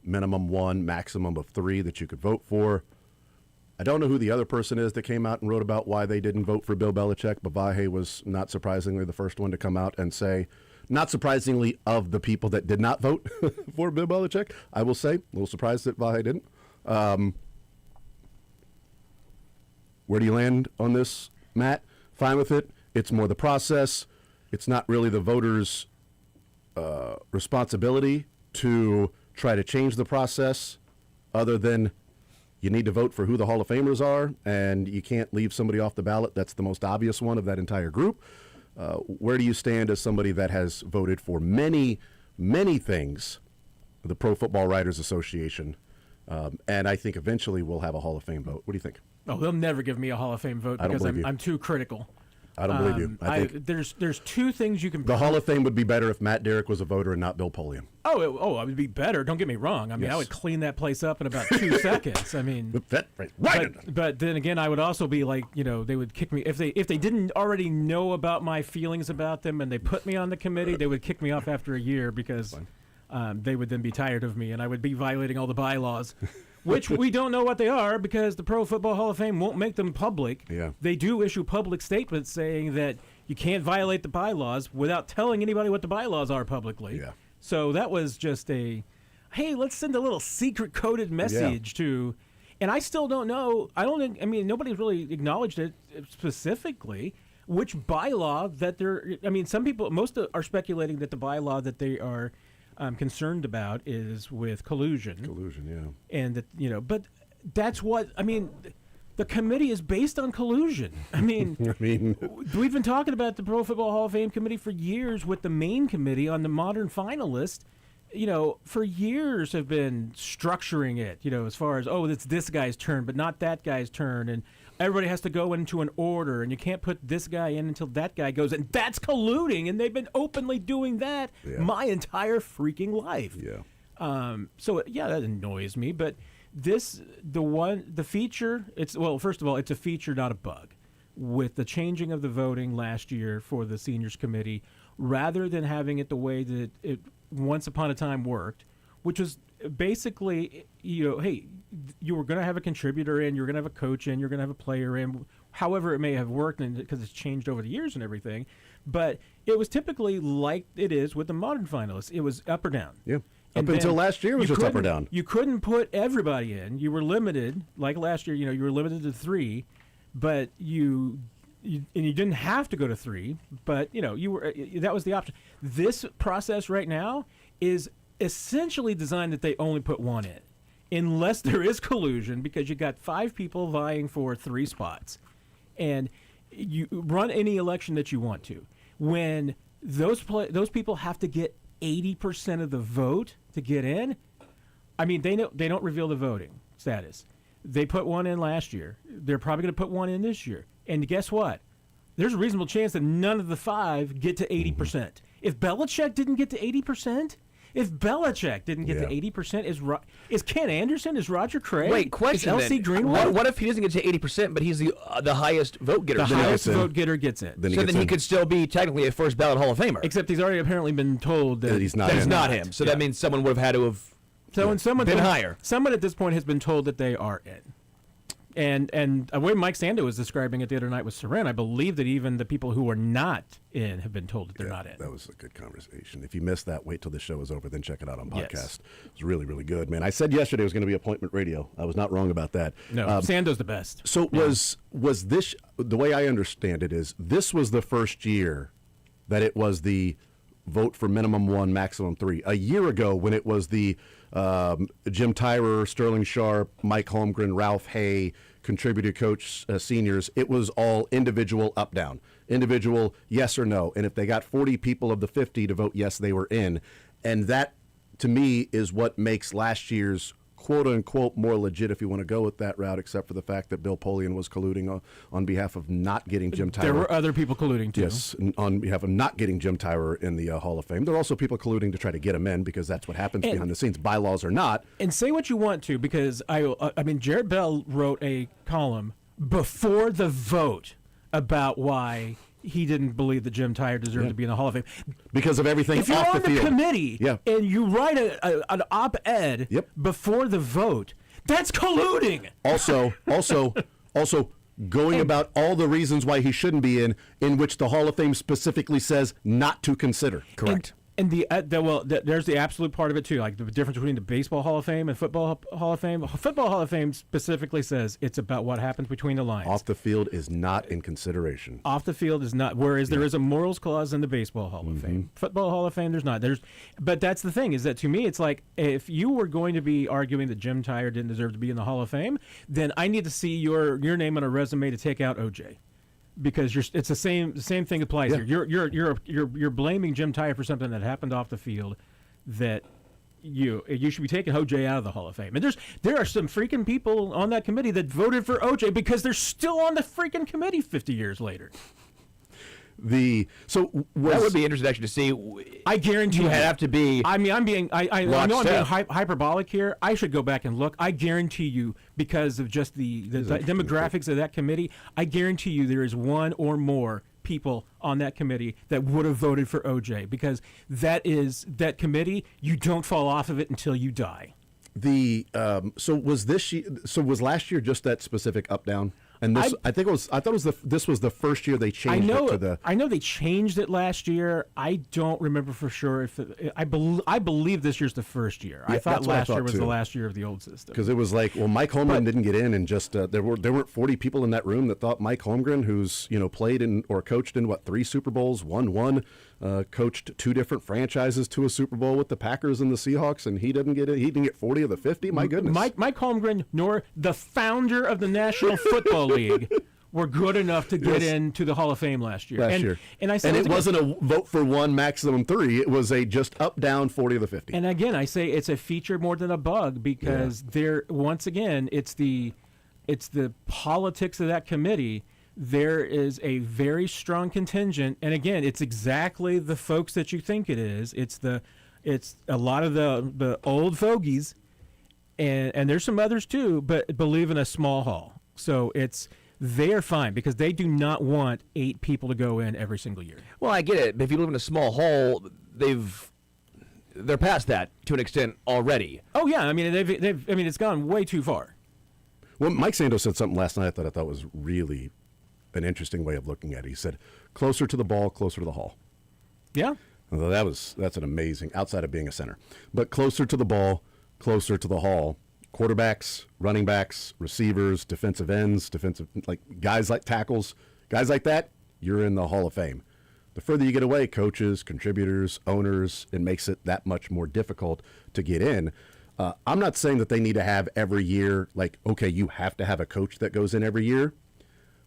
Minimum 1, maximum of 3 that you could vote for. I don't know who the other person is that came out and wrote about why they didn't vote for Bill Belichick, but Vahe was not surprisingly the first one to come out and say, not surprisingly, of the people that did not vote for Bill Belichick, I will say, a little surprised that Vahe didn't. Where do you land on this, Matt? Fine with it. It's more the process. It's not really the voters' responsibility to try to change the process, other than you need to vote for who the Hall of Famers are, and you can't leave somebody off the ballot. That's the most obvious one of that entire group. Where do you stand as somebody that has voted for many, many things, the Pro Football Writers Association, and I think eventually we'll have a Hall of Fame vote. What do you think? Oh, they'll never give me a Hall of Fame vote because I'm too critical. I don't believe you. I think there's 2 things you can. The Hall of Fame would be better if Matt Derrick was a voter and not Bill Polian. Oh, it would be better. Don't get me wrong. I mean, Yes. I would clean that place up in about 2 seconds. I mean, right. but then again, I would also be like, they would kick me if they didn't already know about my feelings about them and they put me on the committee, they would kick me off after a year because they would then be tired of me and I would be violating all the bylaws. Which we don't know what they are because the Pro Football Hall of Fame won't make them public. Yeah. They do issue public statements saying that you can't violate the bylaws without telling anybody what the bylaws are publicly. Yeah. So that was just hey, let's send a little secret coded message to, and I still don't know. I mean, nobody's really acknowledged it specifically, which bylaw that some people, most are speculating that the bylaw that they are concerned about is with collusion. Collusion, yeah. And that, but that's what, the committee is based on collusion. We've been talking about the Pro Football Hall of Fame committee for years with the main committee on the modern finalists. For years have been structuring it, as far as, it's this guy's turn, but not that guy's turn. And everybody has to go into an order, and you can't put this guy in until that guy goes. And that's colluding, and they've been openly doing that my entire freaking life. Yeah. So, that annoys me. But the feature, first of all, it's a feature, not a bug. With the changing of the voting last year for the seniors committee, rather than having it the way that it once upon a time worked, which was basically, hey, you were going to have a contributor in, you're going to have a coach in, you're going to have a player in, however it may have worked, because it's changed over the years and everything. But it was typically like it is with the modern finalists. It was up or down. Yeah. Up until last year, it was just up or down. You couldn't put everybody in. You were limited, like last year, you were limited to 3, but you didn't have to go to 3, but you were, that was the option. This process right now is essentially designed that they only put 1 in, unless there is collusion, because you got 5 people vying for 3 spots, and you run any election that you want to. When those people have to get 80% of the vote to get in, they don't reveal the voting status. They put 1 in last year. They're probably going to put 1 in this year. And guess what? There's a reasonable chance that none of the 5 get to 80%. If Belichick didn't get to 80%, If Belichick didn't get to 80%, is Ken Anderson? Is Roger Craig? Wait, question is LC Greenwood? What if he doesn't get to 80%, but he's the highest vote getter? The highest vote getter gets it. So then he could still be technically a first ballot Hall of Famer. Except he's already apparently been told that he's not. That's not him. So that means someone would have had to have been higher. Someone at this point has been told that they are in. And the way Mike Sando was describing it the other night with Seren, I believe that even the people who are not in have been told that they're not in. That was a good conversation. If you missed that, wait till the show is over, then check it out on podcast. Yes. It was really, really good, man. I said yesterday it was going to be appointment radio. I was not wrong about that. No, Sando's the best. So was this, the way I understand it is, this was the first year that it was the vote for minimum 1, maximum 3. A year ago, when it was the Jim Tyrer, Sterling Sharp, Mike Holmgren, Ralph Hay, contributor coach seniors, it was all individual up down, individual yes or no. And if they got 40 people of the 50 to vote yes, they were in. And that, to me, is what makes last year's quote-unquote more legit if you want to go with that route, except for the fact that Bill Polian was colluding on behalf of not getting Jim Tyrer. There were other people colluding, too. Yes, on behalf of not getting Jim Tyrer in the Hall of Fame. There are also people colluding to try to get him in because that's what happens behind the scenes, bylaws or not. And say what you want to, because I mean, Jared Bell wrote a column before the vote about why he didn't believe that Jim Tyrer deserved to be in the Hall of Fame. Because of everything If you're off on the the field. committee and you write an op-ed before the vote, that's colluding. Also going about all the reasons why he shouldn't be in which the Hall of Fame specifically says not to consider. Correct. And there's the absolute part of it too, like the difference between the Baseball Hall of Fame and Football Hall of Fame. Football Hall of Fame specifically says it's about what happens between the lines. Off the field is not in consideration. Off the field is not. Whereas there is a morals clause in the Baseball Hall of Fame. Football Hall of Fame, there's not. But that's the thing, is that to me, it's like if you were going to be arguing that Jim Tyrer didn't deserve to be in the Hall of Fame, then I need to see your name on a resume to take out OJ. Because it's the same thing applies here. You're blaming Jim Tyrer for something that happened off the field that you should be taking OJ out of the Hall of Fame. And there are some freaking people on that committee that voted for OJ because they're still on the freaking committee 50 years later. That would be interesting actually to see. I guarantee you have to be. I mean, I know I'm being lockstep. hyperbolic here. I should go back and look. I guarantee you, because of just the demographics of that committee, I guarantee you there is one or more people on that committee that would have voted for OJ, because that committee, you don't fall off of it until you die. Was last year just that specific up down? And this, this was the first year they changed it to the. I know they changed it last year. I don't remember for sure if I believe this year's the first year. Yeah, I thought last year was too. the last year of the old system. Because it was like, well, Mike Holmgren didn't get in, and just there weren't 40 people in that room that thought Mike Holmgren, who's played in or coached in 3 Super Bowls, won one, coached 2 different franchises to a Super Bowl with the Packers and the Seahawks, and he didn't get it. He didn't get 40 of the 50. My goodness, Mike Holmgren, nor the founder of the National Football League were good enough to get into the Hall of Fame last year. And I said, and it wasn't a vote for 1, maximum 3. It was a just up, down, 40 of the 50. And again, I say it's a feature more than a bug, because once again, it's the politics of that committee. There is a very strong contingent, and again, it's exactly the folks that you think it is. It's a lot of the old fogies, and there's some others too, but believe in a small hall. So they're fine because they do not want 8 people to go in every single year. Well, I get it. But if you live in a small hall, they're past that to an extent already. Oh yeah, I mean it's gone way too far. Well, Mike Sandos said something last night that I thought was really an interesting way of looking at it. He said, "Closer to the ball, closer to the hall." Yeah. Well, that's an amazing, outside of being a center, but closer to the ball, closer to the hall. Quarterbacks, running backs, receivers, defensive ends, guys like tackles, guys like that, you're in the Hall of Fame. The further you get away, coaches, contributors, owners, it makes it that much more difficult to get in. I'm not saying that they need to have every year, you have to have a coach that goes in every year.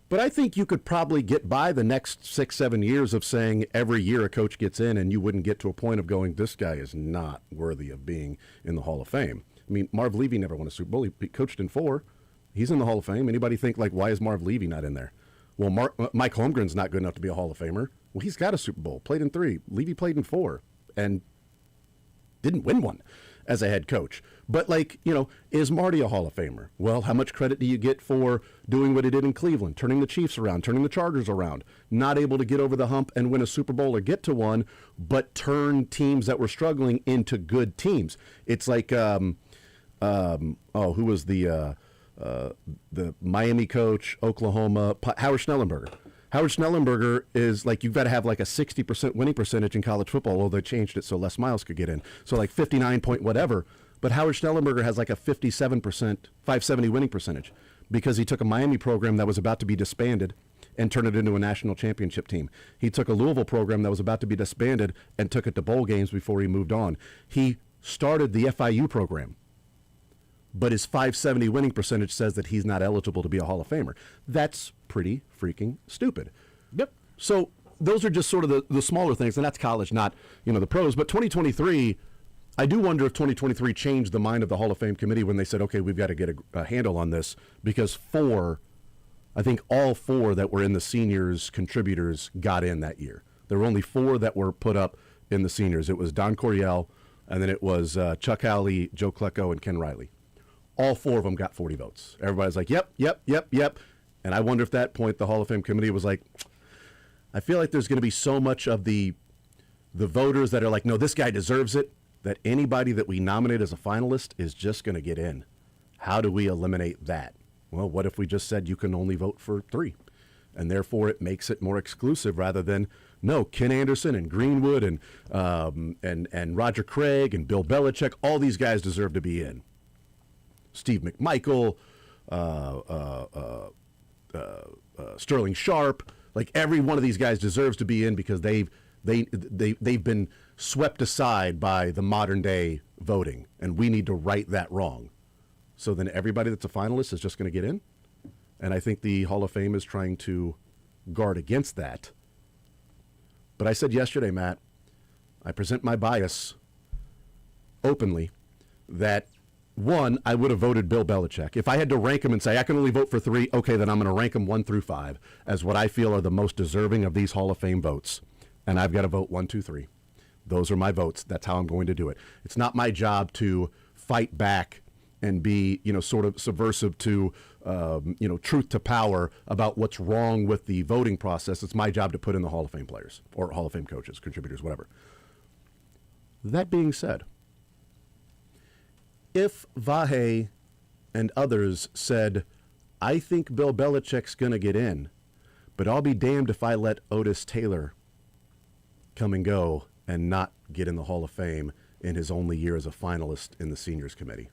But I think you could probably get by the next 6-7 years of saying every year a coach gets in, and you wouldn't get to a point of going, this guy is not worthy of being in the Hall of Fame. I mean, Marv Levy never won a Super Bowl. He coached in 4. He's in the Hall of Fame. Anybody think, why is Marv Levy not in there? Well, Mike Holmgren's not good enough to be a Hall of Famer. Well, he's got a Super Bowl, played in 3. Levy played in 4 and didn't win one as a head coach. But, is Marty a Hall of Famer? Well, how much credit do you get for doing what he did in Cleveland, turning the Chiefs around, turning the Chargers around, not able to get over the hump and win a Super Bowl or get to one, but turn teams that were struggling into good teams? It's like, who was the Miami coach, Oklahoma, Howard Schnellenberger. Howard Schnellenberger is you've got to have a 60% winning percentage in college football, although they changed it so Les Miles could get in. So 59 point whatever. But Howard Schnellenberger has a 57%, 570 winning percentage because he took a Miami program that was about to be disbanded and turned it into a national championship team. He took a Louisville program that was about to be disbanded and took it to bowl games before he moved on. He started the FIU program, but his 570 winning percentage says that he's not eligible to be a Hall of Famer. That's pretty freaking stupid. Yep. So those are just sort of the smaller things, and that's college, not the pros. But 2023, I do wonder if 2023 changed the mind of the Hall of Fame committee when they said, okay, we've got to get a handle on this, because I think all 4 that were in the seniors contributors got in that year. There were only 4 that were put up in the seniors. It was Don Coryell, and then it was Chuck Howley, Joe Klecko, and Ken Riley. All 4 of them got 40 votes. Everybody's like, yep. And I wonder if at that point the Hall of Fame committee was like, I feel like there's going to be so much of the voters that are like, no, this guy deserves it, that anybody that we nominate as a finalist is just going to get in. How do we eliminate that? Well, what if we just said you can only vote for 3? And therefore it makes it more exclusive rather than, no, Ken Anderson and Greenwood and Roger Craig and Bill Belichick, all these guys deserve to be in. Steve McMichael, Sterling Sharp, like every one of these guys deserves to be in because they've been swept aside by the modern day voting, and we need to right that wrong. So then everybody that's a finalist is just going to get in, and I think the Hall of Fame is trying to guard against that. But I said yesterday, Matt, I present my bias openly that, one, I would have voted Bill Belichick. If I had to rank him and say I can only vote for 3, okay, then I'm going to rank them 1 through 5 as what I feel are the most deserving of these Hall of Fame votes. And I've got to vote 1, 2, 3. Those are my votes. That's how I'm going to do it. It's not my job to fight back and be, sort of subversive to, truth to power about what's wrong with the voting process. It's my job to put in the Hall of Fame players or Hall of Fame coaches, contributors, whatever. That being said, if Vahe and others said, I think Bill Belichick's going to get in, but I'll be damned if I let Otis Taylor come and go and not get in the Hall of Fame in his only year as a finalist in the seniors committee.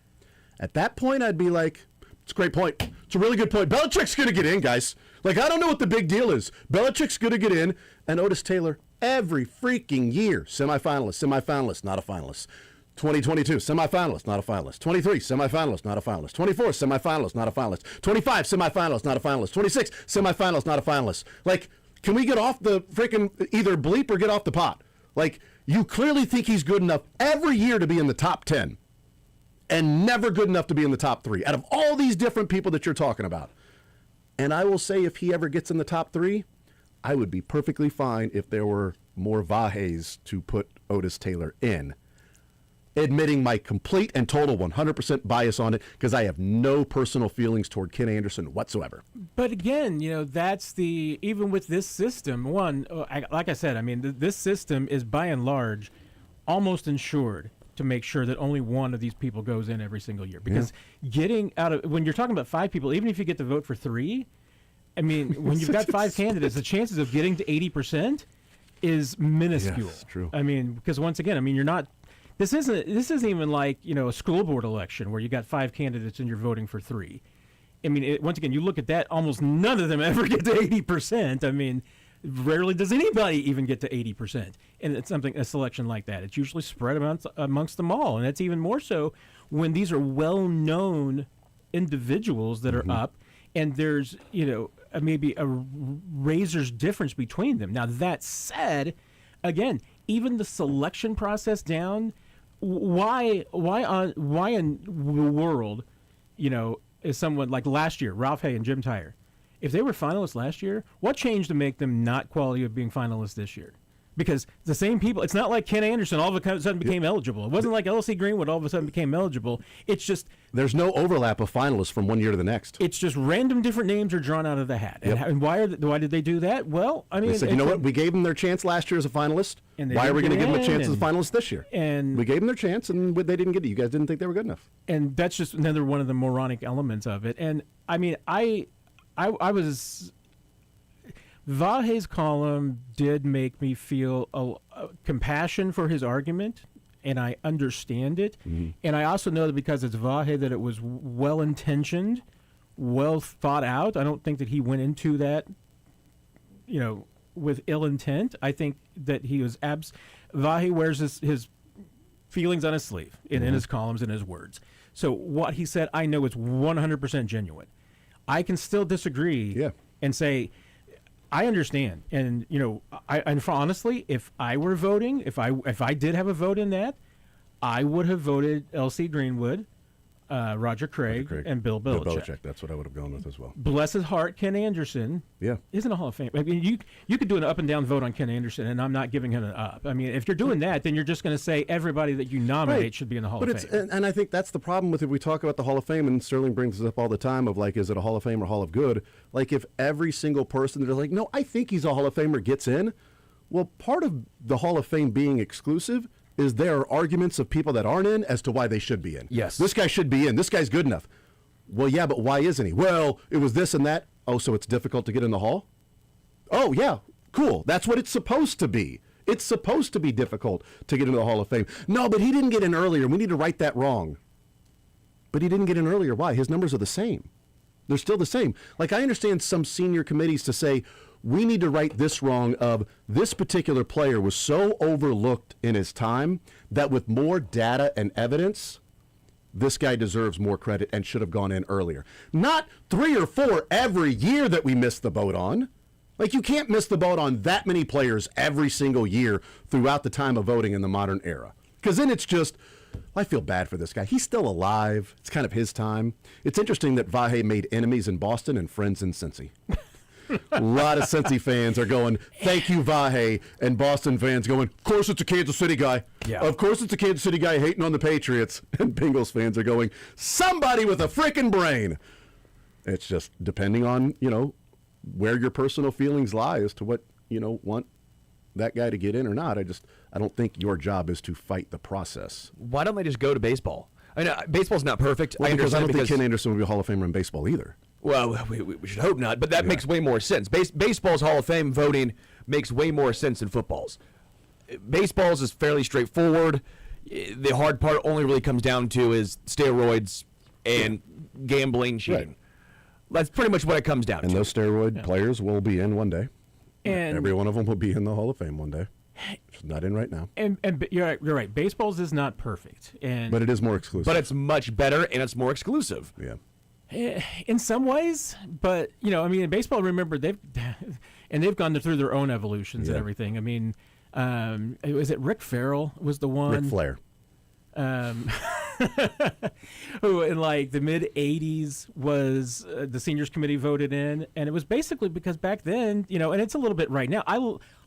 At that point, I'd be like, it's a great point. It's a really good point. Belichick's going to get in, guys. Like, I don't know what the big deal is. Belichick's going to get in, and Otis Taylor, every freaking year, semifinalist, not a finalist. 2022, semifinalist, not a finalist. 23, semifinalist, not a finalist. 24, semifinalist, not a finalist. 25, semifinalist, not a finalist. 26, semifinalist, not a finalist. Like, can we get off the freaking either bleep or get off the pot? Like, you clearly think he's good enough every year to be in the top 10 and never good enough to be in the top 3 out of all these different people that you're talking about. And I will say, if he ever gets in the top 3, I would be perfectly fine if there were more Vahes to put Otis Taylor in. Admitting my complete and total 100% bias on it, because I have no personal feelings toward Ken Anderson whatsoever. But again, that's even with this system, like I said, I mean, this system is by and large almost ensured to make sure that only one of these people goes in every single year. Because getting out of, when you're talking about 5 people, even if you get to vote for 3, I mean, when you've got 5 candidates, the chances of getting to 80% is minuscule. Yes, true. I mean, because once again, I mean, you're not, this isn't even like, a school board election where you got 5 candidates and you're voting for 3. I mean, once again, you look at that, almost none of them ever get to 80%. I mean, rarely does anybody even get to 80%. And it's a selection like that. It's usually spread amongst them all. And that's even more so when these are well-known individuals that are up and there's, maybe a razor's difference between them. Now, that said, again, even the selection process down, why in the world, is someone like last year, Ralph Hay and Jim Tyre, if they were finalists last year, what changed to make them not quality of being finalists this year? Because the same people, it's not like Ken Anderson all of a sudden became eligible. It wasn't like L.C. Greenwood all of a sudden became eligible. It's just... There's no overlap of finalists from one year to the next. It's just random different names are drawn out of the hat. Yep. And why did they do that? Well, I mean... They said, you know what? We gave them their chance last year as a finalist. Why are we going to give them a chance as a finalist this year? And we gave them their chance, and they didn't get it. You guys didn't think they were good enough. And that's just another one of the moronic elements of it. And, I mean, I was... Vahe's column did make me feel a compassion for his argument, and I understand it. Mm-hmm. And I also know that because it's Vahe that it was well-intentioned, well thought out. I don't think that he went into that, with ill intent. I think that he was Vahe wears his feelings on his sleeve in his columns and his words. So what he said, I know it's 100% genuine. I can still disagree and say, I understand, and honestly, if I were voting, if I did have a vote in that, I would have voted L.C. Greenwood, Roger Craig, and Bill Belichick. That's what I would have gone with as well. Bless his heart, Ken Anderson isn't a Hall of Fame. I mean, you could do an up and down vote on Ken Anderson, and I'm not giving him an up. I mean, if you're doing that, then you're just going to say everybody that you nominate should be in the Hall of Fame. And I think that's the problem with it. We talk about the Hall of Fame, and Sterling brings this up all the time of, like, is it a Hall of Fame or Hall of Good? Like, if every single person that is like, no, I think he's a Hall of Famer gets in, well, part of the Hall of Fame being exclusive is there are arguments of people that aren't in as to why they should be in. Yes. This guy should be in. This guy's good enough. Well, yeah, but why isn't he? Well, it was this and that. Oh, so it's difficult to get in the Hall? Oh, yeah, cool. That's what it's supposed to be. It's supposed to be difficult to get into the Hall of Fame. No, but he didn't get in earlier. We need to right that wrong. But he didn't get in earlier. Why? His numbers are the same. They're still the same. Like, I understand some senior committees to say, we need to right this wrong of this particular player was so overlooked in his time that with more data and evidence, this guy deserves more credit and should have gone in earlier. Not 3 or 4 every year that we missed the boat on. Like, you can't miss the boat on that many players every single year throughout the time of voting in the modern era. Because then it's just, I feel bad for this guy. He's still alive. It's kind of his time. It's interesting that Vahe made enemies in Boston and friends in Cincy. A lot of Cincy fans are going, thank you, Vahe, and Boston fans going, of course it's a Kansas City guy. Yeah. Of course it's a Kansas City guy hating on the Patriots. And Bengals fans are going, somebody with a freaking brain. It's just depending on, where your personal feelings lie as to what, want that guy to get in or not. I don't think your job is to fight the process. Why don't they just go to baseball? I know baseball's not perfect. Well, because I don't think Ken Anderson would be a Hall of Famer in baseball either. Well, we should hope not, but that makes way more sense. Baseball's Hall of Fame voting makes way more sense than football's. Baseball's is fairly straightforward. The hard part only really comes down to is steroids and gambling, cheating. Right. That's pretty much what it comes down to. And those steroid players will be in one day. And every one of them will be in the Hall of Fame one day. It's not in right now. And you're right. Baseball's is not perfect, But it is more exclusive. But it's much better and it's more exclusive. Yeah. In some ways, but in baseball, remember they've gone through their own evolutions and everything. I mean, was it Rick Farrell was the one? Ric Flair. Who in like the mid '80s was the seniors committee voted in, and it was basically because back then, and it's a little bit right now.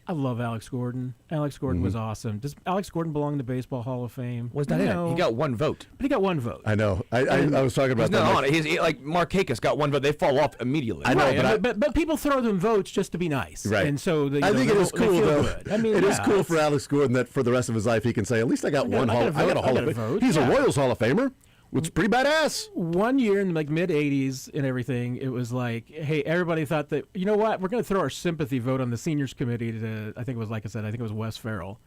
I love Alex Gordon. Alex Gordon was awesome. Does Alex Gordon belong in the Baseball Hall of Fame? Was not in. He got one vote. But he got one vote. I know. I was talking about that. He's like Mark Hakis got one vote. They fall off immediately. I know, right, but people throw them votes just to be nice. Right. And so I think it is cool though. Good. I mean, it is cool for Alex Gordon that for the rest of his life he can say, at least I got one Hall. I got a Hall of Fame. He's a Royals Hall of Famer. Which is pretty badass. One year in like mid '80s and everything, it was like, hey, everybody thought that, you know what, we're going to throw our sympathy vote on the seniors committee to, I think it was, like I said, I think it was Wes Farrell,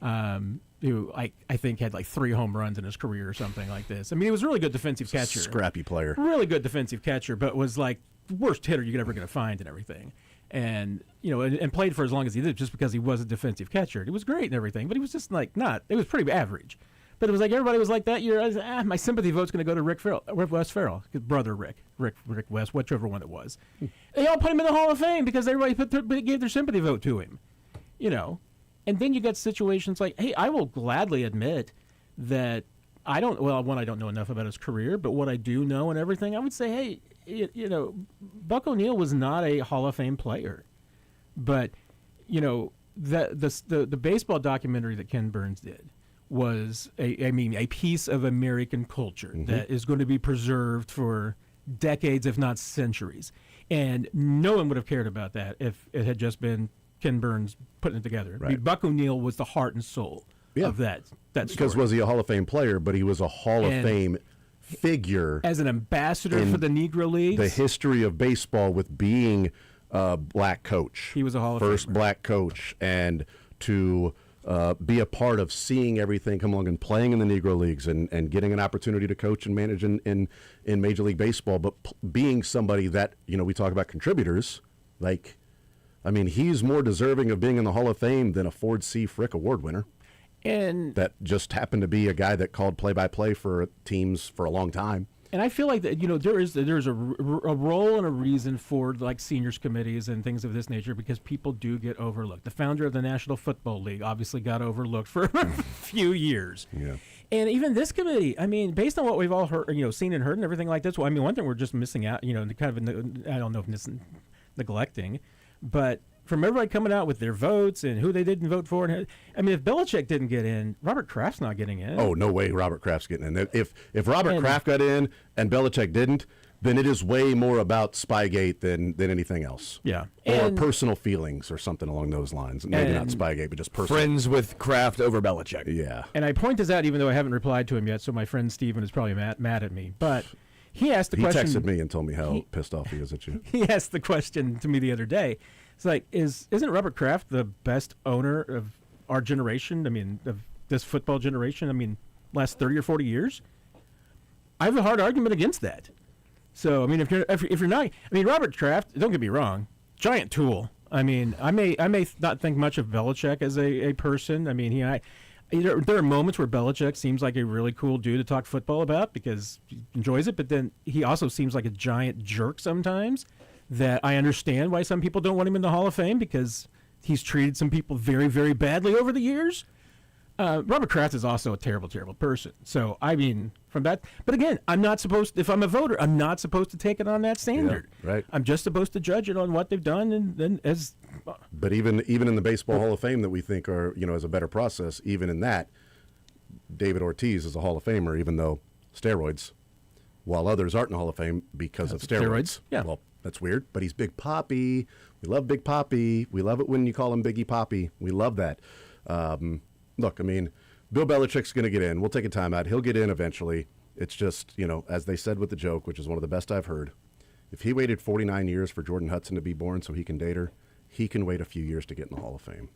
who I think had like 3 home runs in his career or something like this. I mean, he was a really good defensive catcher. Scrappy player. Really good defensive catcher, but was like the worst hitter you're ever going to find and everything. And, and played for as long as he did just because he was a defensive catcher. He was great and everything, but he was just like it was pretty average. But it was like everybody was like that year. I was, my sympathy vote's going to go to Wes Farrell, his brother Rick West, whichever one it was. They all put him in the Hall of Fame because everybody gave their sympathy vote to him, And then you got situations like, hey, I will gladly admit that I don't know enough about his career, but what I do know and everything, I would say, hey, Buck O'Neil was not a Hall of Fame player, but the baseball documentary that Ken Burns did was a piece of American culture that is going to be preserved for decades, if not centuries. And no one would have cared about that if it had just been Ken Burns putting it together. Right. I mean, Buck O'Neil was the heart and soul of that story. Because was he a Hall of Fame player, but he was a Hall of Fame figure. As an ambassador for the Negro Leagues. The history of baseball with being a black coach. He was a Hall of Famer. First black coach. And to be a part of seeing everything come along and playing in the Negro Leagues and getting an opportunity to coach and manage in Major League Baseball, but being somebody that, we talk about contributors, he's more deserving of being in the Hall of Fame than a Ford C. Frick Award winner. And that just happened to be a guy that called play-by-play for teams for a long time. And I feel like that there's a role and a reason for like seniors committees and things of this nature because people do get overlooked. The founder of the National Football League obviously got overlooked for a few years. Yeah. And even this committee, I mean, based on what we've all heard, seen and heard and everything like this, well, I mean, one thing we're just missing out, kind of, I don't know if this is neglecting, but from everybody coming out with their votes and who they didn't vote for. And I mean, if Belichick didn't get in, Robert Kraft's not getting in. Oh, no way Robert Kraft's getting in. If Robert Kraft got in and Belichick didn't, then it is way more about Spygate than anything else. Yeah. Or personal feelings or something along those lines. Maybe not Spygate, but just personal. Friends with Kraft over Belichick. Yeah. And I point this out even though I haven't replied to him yet, so my friend Steven is probably mad at me. But he asked the question. He texted me and told me how pissed off he is at you. He asked the question to me the other day. It's like, isn't Robert Kraft the best owner of our generation? I mean, of this football generation? I mean, last 30 or 40 years? I have a hard argument against that. So, I mean, if you're not, I mean, Robert Kraft, don't get me wrong, giant tool. I mean, I may not think much of Belichick as a person. I mean, there are moments where Belichick seems like a really cool dude to talk football about because he enjoys it, but then he also seems like a giant jerk sometimes. That I understand why some people don't want him in the Hall of Fame because he's treated some people very, very badly over the years. Robert Kraft is also a terrible, terrible person. So, I mean, from that, but again, if I'm a voter, I'm not supposed to take it on that standard. Yeah, right. I'm just supposed to judge it on what they've done and then as. But even in the Baseball Hall of Fame that we think are, is a better process, even in that, David Ortiz is a Hall of Famer, even though steroids, while others aren't in the Hall of Fame because of steroids. Yeah. Well, that's weird, but he's Big Papi. We love Big Papi. We love it when you call him Biggie Papi. We love that. Look, I mean, Bill Belichick's going to get in. We'll take a timeout. He'll get in eventually. It's just, as they said with the joke, which is one of the best I've heard, if he waited 49 years for Jordan Hudson to be born so he can date her, he can wait a few years to get in the Hall of Fame.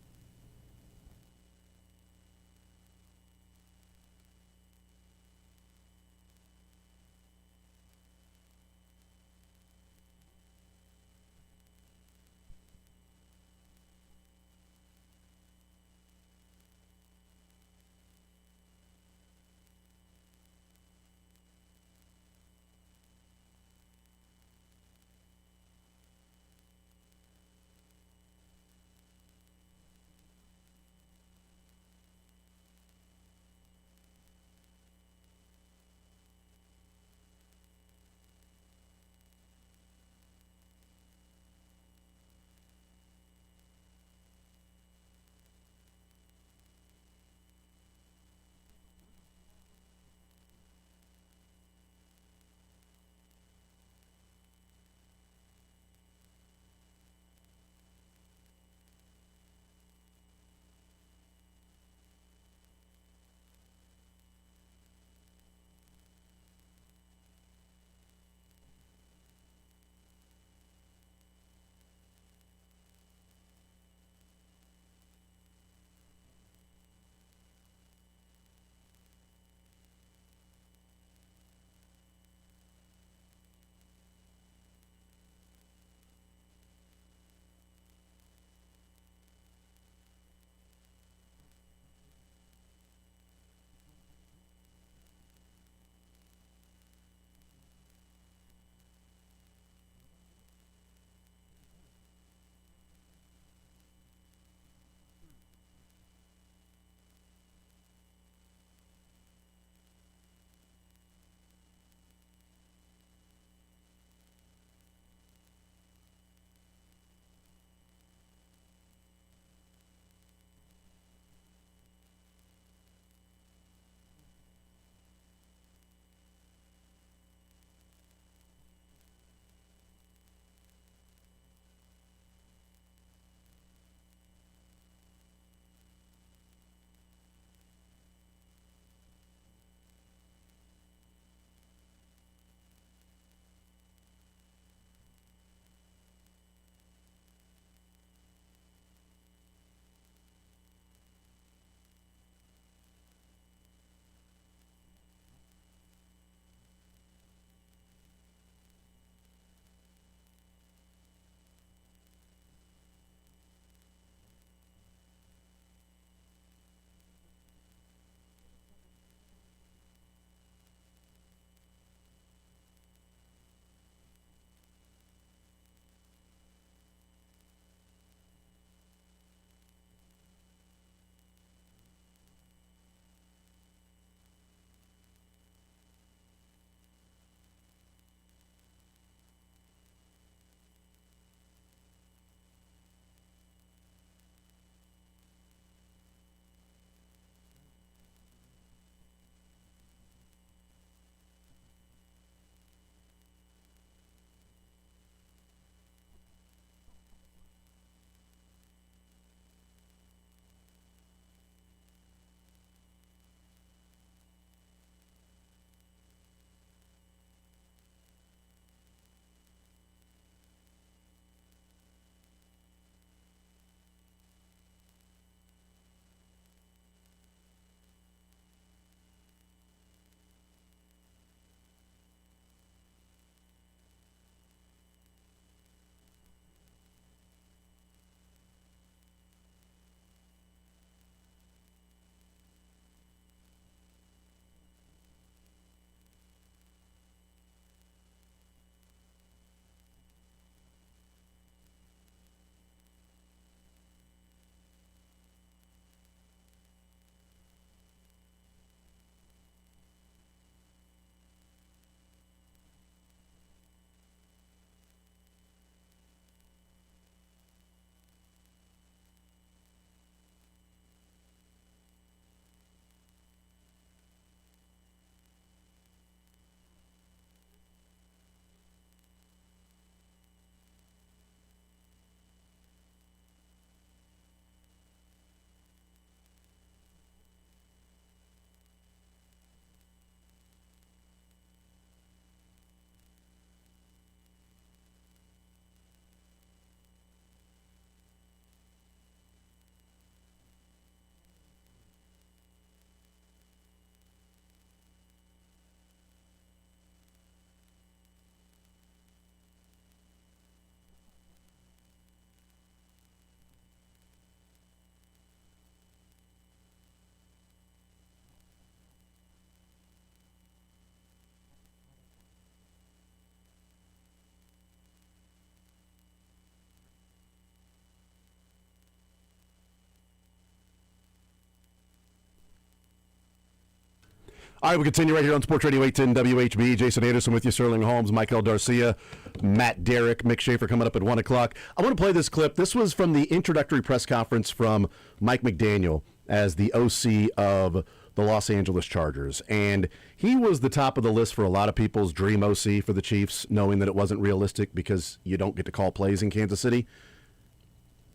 All right, we continue right here on Sports Radio 810 WHB. Jason Anderson with you, Sterling Holmes, Michael Darcia, Matt Derrick, Mick Schaefer coming up at 1 o'clock. I want to play this clip. This was from the introductory press conference from Mike McDaniel as the OC of the Los Angeles Chargers. And he was the top of the list for a lot of people's dream OC for the Chiefs, knowing that it wasn't realistic because you don't get to call plays in Kansas City.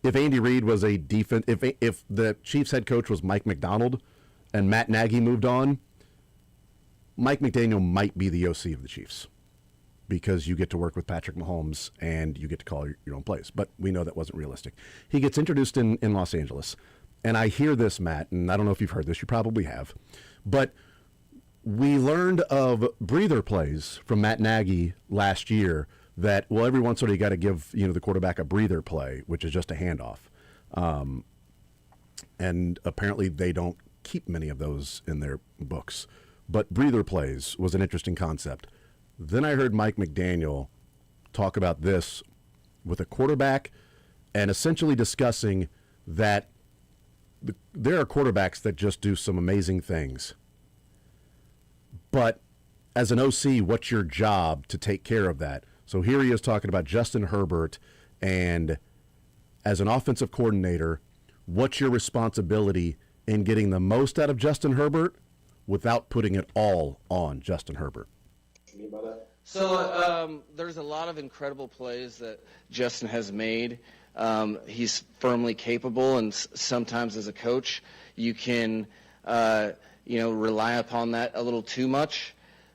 If Andy Reid was a defense, if the Chiefs head coach was Mike McDonald and Matt Nagy moved on, Mike McDaniel might be the OC of the Chiefs because you get to work with Patrick Mahomes and you get to call your own plays. But we know that wasn't realistic. He gets introduced in Los Angeles. And I hear this, Matt, and I don't know if you've heard this. You probably have. But we learned of breather plays from Matt Nagy last year that, well, every once in a while you got to give the quarterback a breather play, which is just a handoff. And apparently they don't keep many of those in their books. But breather plays was an interesting concept. Then I heard Mike McDaniel talk about this with a quarterback and essentially discussing that there are quarterbacks that just do some amazing things. But as an OC, what's your job to take care of that? So here he is talking about Justin Herbert, and as an offensive coordinator, what's your responsibility in getting the most out of Justin Herbert without putting it all on Justin Herbert? So there's a lot of incredible plays that Justin has made. He's firmly capable, and sometimes as a coach, you can rely upon that a little too much.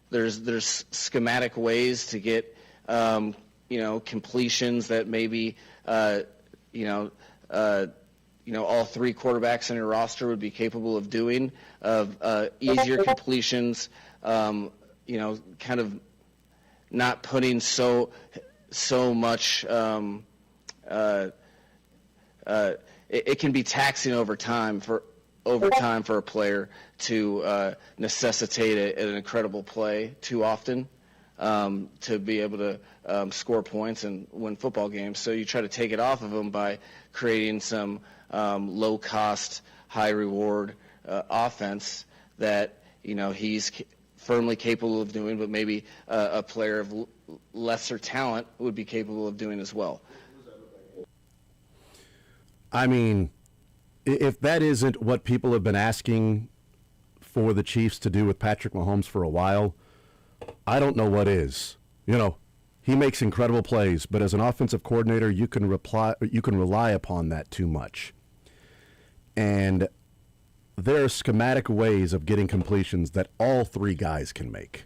There's schematic ways to get completions that maybe all three quarterbacks on your roster would be capable of doing, of easier completions, kind of not putting so much. It can be taxing over time for a player to necessitate an incredible play too often to be able to score points and win football games. So you try to take it off of him by creating some low-cost, high-reward offense that he's firmly capable of doing, but maybe a player of lesser talent would be capable of doing as well. I mean, if that isn't what people have been asking for the Chiefs to do with Patrick Mahomes for a while, I don't know what is. He makes incredible plays, but as an offensive coordinator, you can rely upon that too much. And there are schematic ways of getting completions that all three guys can make.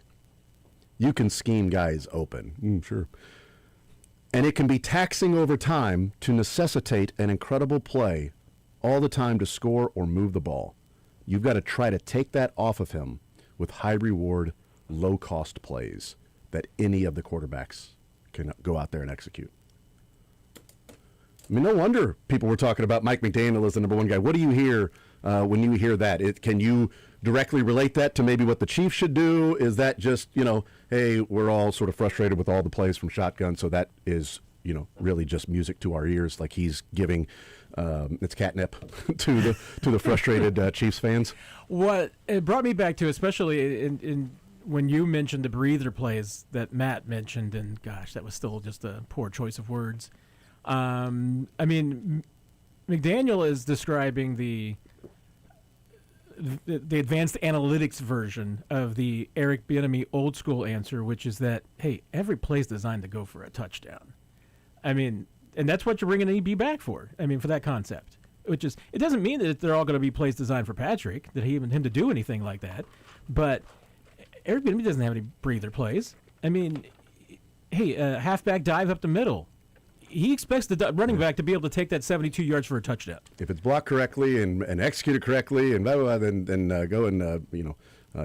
You can scheme guys open. Sure. And it can be taxing over time to necessitate an incredible play all the time to score or move the ball. You've got to try to take that off of him with high-reward, low-cost plays that any of the quarterbacks can go out there and execute. I mean, no wonder people were talking about Mike McDaniel as the number one guy. What do you hear when you hear that? Can you directly relate that to maybe what the Chiefs should do? Is that just, hey, we're all sort of frustrated with all the plays from shotgun, so that is, really just music to our ears, like he's giving it's catnip to the frustrated Chiefs fans? What it brought me back to, especially in when you mentioned the breather plays that Matt mentioned, and gosh, that was still just a poor choice of words. I mean, McDaniel is describing the advanced analytics version of the Eric Bieniemy old school answer, which is that, hey, every play is designed to go for a touchdown. I mean, and that's what you're bringing EB back for. I mean, for that concept, which is, it doesn't mean that they're all going to be plays designed for Patrick, that him to do anything like that. But Eric Bieniemy doesn't have any breather plays. I mean, hey, halfback dive up the middle. He expects the running back to be able to take that 72 yards for a touchdown. If it's blocked correctly and executed correctly and blah, blah, blah, then go and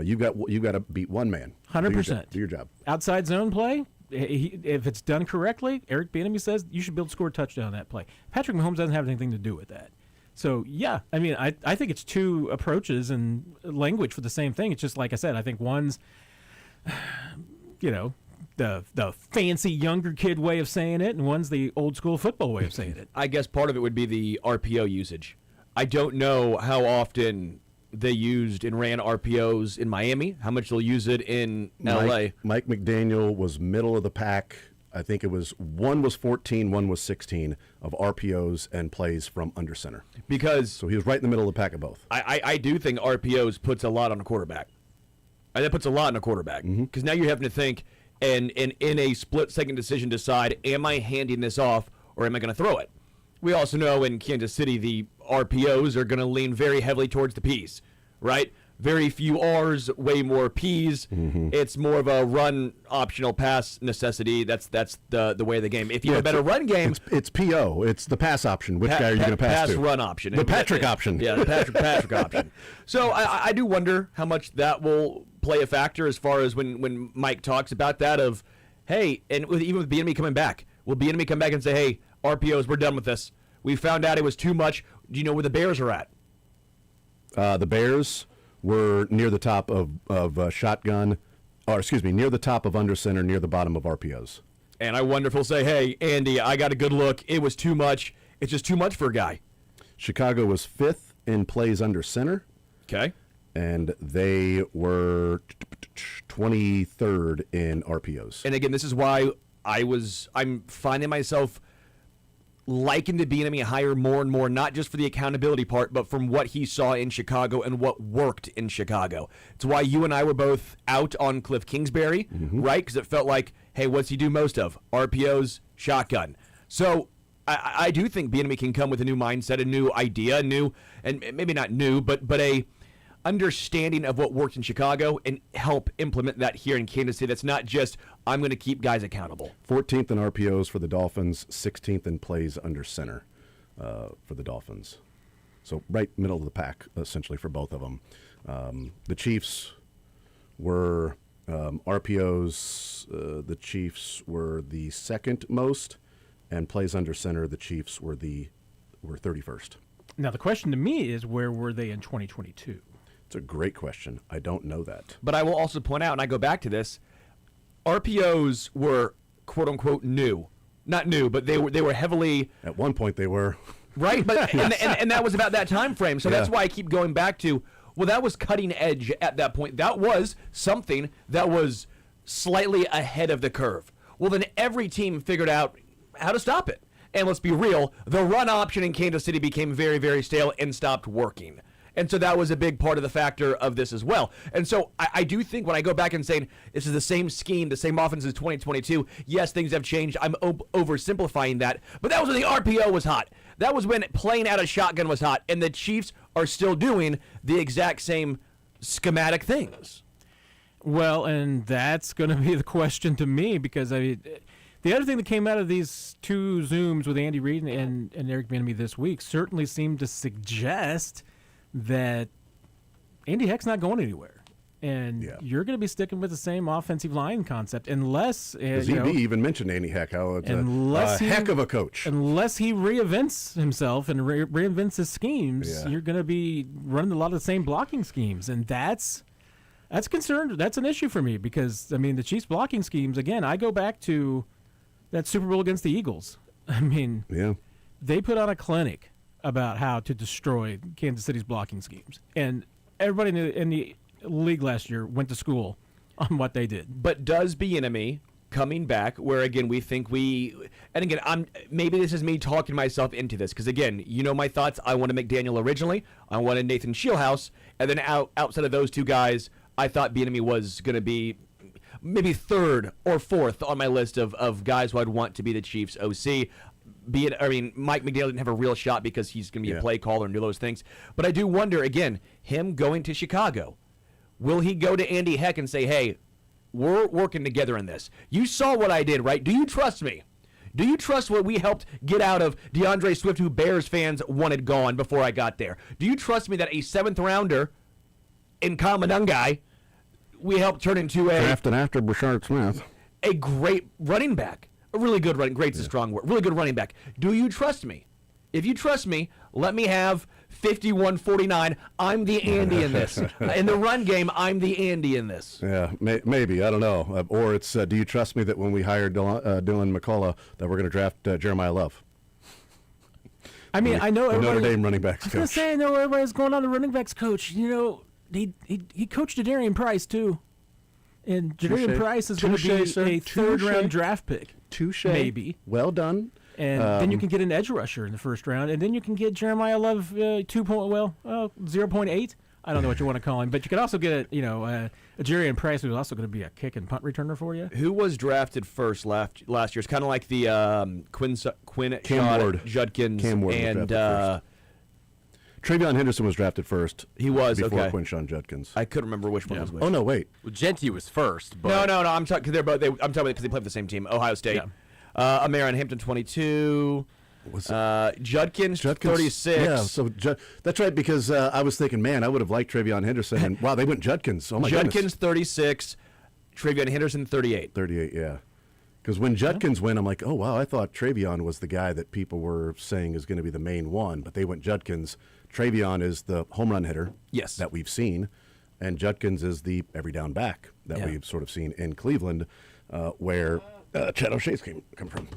you've got to beat one man. 100%. Do your job. Outside zone play, if it's done correctly, Eric Bieniemy says you should be able to score a touchdown on that play. Patrick Mahomes doesn't have anything to do with that. So, yeah, I mean, I think it's two approaches and language for the same thing. It's just like I said, I think one's, the fancy younger kid way of saying it, and one's the old school football way of saying it. I guess part of it would be the RPO usage. I don't know how often they used and ran RPOs in Miami, how much they'll use it in LA. Mike McDaniel was middle of the pack. I think it was one was 14, one was 16 of RPOs and plays from under center. Because So he was right in the middle of the pack of both. I do think RPOs puts a lot on a quarterback. That puts a lot on a quarterback. Because now you're having to think and in a split-second decision decide, am I handing this off or am I going to throw it? We also know in Kansas City the RPOs are going to lean very heavily towards the Ps, right? Very few R's, way more P's. It's more of a run optional pass necessity. That's the way of the game. If you have a better run game, It's PO. It's the pass option. Which guy are you going to pass to? run option. The Patrick option. Yeah, the Patrick option. So I do wonder how much that will play a factor as far as when Mike talks about that of, hey, and even with Bieniemy coming back, will Bieniemy come back and say, hey, RPOs, we're done with this. We found out it was too much. Do you know where the Bears are at? The Bears were near the top of shotgun, or excuse me, near the top of under center, near the bottom of RPOs. And I wonder if he'll say, hey, Andy, I got a good look. It was too much. It's just too much for a guy. Chicago was 5th in plays under center. Okay. And they were 23rd in RPOs. And again, this is why I'm finding myself liking the Bieniemy hire more and more, not just for the accountability part, but from what he saw in Chicago and what worked in Chicago. It's why you and I were both out on Cliff Kingsbury, right? Because it felt like, hey, what's he do most of? RPOs, shotgun. So I do think Bieniemy can come with a new mindset, a new idea, and maybe not new, but a understanding of what worked in Chicago and help implement that here in Kansas City. That's not just, I'm going to keep guys accountable. 14th in RPOs for the Dolphins, 16th in plays under center for the Dolphins. So right middle of the pack, essentially, for both of them. The Chiefs were RPOs. The Chiefs were the second most, and plays under center. The Chiefs were 31st. Now the question to me is, where were they in 2022? It's a great question. I don't know that. But I will also point out, and I go back to this, RPOs were quote unquote new. Not new, but they were heavily. At one point they were. Right, but and that was about that time frame. So that's why I keep going back to, well, that was cutting edge at that point. That was something that was slightly ahead of the curve. Well, then every team figured out how to stop it. And let's be real, the run option in Kansas City became very, very stale and stopped working. And so that was a big part of the factor of this as well. And so I do think when I go back and saying this is the same scheme, the same offense as 2022, yes, things have changed. I'm oversimplifying that. But that was when the RPO was hot. That was when playing out of shotgun was hot. And the Chiefs are still doing the exact same schematic things. Well, and that's going to be the question to me, because the other thing that came out of these two Zooms with Andy Reid and Eric Bieniemy this week certainly seemed to suggest that Andy Heck's not going anywhere. And you're going to be sticking with the same offensive line concept unless... ZB even mentioned Andy Heck, how it's a heck of a coach. Unless he reinvents himself and reinvents his schemes, you're going to be running a lot of the same blocking schemes. And that's concerned. That's an issue for me because, I mean, the Chiefs' blocking schemes, again, I go back to that Super Bowl against the Eagles. I mean, they put on a clinic about how to destroy Kansas City's blocking schemes. And everybody in the league last year went to school on what they did. But does Bieniemy coming back, where again we think and again maybe this is me talking myself into this, because again, you know my thoughts. I wanted McDaniel originally. I wanted Nathan Shieldhouse, and then outside of those two guys, I thought Bieniemy was going to be maybe third or fourth on my list of guys who I'd want to be the Chiefs OC. Mike McDaniel didn't have a real shot because he's going to be a play caller and do those things. But I do wonder, again, him going to Chicago, will he go to Andy Heck and say, hey, we're working together in this. You saw what I did, right? Do you trust me? Do you trust what we helped get out of DeAndre Swift, who Bears fans wanted gone before I got there? Do you trust me that a 7th rounder in Kamanungai we helped turn into drafted after Brashard Smith, a great running back? A really good running, great's a strong word. Really good running back. Do you trust me? If you trust me, let me have 51-49. I'm the Andy in this. In the run game, I'm the Andy in this. Yeah, maybe. I don't know. Or it's, do you trust me that when we hired Dylan McCullough that we're going to draft Jeremiah Love? I mean, I know the Notre everybody. Dame running backs I was gonna coach. say, I know everybody's going on the running backs coach. You know, he coached Jadarian Price too, and Jadarian Touche. Price is going to Touche, be sir. a third Touche. round draft pick. Touche. Maybe. Well done. And then you can get an edge rusher in the first round, and then you can get Jeremiah Love 0.8. I don't know what you want to call him, but you could also get a Jadarian Price who's also going to be a kick and punt returner for you. Who was drafted first last year? It's kind of like the Quinn Cam Ward. Judkins Cam Ward was and drafted Travion Henderson was drafted first. He was, before okay. Quinshon Judkins. I couldn't remember which one was which. Oh no, wait. Well, Genti was first, but No. I'm talking because they're both. I'm talking because they play for the same team, Ohio State. Yeah. Amaron Hampton 22. Was Judkins 36. Yeah, so that's right, because I was thinking, man, I would have liked Travion Henderson, and wow, they went Judkins. Oh my Judkins goodness. 36. Travion Henderson 38. 38, yeah. Because when Judkins went, I'm like, oh wow, I thought Travion was the guy that people were saying is going to be the main one, but they went Judkins. Travion is the home run hitter Yes. that we've seen, and Judkins is the every down back that we've sort of seen in Cleveland, where Chad O'Shea's come from,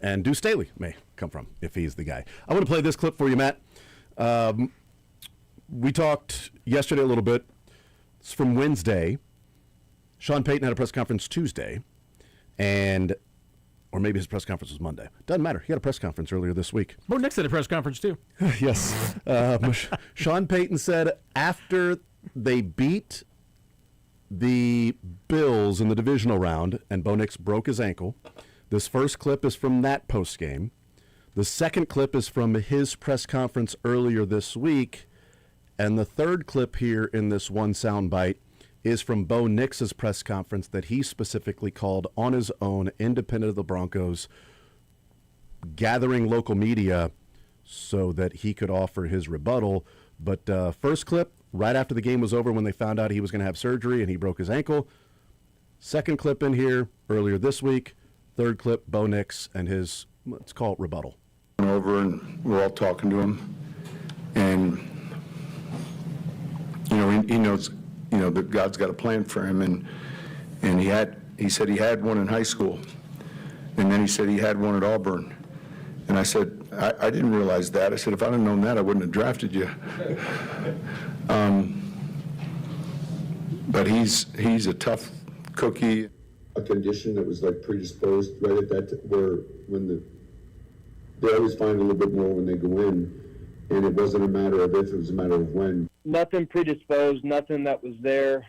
and Deuce Staley may come from if he's the guy. I want to play this clip for you, Matt. We talked yesterday a little bit. It's from Wednesday. Sean Payton had a press conference Tuesday, or maybe his press conference was Monday. Doesn't matter. He had a press conference earlier this week. Bo Nix at a press conference too. Yes. Sean Payton said after they beat the Bills in the divisional round and Bo Nix broke his ankle, this first clip is from that post game. The second clip is from his press conference earlier this week. And the third clip here in this one soundbite is from Bo Nix's press conference that he specifically called on his own, independent of the Broncos, gathering local media so that he could offer his rebuttal. But first clip, right after the game was over when they found out he was going to have surgery and he broke his ankle. Second clip in here earlier this week. Third clip, Bo Nix and his, let's call it rebuttal. Over and we're all talking to him, and he knows that God's got a plan for him, and he said he had one in high school, and then he said he had one at Auburn, and I said I didn't realize that. I said if I'd have known that I wouldn't have drafted you. But he's a tough cookie. A condition that was like predisposed right at that where they always find a little bit more when they go in, and it wasn't a matter of if, it was a matter of when. Nothing predisposed, nothing that was there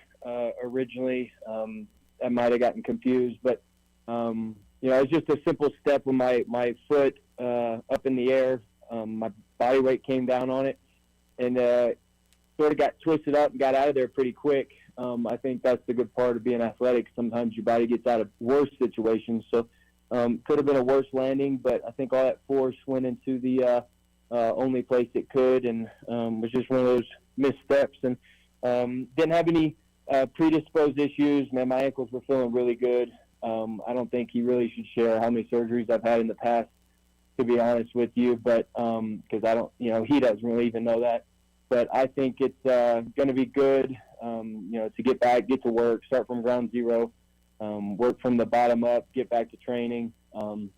originally. I might have gotten confused, but it's just a simple step with my foot up in the air. My body weight came down on it, and sort of got twisted up and got out of there pretty quick. I think that's the good part of being athletic. Sometimes your body gets out of worse situations, so could have been a worse landing, but I think all that force went into the only place it could, and was just one of those missteps. And didn't have any predisposed issues. Man, my ankles were feeling really good. I don't think he really should share how many surgeries I've had in the past, to be honest with you, but because I don't, he doesn't really even know that. But I think it's going to be good, to get back, get to work, start from ground zero, work from the bottom up, get back to training, and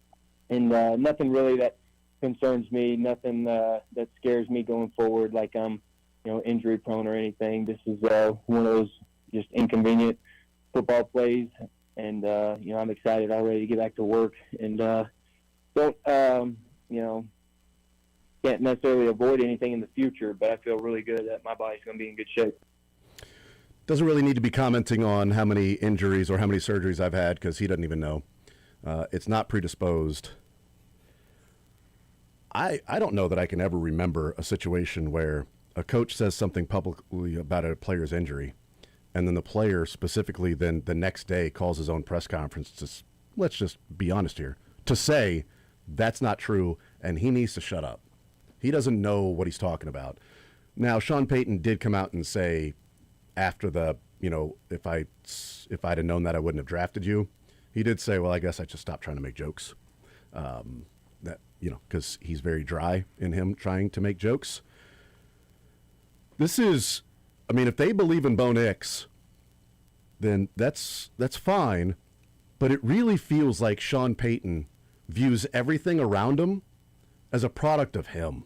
nothing really that concerns me, nothing that scares me going forward, like I'm, injury prone or anything. This is one of those just inconvenient football plays, and I'm excited already to get back to work, and can't necessarily avoid anything in the future, but I feel really good that my body's going to be in good shape. Doesn't really need to be commenting on how many injuries or how many surgeries I've had because he doesn't even know. It's not predisposed. I don't know that I can ever remember a situation where a coach says something publicly about a player's injury, and then the player specifically then the next day calls his own press conference to, let's just be honest here, to say that's not true and he needs to shut up. He doesn't know what he's talking about. Now, Sean Payton did come out and say after the, if I'd have known that I wouldn't have drafted you, he did say, well, I guess I just stopped trying to make jokes. Because he's very dry in him trying to make jokes. This is, if they believe in Bo Nix, then that's fine. But it really feels like Sean Payton views everything around him as a product of him.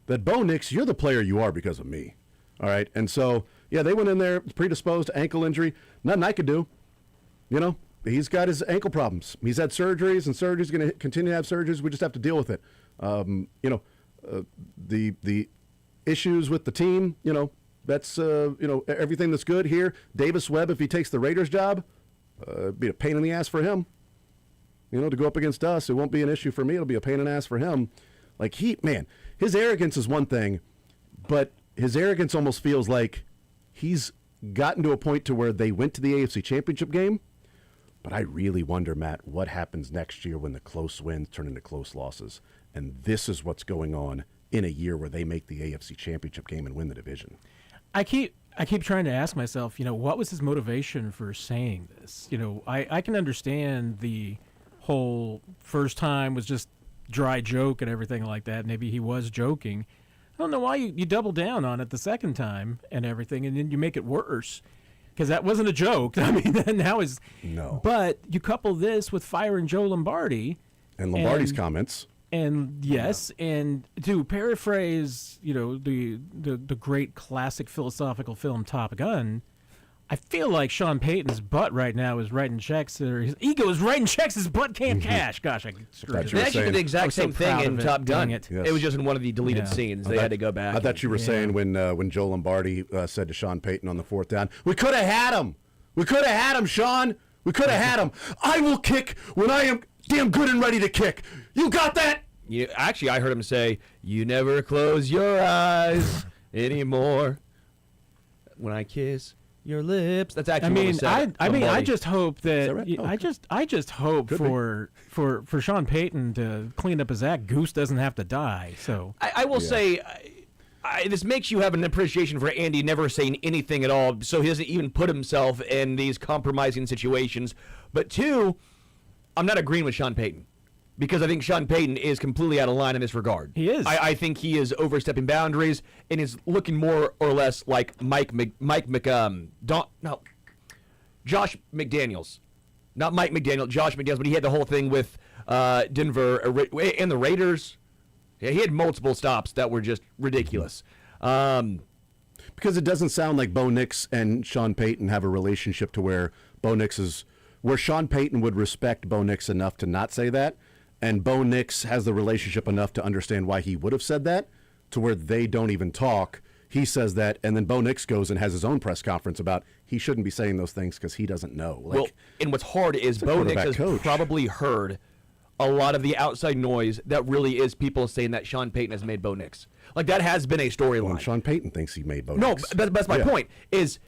that Bo Nix, you're the player you are because of me. All right. And so, yeah, they went in there predisposed to ankle injury. Nothing I could do. You know, he's got his ankle problems. He's had surgeries, and surgery's going to continue to have surgeries. We just have to deal with it. The issues with the team, that's, everything that's good here. Davis Webb, if he takes the Raiders job, be a pain in the ass for him. To go up against us, it won't be an issue for me. It'll be a pain in the ass for him. Like, his arrogance is one thing, but his arrogance almost feels like he's gotten to a point to where they went to the AFC Championship game. But I really wonder, Matt, what happens next year when the close wins turn into close losses. And this is what's going on in a year where they make the AFC Championship game and win the division. I keep trying to ask myself, what was his motivation for saying this? I can understand the whole first time was just dry joke and everything like that. Maybe he was joking. I don't know why you double down on it the second time and everything, and then you make it worse. Because that wasn't a joke. I mean, now is no. But you couple this with firing Joe Lombardi and Lombardi's comments. And yes, and to paraphrase, the great classic philosophical film Top Gun, I feel like Sean Payton's butt right now is writing checks, or his ego is writing checks his butt can't cash. Gosh, I screwed it. They actually did the exact same thing in Top Gun. It. It was just in one of the deleted scenes. They had to go back. I thought you were saying when Joe Lombardi said to Sean Payton on the fourth down, "We could have had him. We could have had him, Sean. We could have had him. I will kick when I am damn good and ready to kick. You got that?" Actually, I heard him say, "You never close your eyes anymore when I kiss your lips." That's actually I just hope that, right? I just hope for Sean Payton to clean up his act. Goose doesn't have to die. So I will say, this makes you have an appreciation for Andy never saying anything at all, so he doesn't even put himself in these compromising situations. But two, I'm not agreeing with Sean Payton, because I think Sean Payton is completely out of line in this regard. He is. I think he is overstepping boundaries and is looking more or less like Josh McDaniels. Not Mike McDaniel, Josh McDaniels, but he had the whole thing with Denver and the Raiders. Yeah, he had multiple stops that were just ridiculous. Because it doesn't sound like Bo Nix and Sean Payton have a relationship to where where Sean Payton would respect Bo Nix enough to not say that, and Bo Nix has the relationship enough to understand why he would have said that, to where they don't even talk. He says that, and then Bo Nix goes and has his own press conference about he shouldn't be saying those things because he doesn't know. And what's hard is Bo Nix has probably heard a lot of the outside noise that really is people saying that Sean Payton has made Bo Nix. That has been a storyline. Sean Payton thinks he made Bo Nix. No, that's my point, is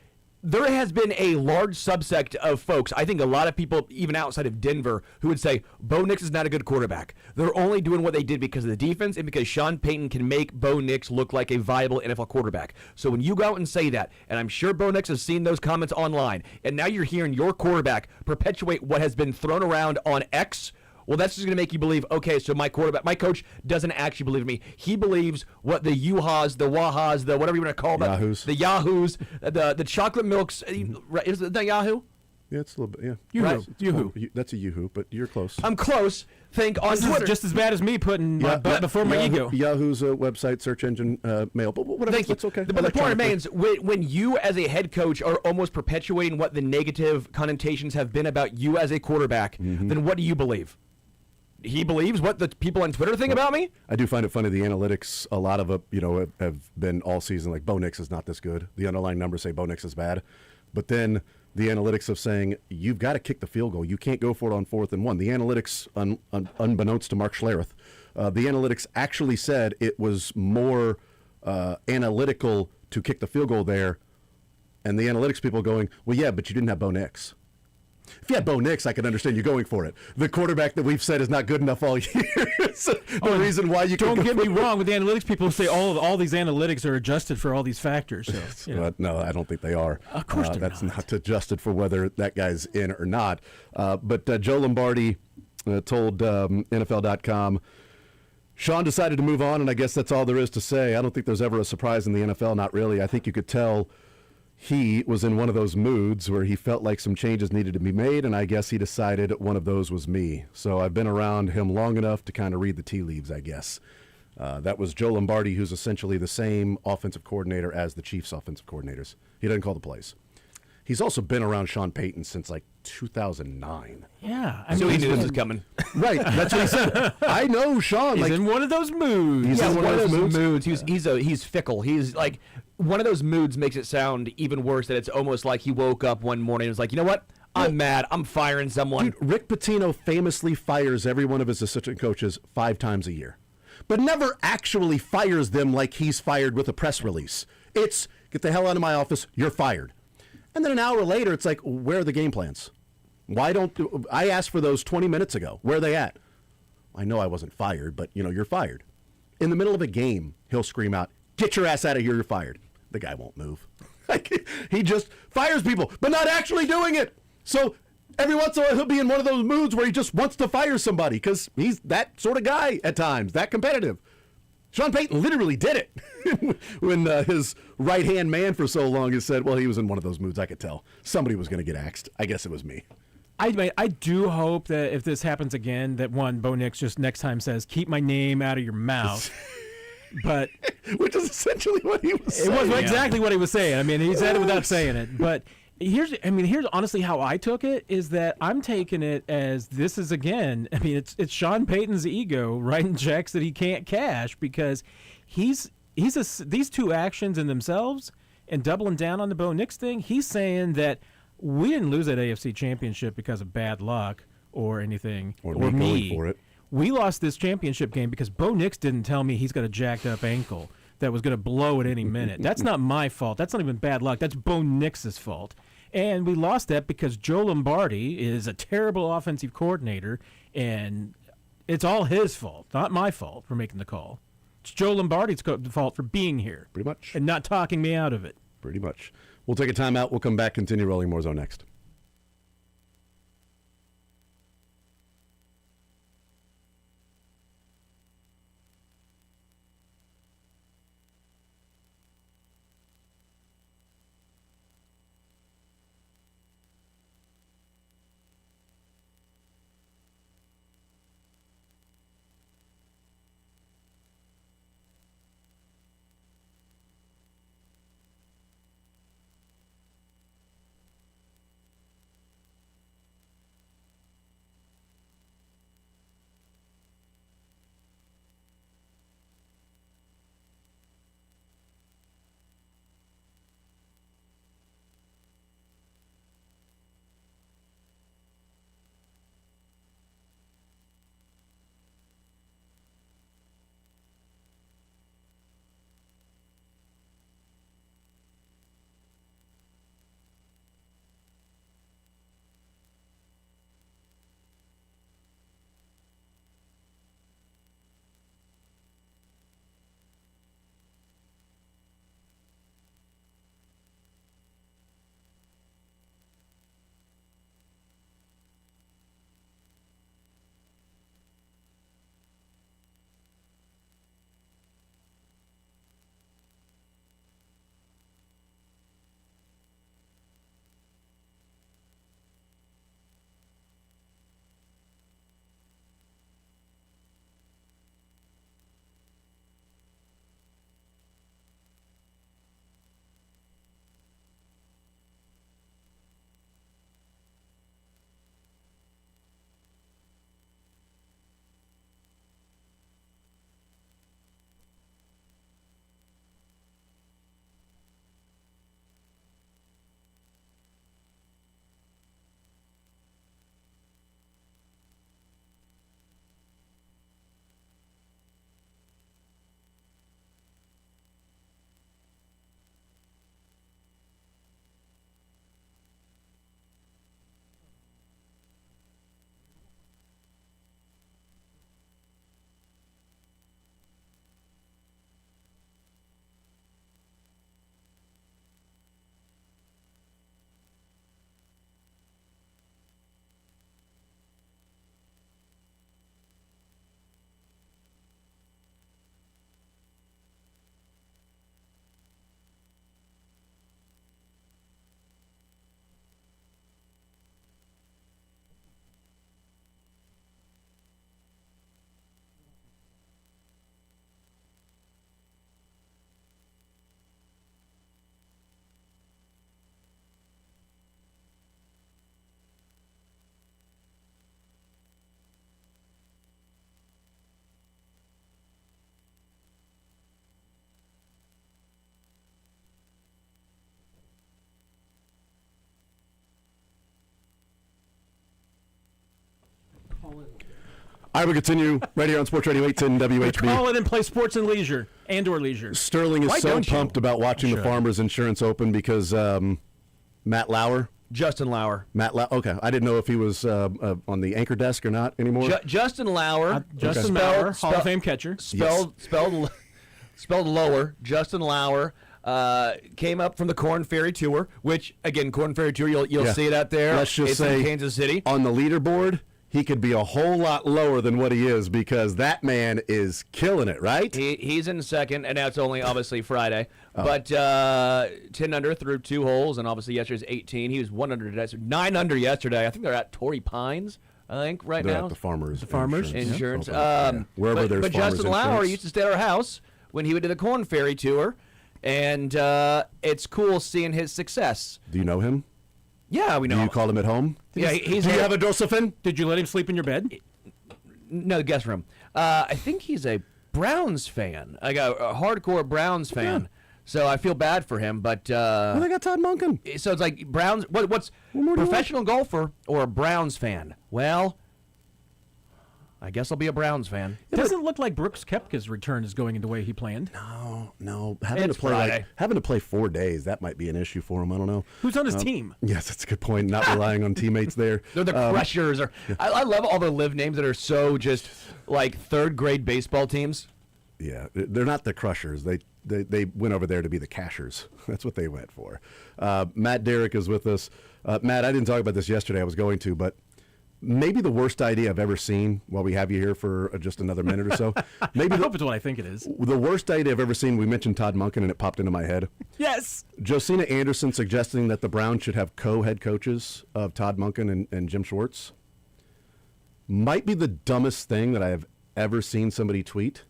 there has been a large subsect of folks, I think a lot of people, even outside of Denver, who would say Bo Nix is not a good quarterback. They're only doing what they did because of the defense and because Sean Payton can make Bo Nix look like a viable NFL quarterback. So when you go out and say that, and I'm sure Bo Nix has seen those comments online, and now you're hearing your quarterback perpetuate what has been thrown around on X, well, that's just going to make you believe, okay, so my coach doesn't actually believe me. He believes what the Yuhas, the Wahas, the whatever you want to call them, the Yahoos, the chocolate milks. Is it the Yahoo? Yeah, it's a little bit, yeah. Yoo-hoo. That's a Yoo-hoo, but you're close. I'm close. Think on Twitter. Just as bad as me putting my butt before my ego. Yahoo's a website, search engine, mail, but whatever, that's okay. But the point remains, when you as a head coach are almost perpetuating what the negative connotations have been about you as a quarterback, then what do you believe? He believes what the people on Twitter think about me? I do find it funny, the analytics, a lot of it, have been all season, like, Bo Nix is not this good. The underlying numbers say Bo Nix is bad. But then the analytics of saying, you've got to kick the field goal. You can't go for it on 4th and 1. The analytics, unbeknownst to Mark Schlereth, the analytics actually said it was more analytical to kick the field goal there. And the analytics people going, well, yeah, but you didn't have Bo Nix. If you had Bo Nix, I could understand you going for it. The quarterback that we've said is not good enough all year. The reason why you don't get me wrong with the analytics people say all these analytics are adjusted for all these factors. So, no, I don't think they are. Of course, that's not adjusted for whether that guy's in or not. But Joe Lombardi told NFL.com, Sean decided to move on, and I guess that's all there is to say. I don't think there's ever a surprise in the NFL. Not really. I think you could tell he was in one of those moods where he felt like some changes needed to be made, and I guess he decided one of those was me. So I've been around him long enough to kind of read the tea leaves, I guess. That was Joe Lombardi, who's essentially the same offensive coordinator as the Chiefs' offensive coordinators. He doesn't call the plays. He's also been around Sean Payton since like 2009. Yeah. So he knew this was coming. Right, that's what he said. I know Sean. He's like, in one of those moods. He's in one of those moods. He's fickle. He's like, one of those moods makes it sound even worse, that it's almost like he woke up one morning and was like, you know what? I'm mad. I'm firing someone. Dude, Rick Pitino famously fires every one of his assistant coaches 5 times a year, but never actually fires them like he's fired with a press release. It's, get the hell out of my office, you're fired. And then an hour later, it's like, where are the game plans? Why don't, I asked for those 20 minutes ago. Where are they at? I know I wasn't fired, but, you're fired. In the middle of a game, he'll scream out, get your ass out of here, you're fired. The guy won't move. He just fires people, but not actually doing it. So every once in a while, he'll be in one of those moods where he just wants to fire somebody because he's that sort of guy at times, that competitive. Sean Payton literally did it when his right-hand man for so long has said, well, he was in one of those moods. I could tell somebody was going to get axed. I guess it was me. I do hope that if this happens again, that Bo Nix just next time says, keep my name out of your mouth. But which is essentially what he was saying. It was exactly what he was saying. I mean, he said it without saying it. But here's honestly how I took it, is that I'm taking it as this is, again, I mean, it's Sean Payton's ego writing checks that he can't cash, because these two actions in themselves and doubling down on the Bo Nix thing, he's saying that we didn't lose that AFC championship because of bad luck or anything, or me going for it. We lost this championship game because Bo Nix didn't tell me he's got a jacked up ankle that was going to blow at any minute. That's not my fault. That's not even bad luck. That's Bo Nix's fault. And we lost that because Joe Lombardi is a terrible offensive coordinator, and it's all his fault, not my fault for making the call. It's Joe Lombardi's fault for being here. Pretty much. And not talking me out of it. Pretty much. We'll take a timeout. We'll come back, continue Rolling More Zone next. All right, we continue right here on Sports Radio 810 WHB. Call it and play sports and leisure, and/or leisure. Sterling is Why so don't you? pumped about watching the Farmers Insurance Open because Matt Lauer. Justin Lauer. Okay, I didn't know if he was on the anchor desk or not anymore. Justin Lauer. Justin Lauer, Hall of Fame catcher. Spelled lower. Justin Lauer came up from the Corn Ferry Tour, which again, Corn Ferry Tour, you'll see it out there. Let's just it's say in Kansas City. On the leaderboard, he could be a whole lot lower than what he is because that man is killing it, right? He's in second, and now it's only obviously Friday. Oh. But 10 under through 2 holes, and obviously yesterday's 18. He was 1 under today, so 9 under yesterday. I think they're at Torrey Pines, I think, right They're now. at the Farmers. Insurance. Open. Wherever there's but Farmers Justin Lauer Insurance. used to stay at our house when he would do the Corn Ferry Tour, and it's cool seeing his success. Do you know him? Yeah, we know. Do you call him at home? Yeah, Do you have a Dosafin? Did you let him sleep in your bed? No, the guest room. I think he's a Browns fan. I got a hardcore Browns fan. Yeah. So I feel bad for him, but Well, they got Todd Monken. so it's like Browns. What's more do you professional golfer or a Browns fan? Well, I guess I'll be a Browns fan. It doesn't look like Brooks Koepka's return is going in the way he planned. No, having It's to play 4 days, that might be an issue for him. I don't know. Who's on his team? Yes, that's a good point. Not relying on teammates there. They're the Crushers. Or I love all the live names that are so just like third grade baseball teams. Yeah, they're not the Crushers. They went over there to be the Cashers. That's what they went for. Matt Derrick is with us. Matt, I didn't talk about this yesterday. I was going to, but maybe the worst idea I've ever seen while we have you here for just another minute or so. Maybe I hope it's what I think it is. the worst idea I've ever seen, we mentioned Todd Monken and it popped into my head. Yes. Josina Anderson suggesting that the Browns should have co-head coaches of Todd Monken and Jim Schwartz might be the dumbest thing that I have ever seen somebody tweet.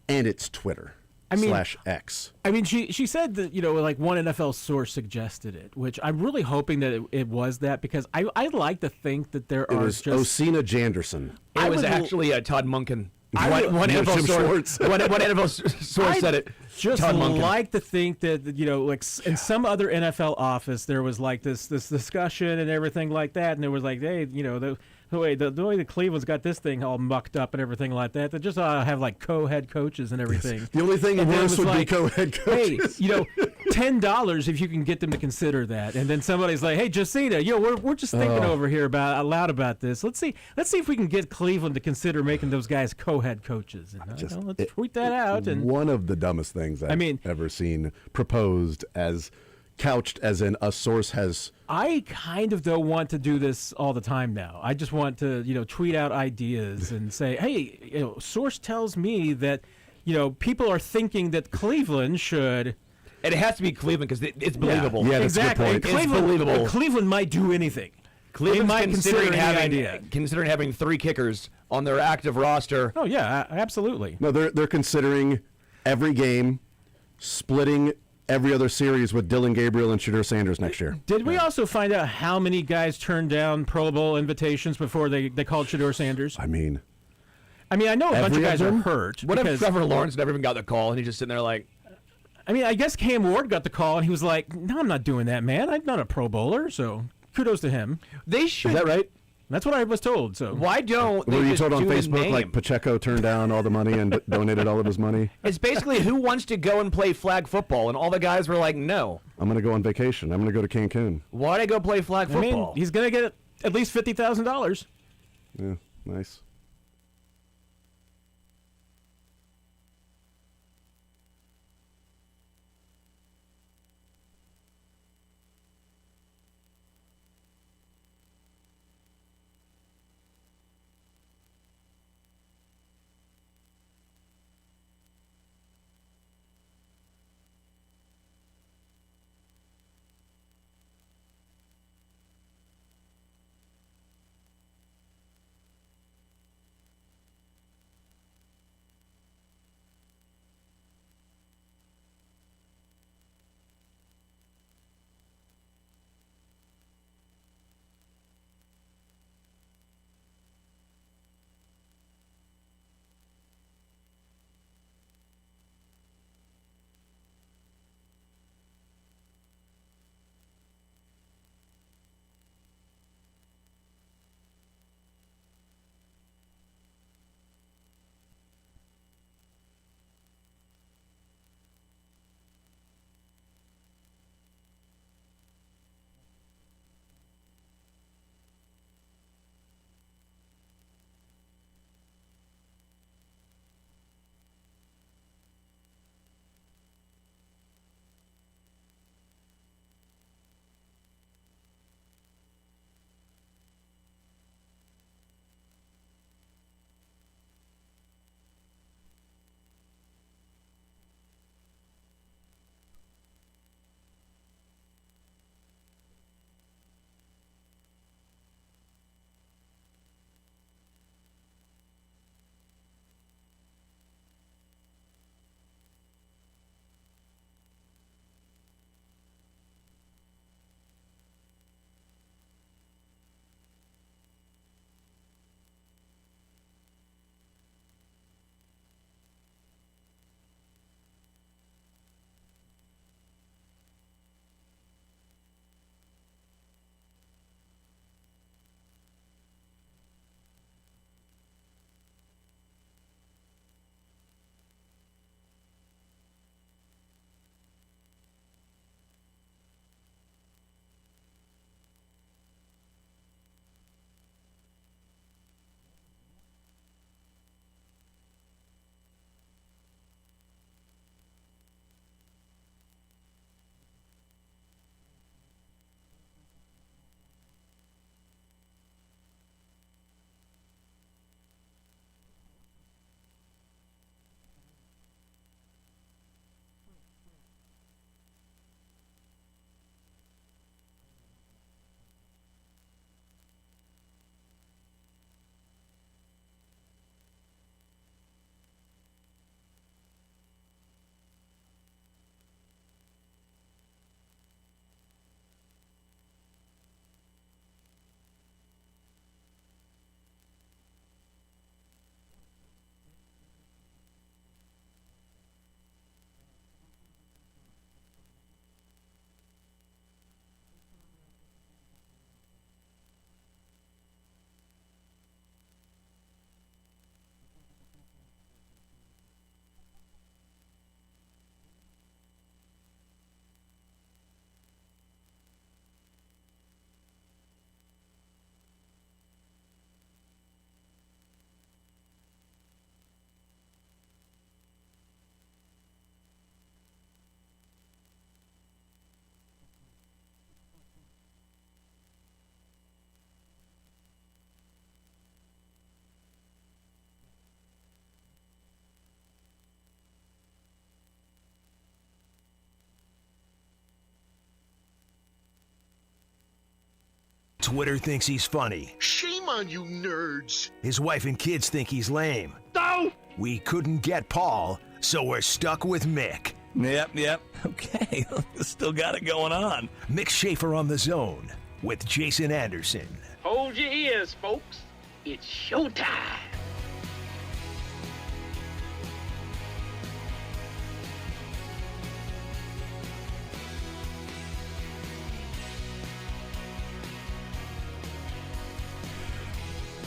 And it's Twitter. /X. I mean, she said that, like one NFL source suggested it, which I'm really hoping that it was that because I'd like to think that there It are was just... Osina Janderson. It was actually Todd Monken. One Jim NFL source. Schwartz. One NFL source said it. Just Todd Monken. like to think that, like in some other NFL office, there was like this discussion and everything like that. And there was like, hey, the way the Cleveland's got this thing all mucked up and everything like that, they just have like co-head coaches and everything. The only thing And then it worse was would be like, co-head coaches. Hey, $10 if you can get them to consider that. And then somebody's like, hey, Josina, we're just thinking over here aloud about this. Let's see if we can get Cleveland to consider making those guys co-head coaches. And let's tweet that out. And one of the dumbest things I've ever seen proposed as couched as in a source has. I kind of don't want to do this all the time now. I just want to, tweet out ideas and say, hey, source tells me that, people are thinking that Cleveland should. And it has to be Cleveland because it's believable. Yeah, that's exactly. a good point. It's believable. Cleveland might do anything. Cleveland's might consider any considering having 3 kickers on their active roster. Oh yeah, absolutely. No, they're considering every game, splitting every other series with Dylan Gabriel and Shadur Sanders next year. Did we also find out how many guys turned down Pro Bowl invitations before they called Shadur Sanders? I mean, I know a bunch of guys are hurt. What if because- Trevor Lawrence never even got the call and he's just sitting there like, I guess Cam Ward got the call and he was like, no, I'm not doing that, man. I'm not a Pro Bowler, so kudos to him. they should. is that right? That's what I was told. So Why don't they Were you just told on do his Facebook name? like Pacheco turned down all the money and donated all of his money? It's basically who wants to go and play flag football, and all the guys were like, no. I'm going to go on vacation. I'm going to go to Cancun. Why'd I go play flag football? he's gonna get at least $50,000. Yeah, nice. Twitter thinks he's funny. Shame on you nerds. His wife and kids think he's lame. No! We couldn't get Paul, so we're stuck with Mick. Yep. Okay, still got it going on. Mick Schaefer on The Zone with Jason Anderson. Hold your ears, folks. It's showtime.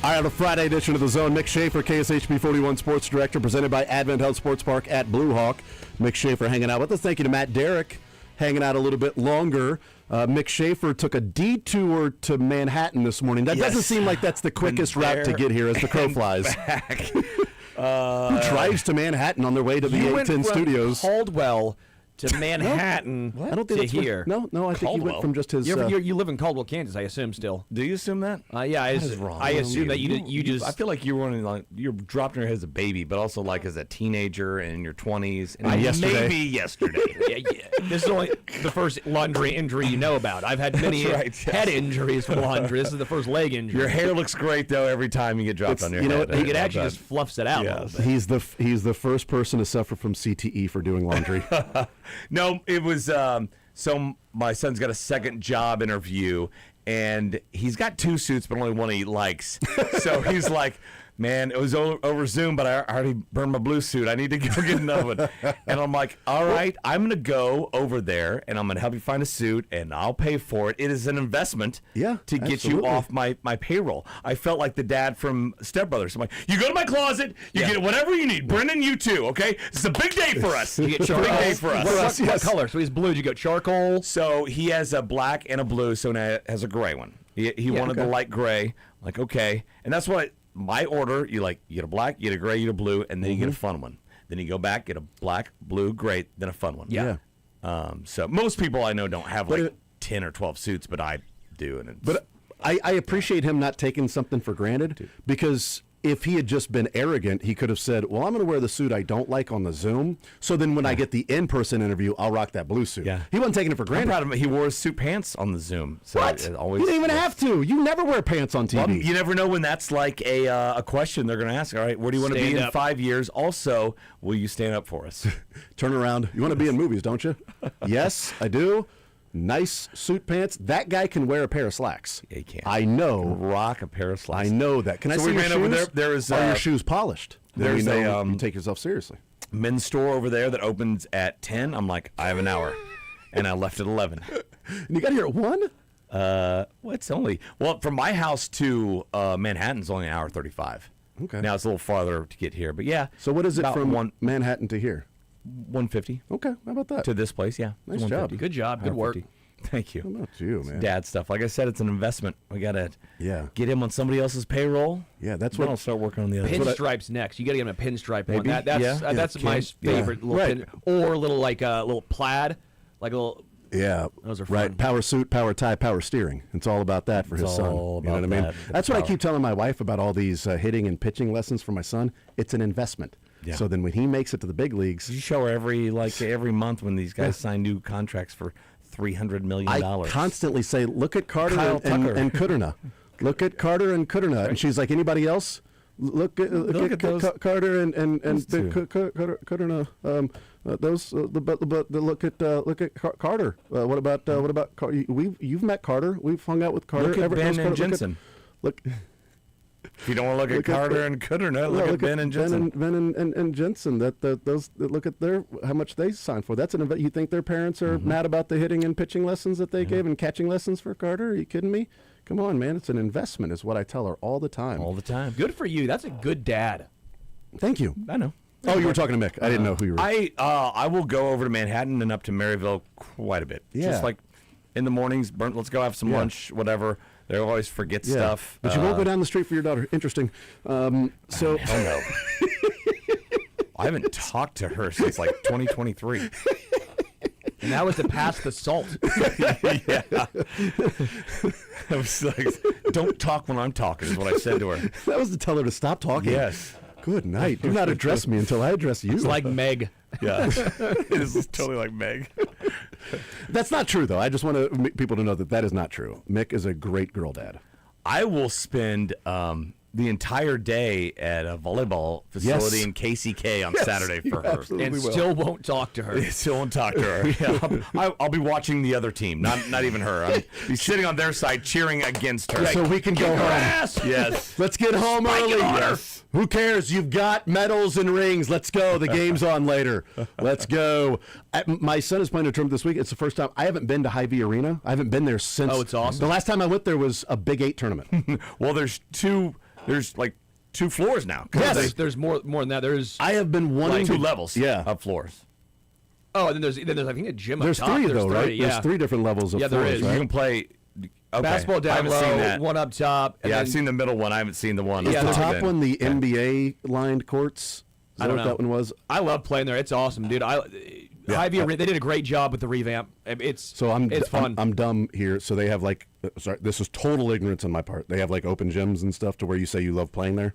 All right, on a Friday edition of The Zone, Mick Schaefer, KSHP 41 Sports Director, presented by Advent Health Sports Park at Blue Hawk. Mick Schaefer hanging out with us. Thank you to Matt Derrick hanging out a little bit longer. Mick Schaefer took a detour to Manhattan this morning. That doesn't seem like that's the quickest route to get here as the crow flies. Who drives to Manhattan on their way to the 810 studios? Caldwell to Manhattan I don't think to that's here. No, I think he went from just his... You live in Caldwell, Kansas, I assume still. Do you assume that? Yeah, I assume that you just... I feel like you were like you were dropped in her as a baby, but also like as a teenager in your 20s. And yesterday. Maybe yesterday. yeah. This is only the first laundry injury you know about. I've had many head injuries from laundry. This is the first leg injury. Your hair looks great though every time you get dropped on your head. He actually just fluffs it out. Yes. He's the first person to suffer from CTE for doing laundry. No, it was so my son's got a second job interview and he's got 2 suits but only one he likes. So he's like, man, it was over Zoom, but I already burned my blue suit. I need to go get another one. And I'm like, all right, I'm going to go over there, and I'm going to help you find a suit, and I'll pay for it. It is an investment to get you off my payroll. I felt like the dad from Step Brothers. I'm like, you go to my closet, you get whatever you need. Brennan, you too, okay? It's a big day for us. You get charcoal. Big day for us. What color? So he's blue. You got charcoal? So he has a black and a blue, so now he has a gray one. He wanted the light gray. Like, okay. And that's what... My order, you get a black, you get a gray, you get a blue, and then you get a fun one. Then you go back, get a black, blue, gray, then a fun one. Yeah. So most people I know don't have 10 or 12 suits, but I do. But I appreciate him not taking something for granted, because if he had just been arrogant, he could have said, well, I'm going to wear the suit I don't like on the Zoom, so then when I get the in-person interview, I'll rock that blue suit. Yeah. He wasn't taking it for I'm granted. proud of him. He wore his suit pants on the Zoom. So What? it always, You didn't even have to. You never wear pants on TV. Well, you never know when that's like a question they're going to ask. All right, where do you want to be Stand in up. 5 years? Also, will you stand up for us? Turn around. You want to be in movies, don't you? Yes, I do. Nice suit pants. That guy can wear a pair of slacks. Yeah, he can. I know. Rock a pair of slacks. I know that. Can I So see we your ran shoes? over there. There is, Are your shoes polished? there's Then we a, know you take yourself seriously. Men's store over there that opens at 10. I'm like, I have an hour. And I left at 11. And you got here at 1? It's only, from my house to Manhattan's only an hour 35. Okay. Now it's a little farther to get here, but yeah. So what is it about from Manhattan to here? 150 Okay, how about that? to this place, yeah. Nice 150. job. Good job. Good work. 150. Thank you. How about you, man? Dad stuff. Like I said, it's an investment. We got to get him on somebody else's payroll. Yeah, that's Then what I'll start working on the other. Pinstripes next. You got to get him a pinstripe one. Maybe. That's my favorite little pin. Or a little little plaid, like a little. Yeah, those are right. fun. Power suit, power tie, power steering. It's all about that for his son. all You know what I about mean? that. That's what I Power. keep telling my wife about all these hitting and pitching lessons for my son. It's an investment. Yeah. So then when he makes it to the big leagues, You show her every month when these guys sign new contracts for $300 million. I constantly say, look at Carter Kyle and Tucker. Kuderna. Look at Carter and Kuderna. And she's like, anybody else? Look at those- Carter and those two. Kuderna. Look at Carter. What about Carter? You've met Carter. We've hung out with Carter. Look at Ben and Carter. Jensen. Look. If you don't want to look at Carter and Kuderna, look at Ben and Jensen. Ben and Jensen. Look at how much they signed for. That's you think their parents are mad about the hitting and pitching lessons that they gave and catching lessons for Carter? Are you kidding me? Come on, man. It's an investment, is what I tell her all the time. All the time. Good for you. That's a good dad. Thank you. I know. Oh, you were talking to Mick. I didn't know who you were. I will go over to Manhattan and up to Maryville quite a bit. Yeah. Just like in the mornings, let's go have some lunch, whatever. They always forget stuff. But you won't go down the street for your daughter. Interesting. Hell no. I haven't talked to her since like 2023. And that was to pass the salt. Yeah. I was like, don't talk when I'm talking, is what I said to her. That was to tell her to stop talking. Yes. Good night. Do not address me until I address you. It's like Meg. Yeah. It is totally like Meg. That's not true, though. I just want people to know that is not true. Mick is a great girl dad. I will spend the entire day at a volleyball facility Yes. in KCK on Saturday for her. And still won't talk to her. Still won't talk to her. Yeah, I'll be watching the other team, not even her. I'll be sitting on their side cheering against her. So we can go home. Yes. Let's get home early. Yes. Who cares? You've got medals and rings. Let's go. The game's on later. Let's go. My son is playing a tournament this week. It's the first time. I haven't been to Hy-Vee Arena. I haven't been there since. Oh, it's awesome. The last time I went there was a Big 8 tournament. Well, there's like 2 floors now. Yes. There's more than that. There's I have been wanting Like to 2 levels of floors. Oh, and then there's I think a gym There's up top. 3 though, right? three, yeah. There's 3 different levels of Yeah, there floors, is. right? You can play Basketball I down haven't seen low, that. one up top. And Yeah, then, I've seen the middle one. I haven't seen the one. Is Yeah, the the top then. one the Yeah. NBA lined courts? Is that I don't what know. that one was? I love playing there. It's awesome, dude. Hy-Vee Arena, they did a great job with the revamp. It's it's fun. I'm dumb here. So they have like, sorry, this is total ignorance on my part. They have like open gyms and stuff to where you say you love playing there.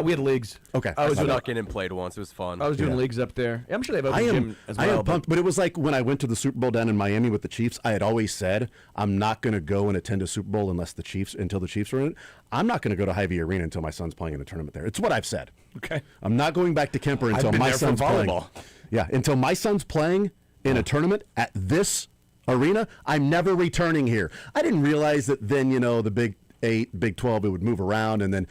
We had leagues. Okay. I was snuck in and played once. It was fun. I was doing leagues up there. I'm sure they have I open am, gym as I well. am pumped, but it was like when I went to the Super Bowl down in Miami with the Chiefs. I had always said I'm not going to go and attend a Super Bowl until the Chiefs are in it. I'm not going to go to Hy-Vee Arena until my son's playing in a tournament there. It's what I've said. Okay. I'm not going back to Kemper until been my there for son's playing. volleyball. Yeah, until my son's playing in a tournament at this arena. I'm never returning here. I didn't realize that then the Big 8, Big 12, it would move around, and then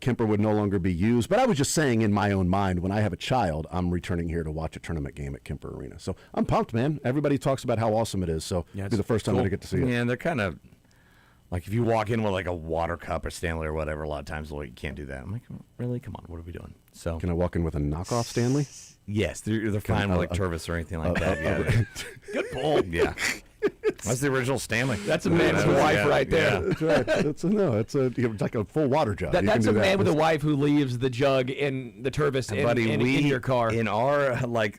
Kemper would no longer be used. But I was just saying in my own mind, when I have a child, I'm returning here to watch a tournament game at Kemper Arena. So I'm pumped, man. Everybody talks about how awesome it is. So it'll be the first time I get to see it. Yeah, and they're kind of like if you walk in with like a water cup or Stanley or whatever, a lot of times you can't do that. I'm like, really? Come on, what are we doing? So Can I walk in with a knockoff Stanley? yes, they're fine with like Turvis or anything like that. Yeah, good pull. yeah. That's the original Stanley. That's a man with a wife right there. That's right. It's like a full water jug. You That's can a do man that. with a wife who leaves the jug in the Turvis in your car. In our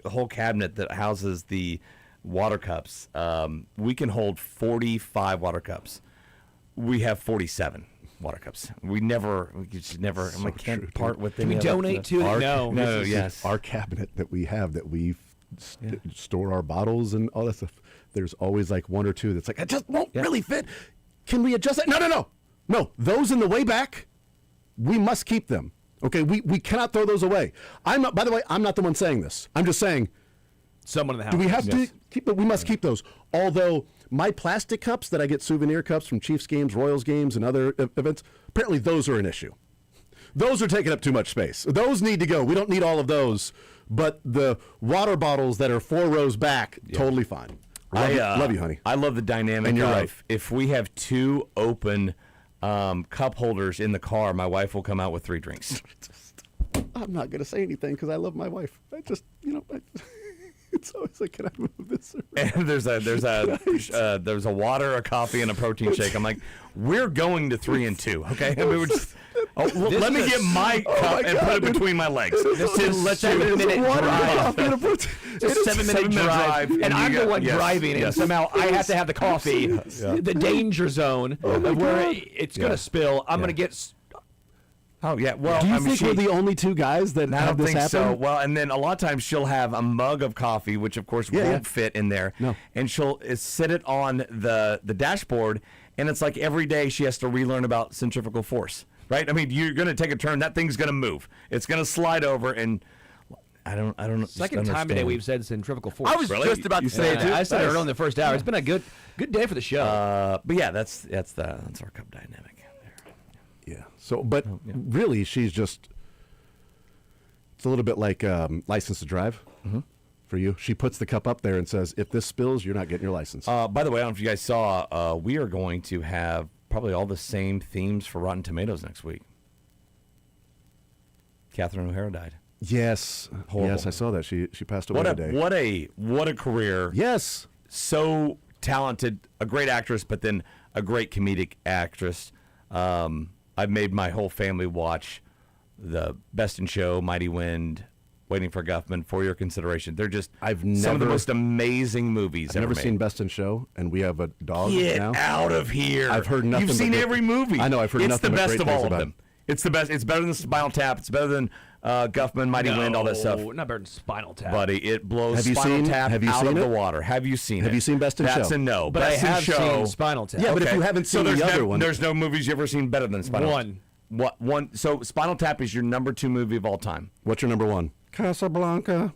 whole cabinet that houses the water cups, we can hold 45 water cups. We have 47 water cups. We just never. So can't true, part dude. with Can we any of it. donate to it? No. No, This is yes. our cabinet that we have that we store our bottles and all that stuff. There's always like one or two that's like, I just won't really fit. Can we adjust it? No. Those in the way back, we must keep them. Okay, we cannot throw those away. By the way, I'm not the one saying this. I'm just saying, Someone in the house. do we have to keep them? We must keep those. Although my plastic cups that I get souvenir cups from Chiefs games, Royals games, and other events, apparently those are an issue. Those are taking up too much space. Those need to go. We don't need all of those. But the water bottles that are 4 rows back, totally fine. Love you, honey. I love the dynamic And you're of right. if we have 2 open cup holders in the car, my wife will come out with 3 drinks. I'm not going to say anything because I love my wife. I just, it's always like, can I move this around? And there's a water, a coffee, and a protein shake. I'm like, we're going to 3 and 2, okay? I mean, we're just. Let me get my cup and put it between my legs. This is a 7-minute drive. It's a 7-minute drive. And I'm the one driving, and somehow I have to have the coffee. The danger zone of where it's going to spill. I'm going to get. Oh yeah. Well, Do you think we're the only 2 guys that I have don't this think happen? so. Well, and then a lot of times she'll have a mug of coffee, which of course won't fit in there. No. And she'll sit it on the dashboard, and it's like every day she has to relearn about centrifugal force. Right? I mean, you're going to take a turn, that thing's going to move. It's going to slide over, and I don't. Second time today we've said centrifugal force. I was just about to say it, too. I said it early in the first hour. It's been a good day for the show. But yeah, that's our cup dynamic. Yeah. So, but really, she's just. It's a little bit like license to drive for you. She puts the cup up there and says, "If this spills, you're not getting your license." By the way, I don't know if you guys saw, we are going to have probably all the same themes for Rotten Tomatoes next week. Catherine O'Hara died. Yes. Horrible. Yes, I saw that. She passed away today. What a career. Yes. So talented, a great actress, but then a great comedic actress. I've made my whole family watch the Best in Show, Mighty Wind, Waiting for Guffman, For Your Consideration. They're just some of the most amazing movies I've ever never made. seen Best in Show, and we have a dog Get now. out of here! I've heard nothing. You've but seen good- every movie. I know. I've heard it's nothing the but best great of things all of about them. It's the best. It's better than Spinal Tap. It's better than Guffman, Mighty Wind, all that stuff. Not better than Spinal Tap. Buddy, it blows Have you Spinal seen- Tap have you out seen of it? the water. Have you seen it? Have you seen Best in That's Show? a no. But Best I in have Show. seen Spinal Tap. Yeah, but if you haven't seen there's the other one- there's no movies you've ever seen better than Spinal One. Tap. What one? So Spinal Tap is your number 2 movie of all time. What's your number one? Casablanca.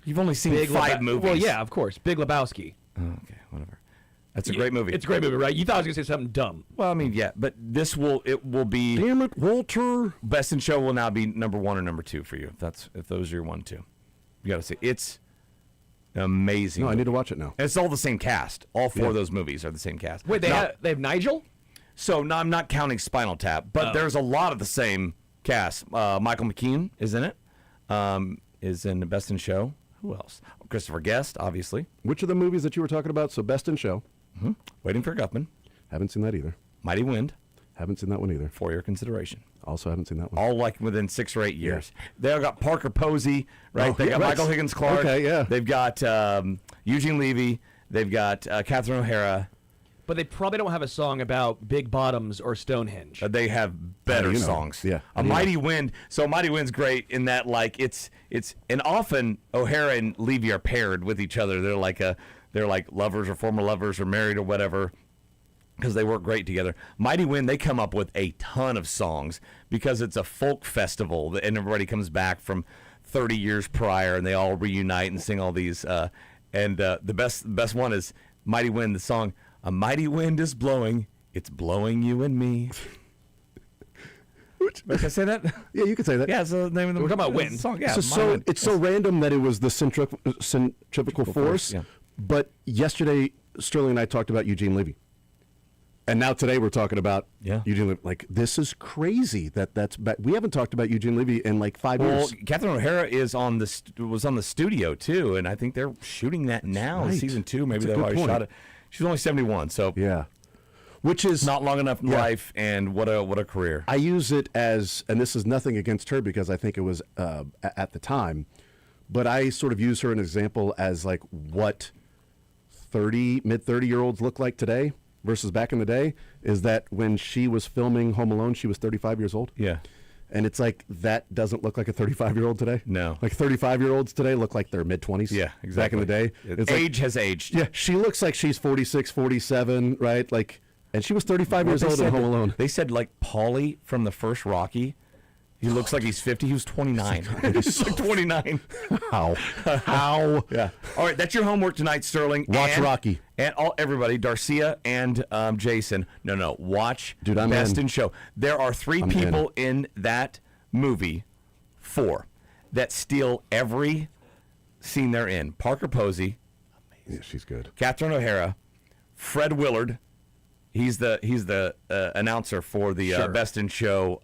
You've only seen Big 5 movies. Well, yeah, of course. Big Lebowski. Oh, okay, whatever. That's a great movie. It's a great movie, right? You thought I was going to say something dumb. Well, I mean, yeah, but it will be. Damn it, Walter. Best in Show will now be number 1 or number 2 for you. If those are your 1, 2. You got to see it's amazing. No, I need to watch it now. And it's all the same cast. All 4 Yeah. of those movies are the same cast. Wait, they have Nigel? So no, I'm not counting Spinal Tap, but there's a lot of the same cast. Michael McKean is in it. Is in the Best in Show. Who else? Christopher Guest, obviously. Which of the movies that you were talking about? So Best in Show. Waiting for Guffman. Haven't seen that either. Mighty Wind. Haven't seen that one either. For your consideration. Also haven't seen that one. All like within 6 or 8 years. They've got Parker Posey, right? Oh, They got yeah, Michael right. Higgins Clark. Okay, yeah. They've got Eugene Levy. They've got Catherine O'Hara. But they probably don't have a song about Big Bottoms or Stonehenge. They have better you know? songs. Yeah. A Mighty Wind. So Mighty Wind's great in that it's and often O'Hara and Levy are paired with each other. They're like lovers or former lovers or married or whatever, because they work great together. Mighty Wind, they come up with a ton of songs because it's a folk festival and everybody comes back from 30 years prior and they all reunite and sing all these. And the best one is Mighty Wind, the song, "A mighty wind is blowing, it's blowing you and me." Can I say that? Yeah, you can say that. Yeah, it's the name of the We're talking about wind. song. Yeah, So, Mighty Wind. it's so random that it was the centrifugal force. yeah. But yesterday, Sterling and I talked about Eugene Levy. And now today we're talking about Eugene Levy. Like, this is crazy that's back. We haven't talked about Eugene Levy in like 5 Well, years. Catherine O'Hara was on the studio too, and I think they're shooting that now in right. season 2. Maybe That's a they've good already point. shot it. She's only 71, so Yeah. Which is not long enough in Yeah. life, and what a career. I use it as, and this is nothing against her because I think it was at the time, but I sort of use her an example as like what mid 30-year-olds look like today versus back in the day. Is that when she was filming Home Alone, she was 35 years old. Yeah. And it's like that doesn't look like a 35-year-old today. No. Like 35-year-olds today look like they're mid-20s. Yeah, Back exactly. in the day. It's like- Age has aged. yeah, she looks like she's 46, 47, right? Like, and she was 35 years They old in said Home that- Alone. They said like Paulie from the first Rocky. He looks like he's 50. He was 29. He's like 29. How? How? Yeah. All right, that's your homework tonight, Sterling. Watch And- Rocky. And everybody, Darcia and Jason. No, watch Dude, I'm Best in. in Show. There are 3 I'm people in that movie, 4, that steal every scene they're in. Parker Posey, Yeah, she's good. Catherine O'Hara, Fred Willard. He's the announcer for the Sure. Best in Show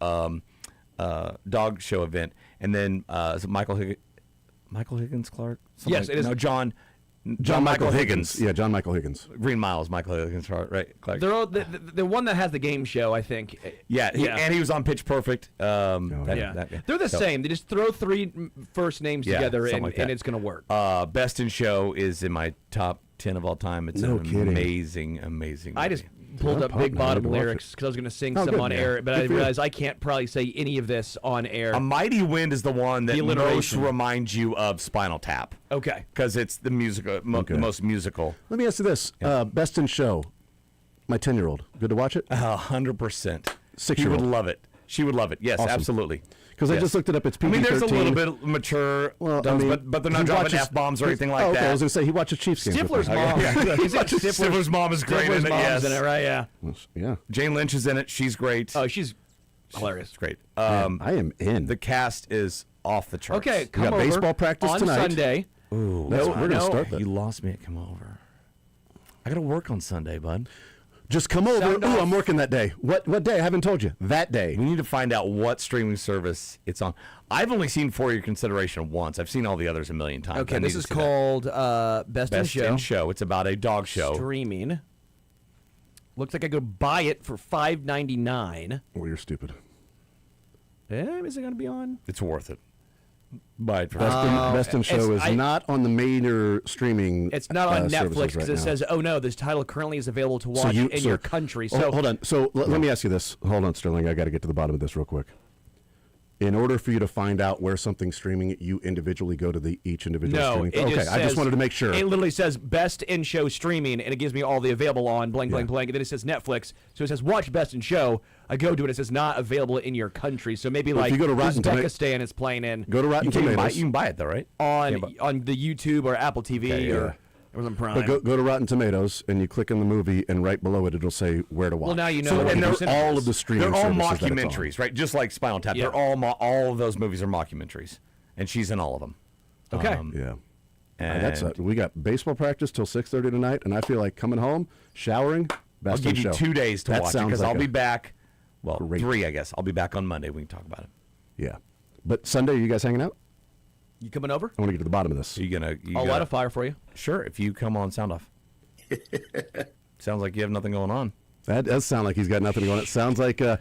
dog show event, and then is it Michael Higgins Clark? Something Yes, it is. No, John Michael Higgins. Yeah, John Michael Higgins. Green Miles, Michael Higgins, right? Clark. They're all, the one that has the game show, I think. Yeah, and he was on Pitch Perfect. Yeah. They're the So, same. They just throw 3 first names Yeah, together something and, like that. and it's going to work. Best in Show is in my top 10 of all time. It's No an kidding. amazing I just movie. pulled I'm up pumped Big now. I need Bottom to watch lyrics it. because I was going to sing Oh, some good, on man. air, but Good I for you. realized I can't probably say any of this on air. A Mighty Wind is the one that The most alliteration. reminds you of Spinal Tap Okay. because it's the musical, Okay. the most musical. Let me ask you this. Best in Show. My 10-year-old. Good to watch it? 100%. She 6-year-old. would love it. She would love it. Yes, Awesome. absolutely. Because I Yes. just looked it up. It's I mean, there's a PG-13. little bit mature, Well, but they're not he dropping watches- F-bombs or anything like oh, okay. that. I was going to say, he watches Chiefs games. with Stifler's me. mom. He's in Stifler's mom is great Stifler's in it, mom's yes. in it, right? Yeah. Yeah. Jane Lynch is in it. She's great. Oh, she's hilarious. It's great. Man, I am in. The cast is off the charts. Okay, come got over baseball practice on tonight. Sunday. Ooh, We're going to start that. You lost me at come over. I got to work on Sunday, bud. Just come over. Sound Ooh, off. I'm working that day. What day? I haven't told you. That day. We need to find out what streaming service it's on. I've only seen For Your Consideration once. I've seen all the others a million times. Okay, I this need is to see that. called Best in Best Show. in Show. It's about a dog show. Streaming. Looks like I could buy it for $5.99. Well, you're stupid. Is it going to be on? It's worth it. Buy it for Best in Show is not on the major streaming. It's not on Netflix services because right it now. says, "Oh no, this title currently is available to So watch you- in so- your country." Oh, So hold on. So let me ask you this. Hold on, Sterling. I got to get to the bottom of this real quick. In order for you to find out where something's streaming, you individually go to each individual No, streaming. it Okay, just I just says- wanted to make sure. It literally says best in show streaming, and it gives me all the available on blank, blank, blank. And then it says Netflix, so it says watch best in show. I go to it, it says not available in your country. So maybe Well, if like you go to Rotten Uzbekistan is playing in Go to Rotten You Tomatoes. can buy it though, right? on the YouTube or Apple TV Okay, or Amazon Prime. But go to Rotten Tomatoes and you click on the movie, and right below it, it'll say where to watch. Well, now you know So what and the they're percentage all is. of the streaming They're all services that it's on. mockumentaries, right? Just like Spinal Tap. Yeah. They're all of those movies are mockumentaries, and she's in all of them. Okay. Yeah. And That's it. We got baseball practice till 6:30 tonight, and I feel like coming home, showering, I'll best give in you show. 2 days to That watch it sounds because like I'll a- be back. Well, great- 3, I guess. I'll be back on Monday. We can talk about it. Yeah. But Sunday, you guys hanging out? You coming over? I want to get to the bottom of this. You gonna? I'll light a fire for you. Sure, if you come on sound off. Sounds like you have nothing going on. That does sound like he's got nothing going on. It sounds like a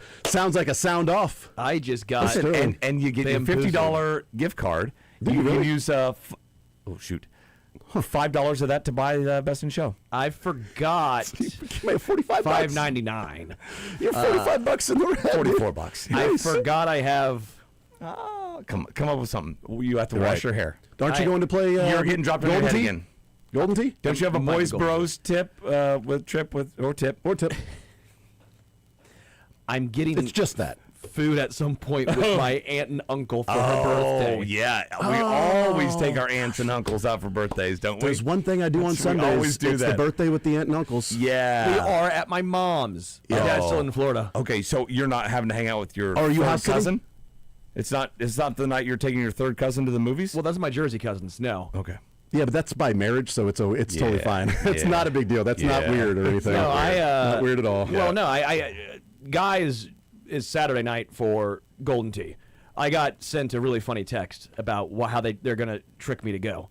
sound off. I just got Listen, and you get your $50 gift card. Do You you can really? use $5 of that to buy Best in Show. I forgot. $45. $5.99. You're $45 in the red. $44. I forgot I have. Come up with something. You have to You're wash right. your hair. Aren't you I- going to play? You're getting dropped on your Golden head Tee? again. Golden Tee? Don't you have a Might be Boys Golden Bros tip with tip? Or tip. I'm getting It's just that. food at some point with my aunt and uncle for her birthday. Oh, yeah. We always take our aunts and uncles out for birthdays, don't we? There's one thing I do on We Sundays. always do it's that. the birthday with the aunt and uncles. Yeah. We are at my mom's. My dad's still in Florida. Okay, so you're not having to hang out with your Oh, are you third house sitting? cousin? It's not the night you're taking your third cousin to the movies? Well, that's my Jersey cousins. No. Okay. Yeah, but that's by marriage, so it's totally Yeah, fine. It's yeah. not a big deal. That's not Yeah. weird or anything. No, not weird at all. Well, no, guys is Saturday night for Golden Tee. I got sent a really funny text about how they're gonna trick me to go.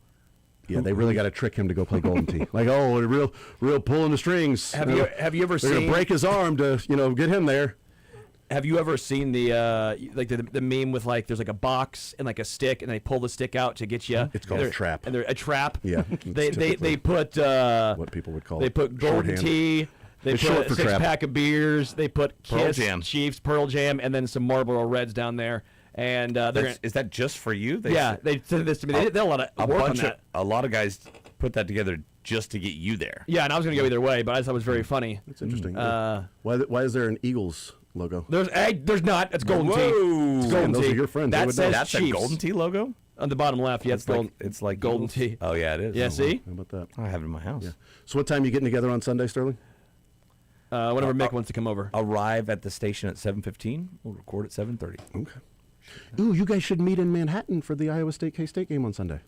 Yeah, they really got to trick him to go play Golden Tee. Like, oh, a real pulling the strings. Have you ever They're seen? gonna break his arm to get him there. Have you ever seen the the meme with like there's like a box and like a stick and they pull the stick out to get you? It's called a trap. And they're a trap. Yeah, They it's they typically put what people would call they it. put Golden Shorthand. Tea. They It's put short a for six trap. pack of beers. They put Pearl Kiss, Jam. Chiefs, Pearl Jam, and then some Marlboro Reds down there. And they're gonna, Is that just for you? they sent this to me. They did a lot of work on that. A lot of guys put that together just to get you there. Yeah, and I was gonna go either way, but I thought it was very funny. That's interesting. Uh, Why is there an Eagles logo? There's not. It's Golden Tea. Whoa. It's Man, Golden those Tea. are your friends. They That would know. says That's Chiefs. a Golden Tea logo? On the bottom left. Yeah, It's like Golden Eagles? Tea. Oh, yeah, it is. Yeah, see? How about that? I have it in my house. So what time you getting together on Sunday, Sterling? Whenever Mick wants to come over. Arrive at the station at 7:15. We'll record at 7:30. Okay. Ooh, you guys should meet in Manhattan for the Iowa State K-State game on Sunday.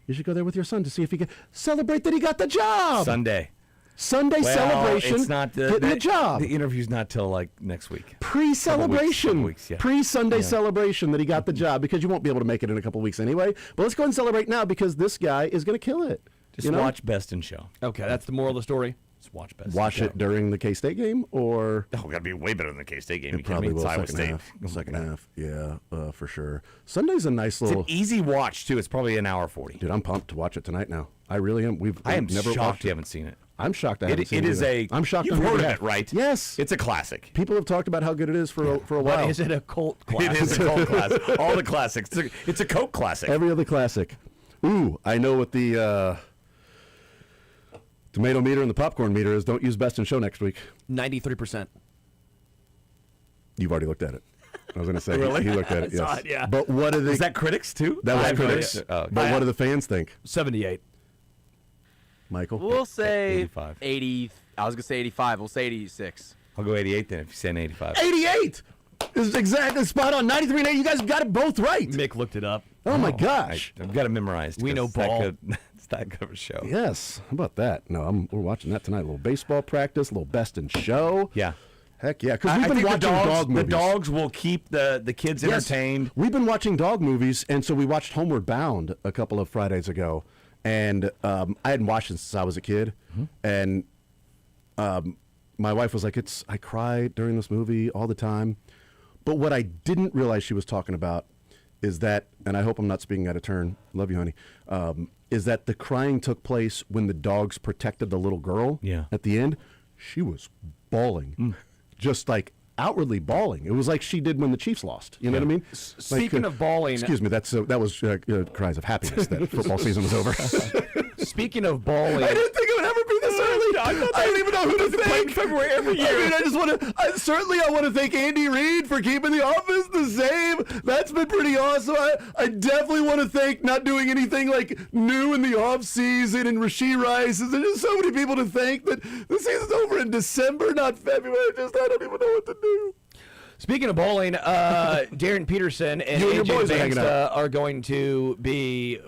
You should go there with your son to see if he can celebrate that he got the job. Sunday. Sunday Well, celebration. It's not getting the job. The interview's not till like next week. Pre-celebration, Couple weeks, yeah. pre-Sunday Yeah. celebration that he got the job, because you won't be able to make it in a couple weeks anyway. But let's go ahead and celebrate now, because this guy is going to kill it. Just watch Best in Show. Okay, that's the moral of the story. Just watch Best. Watch in it during the K-State game, or Show. Oh, gotta be way better than the K-State game. it You kidding probably me? will It's Iowa second State. half. Second half, yeah, for sure. Sunday's a nice It's an little. easy watch too. It's probably an hour 40. Dude, I'm pumped to watch it tonight. Now, I really am. I am never shocked watched you it. haven't seen it. I'm shocked I haven't seen It it. is either. a. I'm shocked. You've on your heard of behalf. it, right? Yes. It's a classic. People have talked about how good it is for a But while. is it a cult class? It is a cult classic. All the classics. It's a Coke classic. Every other classic. Ooh, I know what the tomato meter and the popcorn meter is. Don't use Best in Show next week. 93%. You've already looked at it. I was going to say Really? he looked at it. I saw Yes. it, yeah. But what do they? Is that critics too? that was I have no critics. idea. Oh, okay. But what do the fans think, 78. Michael? We'll say 85. 80. I was gonna say 85. We'll say 86. I'll go 88 then if you say an 85. 88 is exactly spot on. 93 and 8. You guys got it both right. Mick looked it up. Oh my gosh. I've got it memorized. We 'cause know it's that ball. good- It's that good of a show. Yes. How about that? No, we're watching that tonight. A little baseball practice, a little Best in Show. Yeah. Heck yeah. Because I we've been think watching dog movies. The dogs will keep the kids Yes. entertained. We've been watching dog movies, and so we watched Homeward Bound a couple of Fridays ago, and I hadn't watched it since I was a kid, and my wife was like, I cry during this movie all the time. But what I didn't realize she was talking about is that, and I hope I'm not speaking out of turn, love you, honey, is that the crying took place when the dogs protected the little girl Yeah. at the end. She was bawling, just like outwardly bawling. It was like she did when the Chiefs lost. You know what I mean? Speaking of bawling, excuse me, that was cries of happiness that football season was over. speaking of bawling, I didn't think it would ever be this early. I don't even know who to thank. February every year. I mean, I just want to. I want to thank Andy Reid for keeping the offense the same. That's been pretty awesome. I definitely want to thank not doing anything like new in the off season and Rashee Rice. There's just so many people to thank. That the season's over in December, not February. I don't even know what to do. Speaking of bowling, Darren Peterson and You and your AJ boys are hanging Bangsta out. are going to be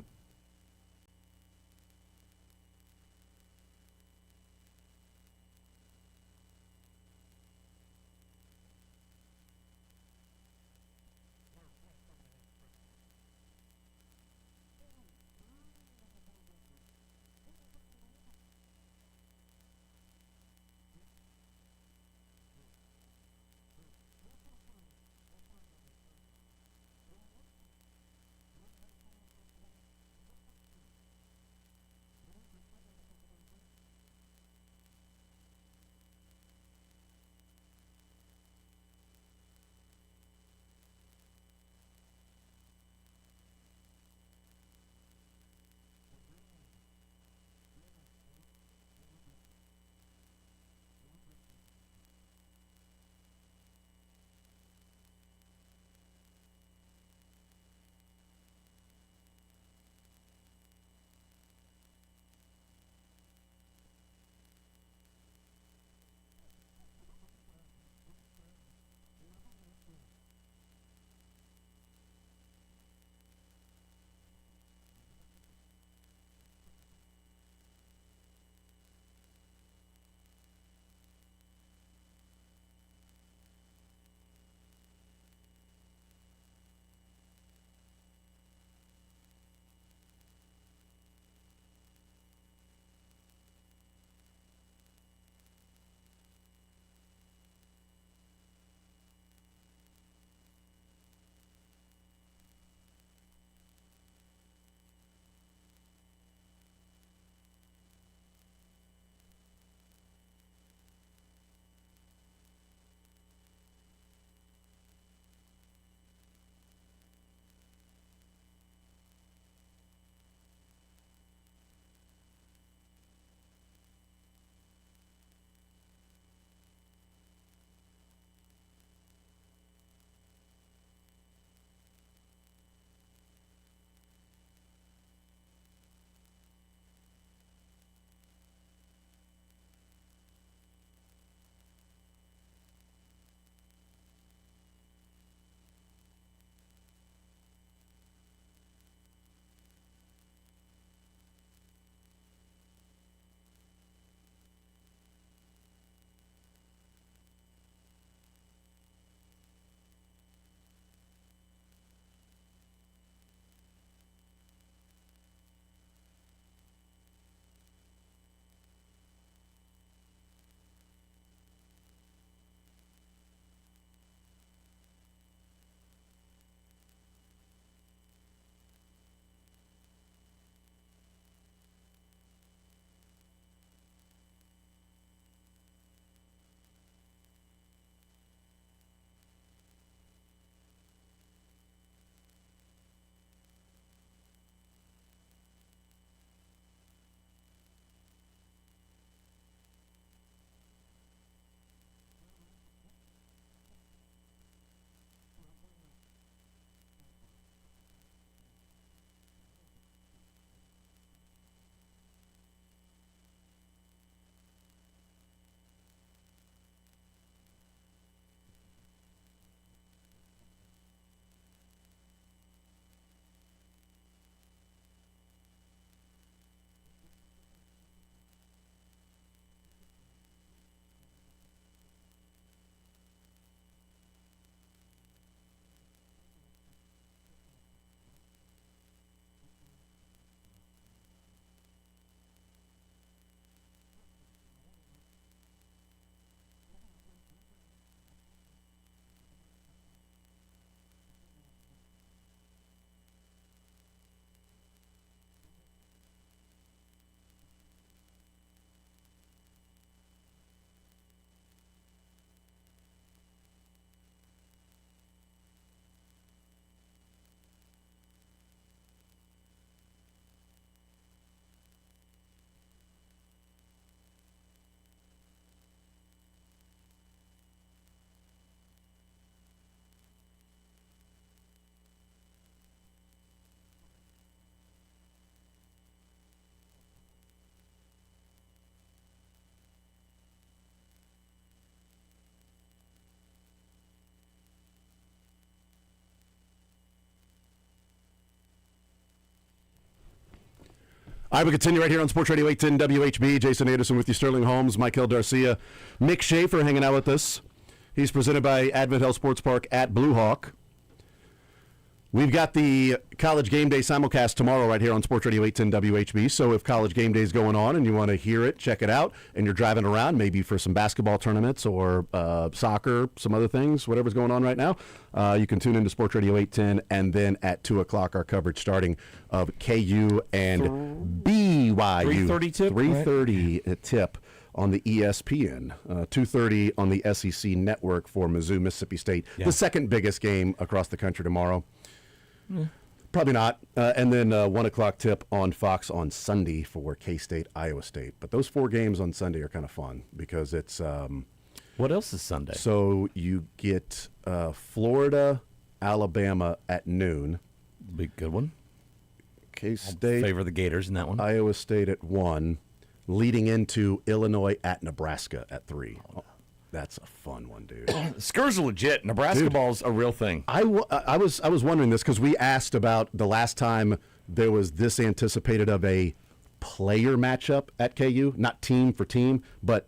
All right, we continue right here on Sports Radio 810 WHB. Jason Anderson with you, Sterling Holmes, Michael Darcia, Mick Schaefer hanging out with us. He's presented by Advent Health Sports Park at Blue Hawk. We've got the College Game Day simulcast tomorrow right here on Sports Radio 810 WHB. So if College Game Day is going on and you want to hear it, check it out, and you're driving around maybe for some basketball tournaments or soccer, some other things, whatever's going on right now, you can tune into Sports Radio 810, and then at 2 o'clock our coverage starting of KU and BYU. 3:30 tip, 3:30 tip on the ESPN, 2:30 on the SEC network for Mizzou, Mississippi State. Yeah. The second biggest game across the country tomorrow. Probably not. And then 1 o'clock tip on Fox on Sunday for K-State, Iowa State. But those 4 games on Sunday are kind of fun because it's... what else is Sunday? So you get Florida, Alabama at noon. Big good one. K-State... Favor the Gators in that one. Iowa State at 1, leading into Illinois at Nebraska at 3. That's a fun one, dude. Skurs are legit. Nebraska ball's a real thing. I was wondering this because we asked about the last time there was this anticipated of a player matchup at KU, not team for team, but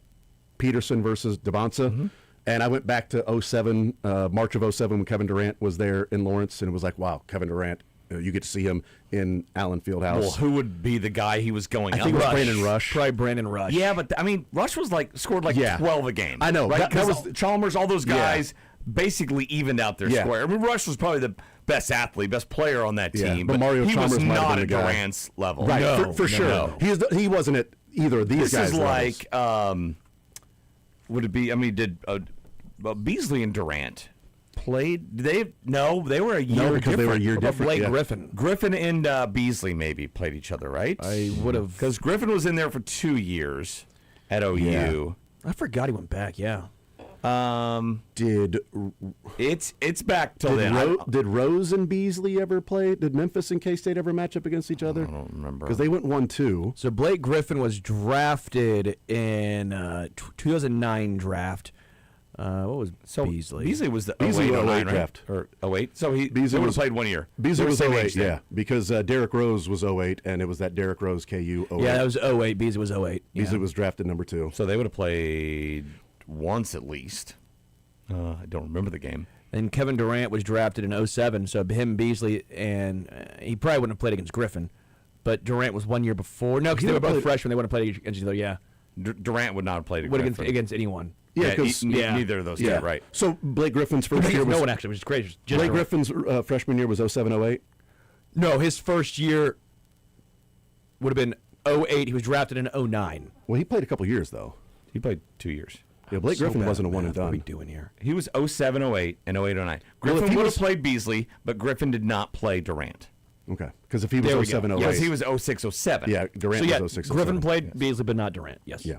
Peterson versus Devonsa. Mm-hmm. And I went back to 07, March of 07 when Kevin Durant was there in Lawrence, and it was like, wow, Kevin Durant, you get to see him in Allen Fieldhouse. Well, who would be the guy he was going I up? think it was Brandon Rush. Probably Brandon Rush. Yeah, but I mean, Rush was scored 12 a game. I know. Right? That was Chalmers, all those guys basically evened out their score. I mean, Rush was probably the best athlete, best player on that team. But Mario he Chalmers was might have not been at the guy. Durant's level. Right, No, for sure. no. He wasn't at either of these guys' This is levels. like, would it be, I mean, did Beasley and Durant played? No, they were a year No, because different. they were a year What about different. Blake yeah. Griffin? Griffin and Beasley maybe played each other, right? I would have. Because Griffin was in there for 2 years at OU. I forgot he went back, yeah. Did It's back till then. Did Rose and Beasley ever play? Did Memphis and K-State ever match up against each other? I don't remember. Because they went 1-2. So Blake Griffin was drafted in 2009 draft. What was Beasley? Beasley was the Beasley 08, was 08 09, right? draft. Or 08. So he Beasley would was- have played 1 year. Beasley They were was the same 08, age then. yeah. Because Derrick Rose was 08, and it was that Derrick Rose KU 08. Yeah, that was 08. Beasley was 08. Beasley was drafted number 2. So they would have played once at least. I don't remember the game. And Kevin Durant was drafted in 07, so him, Beasley, and he probably wouldn't have played against Griffin. But Durant was 1 year before. No, because they were both freshmen. They wouldn't have played against each other, yeah. Durant would not have played Against anyone. Yeah, because neither of those two, right? So Blake Griffin's first year was... No one actually, which is crazy. Just Blake Durant. Griffin's freshman year was 07-08? No, his first year would have been 08. He was drafted in 09. Well, he played a couple years, though. He played 2 years. Yeah, Blake So Griffin bad wasn't a at one math. and What are we done. doing here? He was 07, 08, and 08, 09. Well, Griffin if he would was- have played Beasley, but Griffin did not play Durant. Okay, because if he There we was go. 07-08... Because he was 06, 07. Yeah, Durant So yeah, was 06-07. Griffin played Beasley, but not Durant. Yes. Yeah.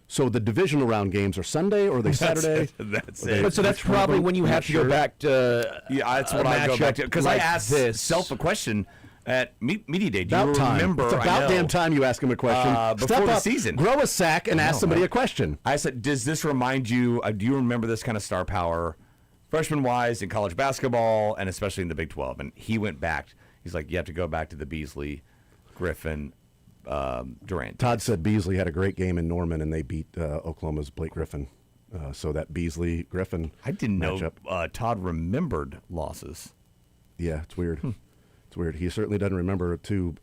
So the divisional round games are Sunday or are they Saturday? That's Or they- it. But so that's which one of probably them? when you I'm have not to go sure. back to Yeah, that's a what I go back to. matchup Because like I asked this. self a question at Media Day. Do you About time. remember? It's I about know, damn time you ask him a question. before Step the up, season. grow a sack, and ask somebody a question. I said, does this remind you, do you remember this kind of star power, freshman-wise, in college basketball, and especially in the Big 12? And he went back. He's like, you have to go back to the Beasley, Griffin, Durant. Todd said Beasley had a great game in Norman, and they beat Oklahoma's Blake Griffin. So that Beasley-Griffin I didn't matchup. know Todd remembered losses. Yeah, it's weird. It's weird. He certainly doesn't remember 2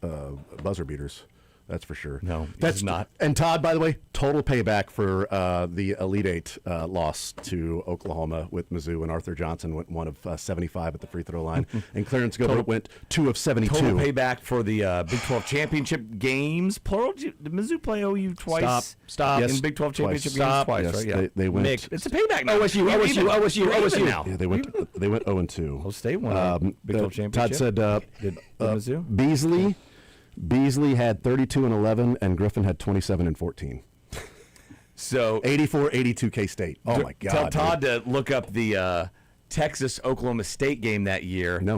buzzer beaters. That's for sure. No, that's he's not. And Todd, by the way, total payback for the Elite Eight loss to Oklahoma with Mizzou, and Arthur Johnson went 1 of 75 at the free throw line, and Clarence Gilbert went 2 of 72. Total payback for the Big 12 championship games. Plural. Did Mizzou play OU twice? Stop. In Big 12 championship games twice, Yes, right? Yeah. they went. Mick. It's a payback now. OSU, You're OSU, even. OSU, You're even OSU. now. Yeah, they went 0-2. Ohio State won Big 12 championship. Todd said Did Mizzou? Beasley had 32 and 11, and Griffin had 27 and 14. So 84-82 K-State. Oh my God! Tell Todd to look up the Texas Oklahoma State game that year. No,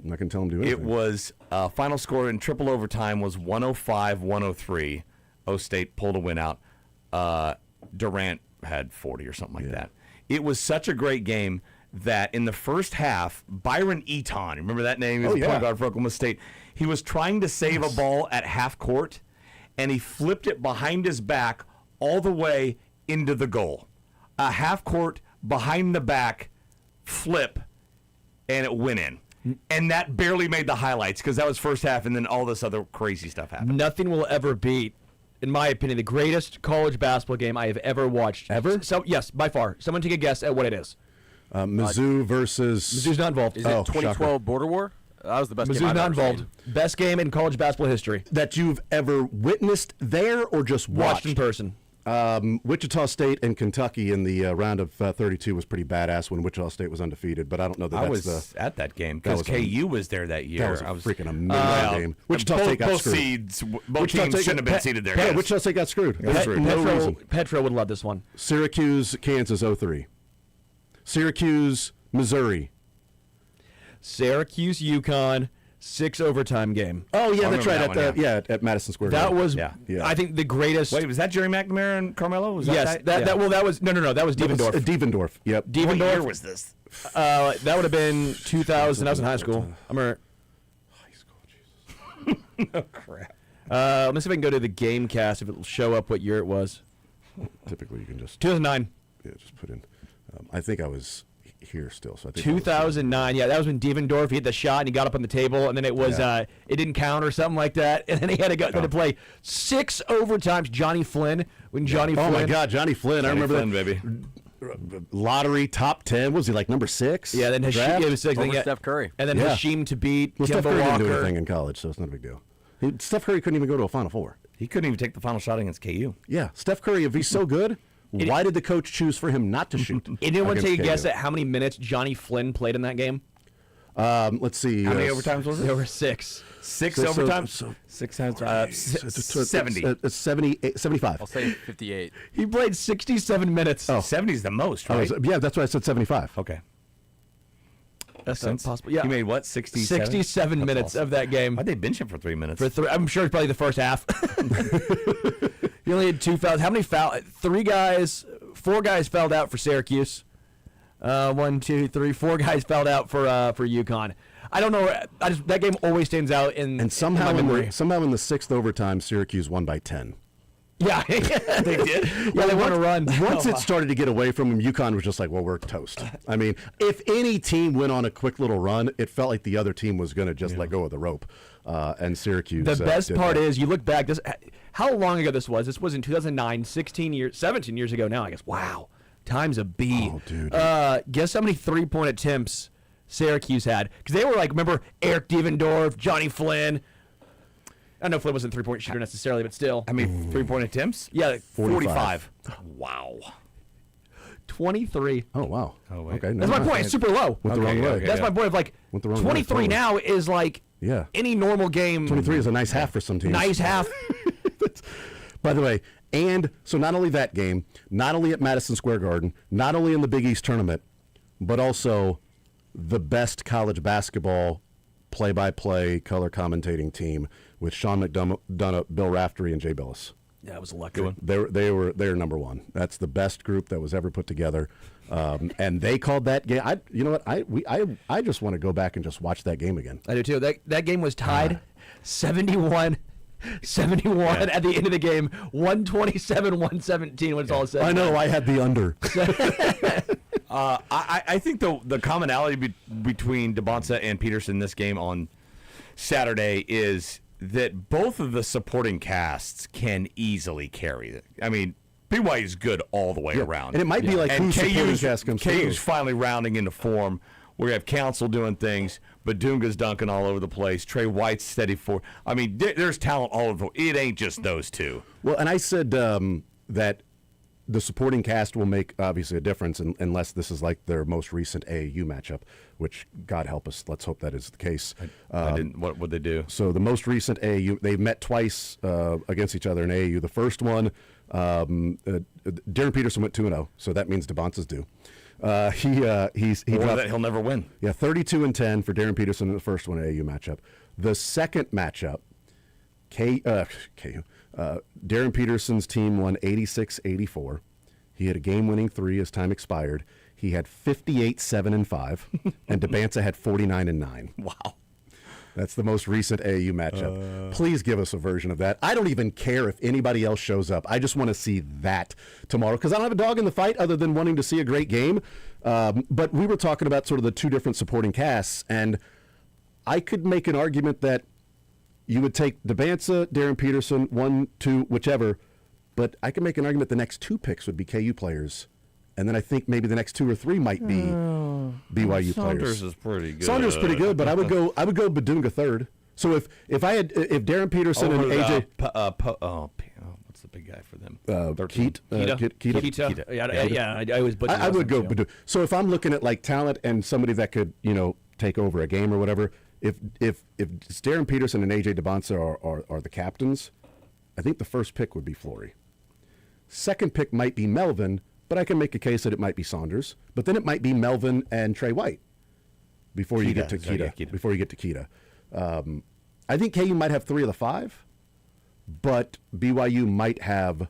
I'm not going to tell him to do anything. It was final score in triple overtime was 105-103. O State pulled a win out. Durant had 40 or something like that. It was such a great game. that in the first half, Byron Eaton, remember that name? He was Oh, the yeah. point guard for Oklahoma State. He was trying to save a ball at half court, and he flipped it behind his back all the way into the goal. A half court behind the back flip, and it went in. And that barely made the highlights because that was first half, and then all this other crazy stuff happened. Nothing will ever beat, in my opinion, the greatest college basketball game I have ever watched. Ever? So yes, by far. Someone take a guess at what it is. Mizzou versus... Mizzou's not involved. Is it 2012 Border War? That was the best game Mizzou's I've not ever involved. seen. Best game in college basketball history. That you've ever witnessed there or just Watched watched? in person. Wichita State and Kentucky in the round of 32 was pretty badass when Wichita State was undefeated, but I don't know that I that's was at that game that because was a- KU was there that year. that was a I was freaking amazing game. Wichita both, State got both screwed. seeds, both Wichita teams State shouldn't have got- been seated there. Yeah, yes. Wichita State got screwed. For no reason. Petro would love this one. Syracuse, Kansas 03. Syracuse, Missouri. Syracuse, UConn, 6 overtime game. Oh yeah, I that's remember right. that one, At Madison Square That Garden. was, Yeah. I think, the greatest. Wait, was that Jerry McNamara and Carmelo? Was yes, that that was no, that was That was, Devendorf. Devendorf. Yep. What Devendorf year was this? that would have been 2000. I was in high school. I remember. Oh crap! Let me see if I can go to the game cast if it'll show up what year it was. Typically, you can just 2009. just put in. I think I was here still, so I think I was- 2009. Yeah, that was when Devendorf hit the shot and he got up on the table, and then it was it didn't count or something like that, and then he had to go then to play 6 overtimes. Johnny Flynn when Johnny Oh Flynn. my God, Johnny Flynn! I remember Flynn, that. baby. Lottery top 10. Was he like number 6? Yeah, then Hashim, Draft? it was 6. Over then, yeah, Steph Curry. and then Yeah. Hashim to beat Well, Steph Kemba Curry didn't do Walker. anything in college, so it's not a big deal. Steph Curry couldn't even go to a Final Four. He couldn't even take the final shot against KU. Yeah, Steph Curry, if he's so good, why did the coach choose for him not to shoot? Anyone against take a guess KU? at how many minutes Johnny Flynn played in that game? Let's see. How many overtimes was it? There were 6. Six So- overtimes. so- 6 times. It's 70. It's 75. I'll say 58. He played 67 minutes. Oh. 70 is the most, Oh, right? yeah, that's why I said 75. Okay. That's not Sense. possible. Yeah, You made what? 67. 67 That's minutes awesome. of that game. Why'd they bench him for 3 minutes? I'm sure it's probably the first half. He only had 2 fouls. How many fouls? 4 guys fouled out for Syracuse. 1, 2, 3, 4 guys fouled out for UConn. I don't know. That game always stands out And somehow in my in memory. the 6th overtime, Syracuse won by 10. Yeah, they did. Yeah, they want to run. Once it started to get away from them, UConn was just like, well, we're toast. I mean, if any team went on a quick little run, it felt like the other team was going to just let go of the rope. And Syracuse. The best did part that. is you look back. How long ago this was? This was in 2009, 17 years ago now, I guess. Wow. Time's a beat. Oh, dude. Guess how many 3-point attempts Syracuse had? Because they were like, remember Eric Devendorf, Johnny Flynn. I know Flynn wasn't a 3-point shooter necessarily, but still. I mean, 3-point attempts? Yeah, 45. Wow. 23. Oh, wow. Oh, wait. Okay. That's my point. It's super low. Went the Okay, wrong way. okay. That's my point of like, Went the wrong way 23 forward. now is like Yeah. any normal game. 23 is a nice half for some teams. Nice half. By the way, and so not only that game, not only at Madison Square Garden, not only in the Big East tournament, but also the best college basketball play-by-play color commentating team with Sean McDonough, Bill Raftery, and Jay Billis. Yeah, it was a lucky one. They're number one. That's the best group that was ever put together, and they called that game. You know what? I just want to go back and just watch that game again. I do too. That game was tied 71 at the end of the game, 127-117 when it's all said. I know. I had the under. I think the commonality between DeBonsa and Peterson this game on Saturday is that both of the supporting casts can easily carry it. I mean, BYU's good all the way around. And it might be like and whose supporting cast comes through. KU's finally rounding into form. We have Council doing things, but Dunga's dunking all over the place. Trey White's steady for. I mean, there's talent all over. It ain't just those two. Well, and I said that the supporting cast will make obviously a difference unless this is like their most recent AAU matchup, which God help us, let's hope that is the case. I didn't. What would they do? So the most recent AAU, they've met twice against each other in AAU. The first one, Darren Peterson went 2-0, so that means DeBonsa's due. He dropped, that he'll never win. Yeah, 32-10 for Darren Peterson in the first one AAU matchup. The second matchup, Darren Peterson's team won 86-84. He had a game-winning 3 as time expired. he had 58, 7, and 5, and Dabanza had 49 and 9. Wow. That's the most recent AAU matchup. Please give us a version of that. I don't even care if anybody else shows up. I just want to see that tomorrow because I don't have a dog in the fight other than wanting to see a great game. But we were talking about sort of the two different supporting casts, and I could make an argument that you would take Dabanza, Darren Peterson, 1, 2, whichever, but I could make an argument the next 2 picks would be KU players. And then I think maybe the next 2 or 3 might be BYU Saunders players. is pretty good. Saunders is pretty good, but I would go Badunga third. So if Darren Peterson and AJ what's the big guy for them? Keita. Yeah, I always butcher I would go those two. Badunga. So if I'm looking at like talent and somebody that could take over a game or whatever, if Darren Peterson and AJ Dabanza are the captains, I think the first pick would be Flory. Second pick might be Melvin. But I can make a case that it might be Saunders. But then it might be Melvin and Trey White before you get to Keita. I think KU might have 3 of the 5, but BYU might have.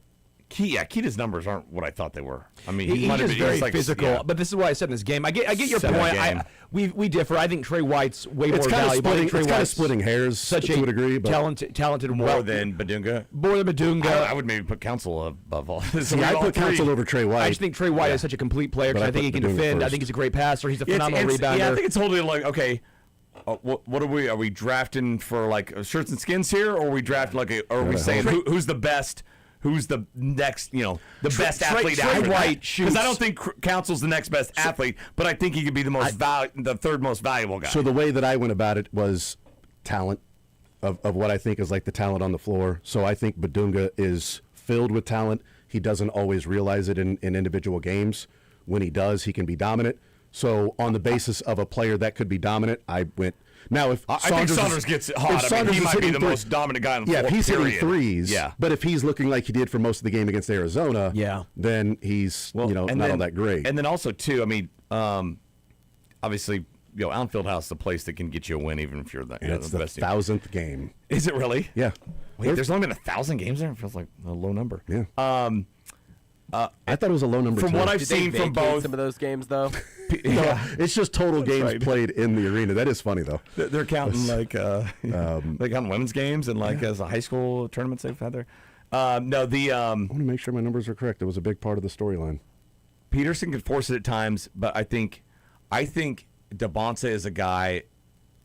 Keita's numbers aren't what I thought they were. I mean, he's just very physical. Yeah. But this is why I said in this game. I get your point. We differ. I think Trey White's way more valuable. It's kind of splitting hairs to a degree. But talented more than Badunga. More than Badunga. I would maybe put Counsell above all. See, I put Counsell over Trey White. I just think Trey White is such a complete player because I think he can defend. First. I think he's a great passer. He's a phenomenal rebounder. Yeah, I think it's totally like, okay, what are we? Are we drafting for like shirts and skins here, or are we drafting or are we saying who's the best? Who's the next, the best athlete out there? Because I don't think Counsell's the next best athlete, but I think he could be the third most valuable guy. So the way that I went about it was talent of what I think is like the talent on the floor. So I think Badunga is filled with talent. He doesn't always realize it in individual games. When he does, he can be dominant. So on the basis of a player that could be dominant, I went. Now, if I think Saunders gets hot, he might be the most dominant guy on the floor. Yeah, if he's hitting threes. Yeah. But if he's looking like he did for most of the game against Arizona, then he's not all that great. And then also too, I mean, obviously, Allen Fieldhouse is the place that can get you a win, even if you're the it's the the best team. 1,000th game. Is it really? Yeah. Wait, there's only been 1,000 games there. It feels like a low number. Yeah. I thought it was a low number. From too. what I've seen from both, some of those games though. No, it's just total games played in the arena. That is funny though. They're counting they count women's games and as a high school tournaments they've had there. I want to make sure my numbers are correct. It was a big part of the storyline. Peterson could force it at times, but I think Dabanza is a guy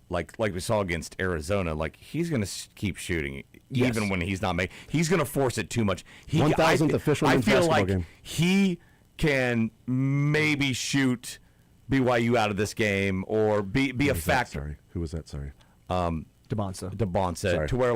like we saw against Arizona. Like he's going to keep shooting even when he's not making. He's going to force it too much. 1,000th official men's basketball game. He can maybe shoot BYU out of this game or be a factor. Sorry, who was that? Sorry, Dabanza. To where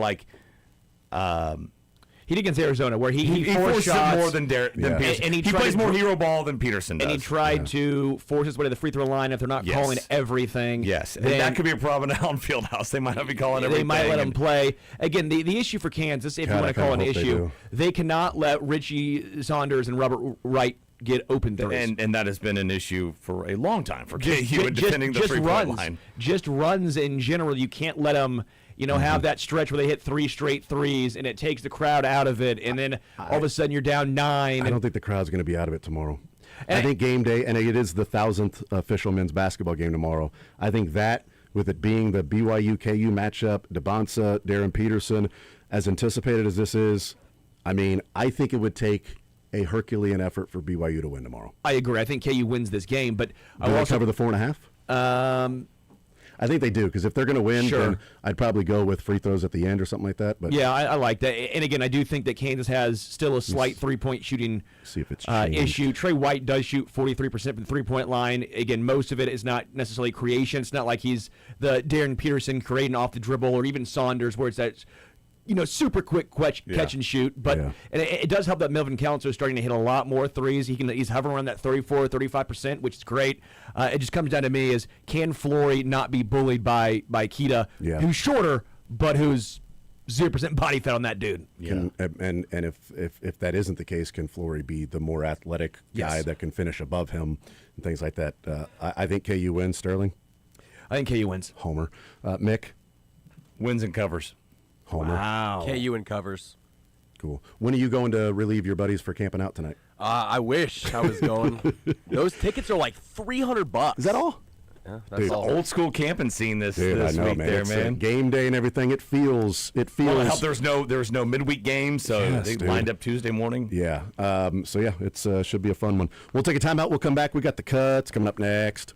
he did against Arizona, where he forced shots, it more than Peterson. And he plays more hero ball than Peterson does. And he tried to force his way to the free throw line if they're not calling everything. Yes, and that could be a problem in Allen Fieldhouse. They might not be calling everything. They might let him play. Again, the issue for Kansas, if you want to call it an issue, they cannot let Richie Saunders and Robert Wright get open threes. And that has been an issue for a long time for KU in defending the three-point line. Just runs in general. You can't let them have that stretch where they hit 3 straight threes and it takes the crowd out of it, and then all of a sudden you're down 9. I don't think the crowd's going to be out of it tomorrow. I think game day, and it is the 1,000th official men's basketball game tomorrow. I think that, with it being the BYU-KU matchup, Dabanza, Darren Peterson, as anticipated as this is, I think it would take a Herculean effort for BYU to win tomorrow. I agree. I think KU wins this game, but I will cover the 4.5. I think they do, because if they're going to win, then I'd probably go with free throws at the end or something like that. But yeah, I like that. And again, I do think that Kansas has still a slight three-point shooting issue. Trey White does shoot 43% from the three-point line. Again, most of it is not necessarily creation. It's not like he's the Darren Peterson creating off the dribble, or even Saunders, where it's that super quick catch and shoot. But and it does help that Melvin Counsell is starting to hit a lot more threes. He's hovering around that 34, 35%, which is great. It just comes down to me is, can Flory not be bullied by Keita, who's shorter, but who's 0% body fat on that dude? And if that isn't the case, can Flory be the more athletic guy that can finish above him and things like that? I think KU wins, Sterling. I think KU wins. Homer. Mick? Wins and covers. Homer. Wow. KU and covers. Cool. When are you going to relieve your buddies for camping out tonight? I wish I was going. Those tickets are like $300. Is that all? Yeah, Dude, old school camping scene this I know, week man. there, It's man. game day and everything. It feels. Well, help, there was no midweek game, so Yes, they dude. lined up Tuesday morning. Yeah. So yeah, it's should be a fun one. We'll take a timeout. We'll come back. We got the cuts coming up next.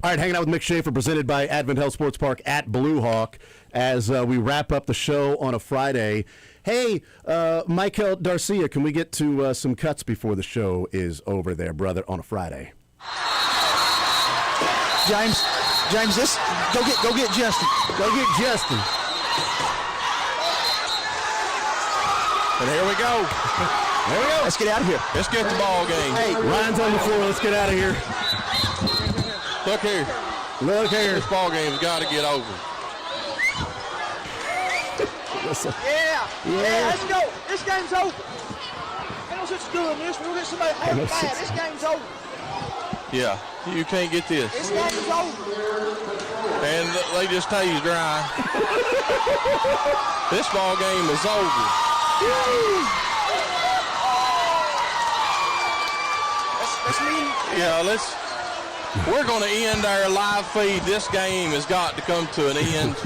All right, hanging out with Mick Schaefer, presented by Advent Health Sports Park at Blue Hawk, as we wrap up the show on a Friday. Hey, Michael Darcia, can we get to some cuts before the show is over there, brother, on a Friday? James, this go get Justin. Go get Justin. And here we go. There we go. Let's get out of here. Let's get the ball game. Hey, Ryan's on the floor. Let's get out of here. Look here. Look here. This ball game's got to get over. Yeah, let's go. This game's over. Ain't no such doing this. We'll get somebody hurt bad. This game's over. Yeah. You can't get this. This game is over. And they just tell you dry. This ball game is over. That's me. Yeah, we're going to end our live feed. This game has got to come to an end.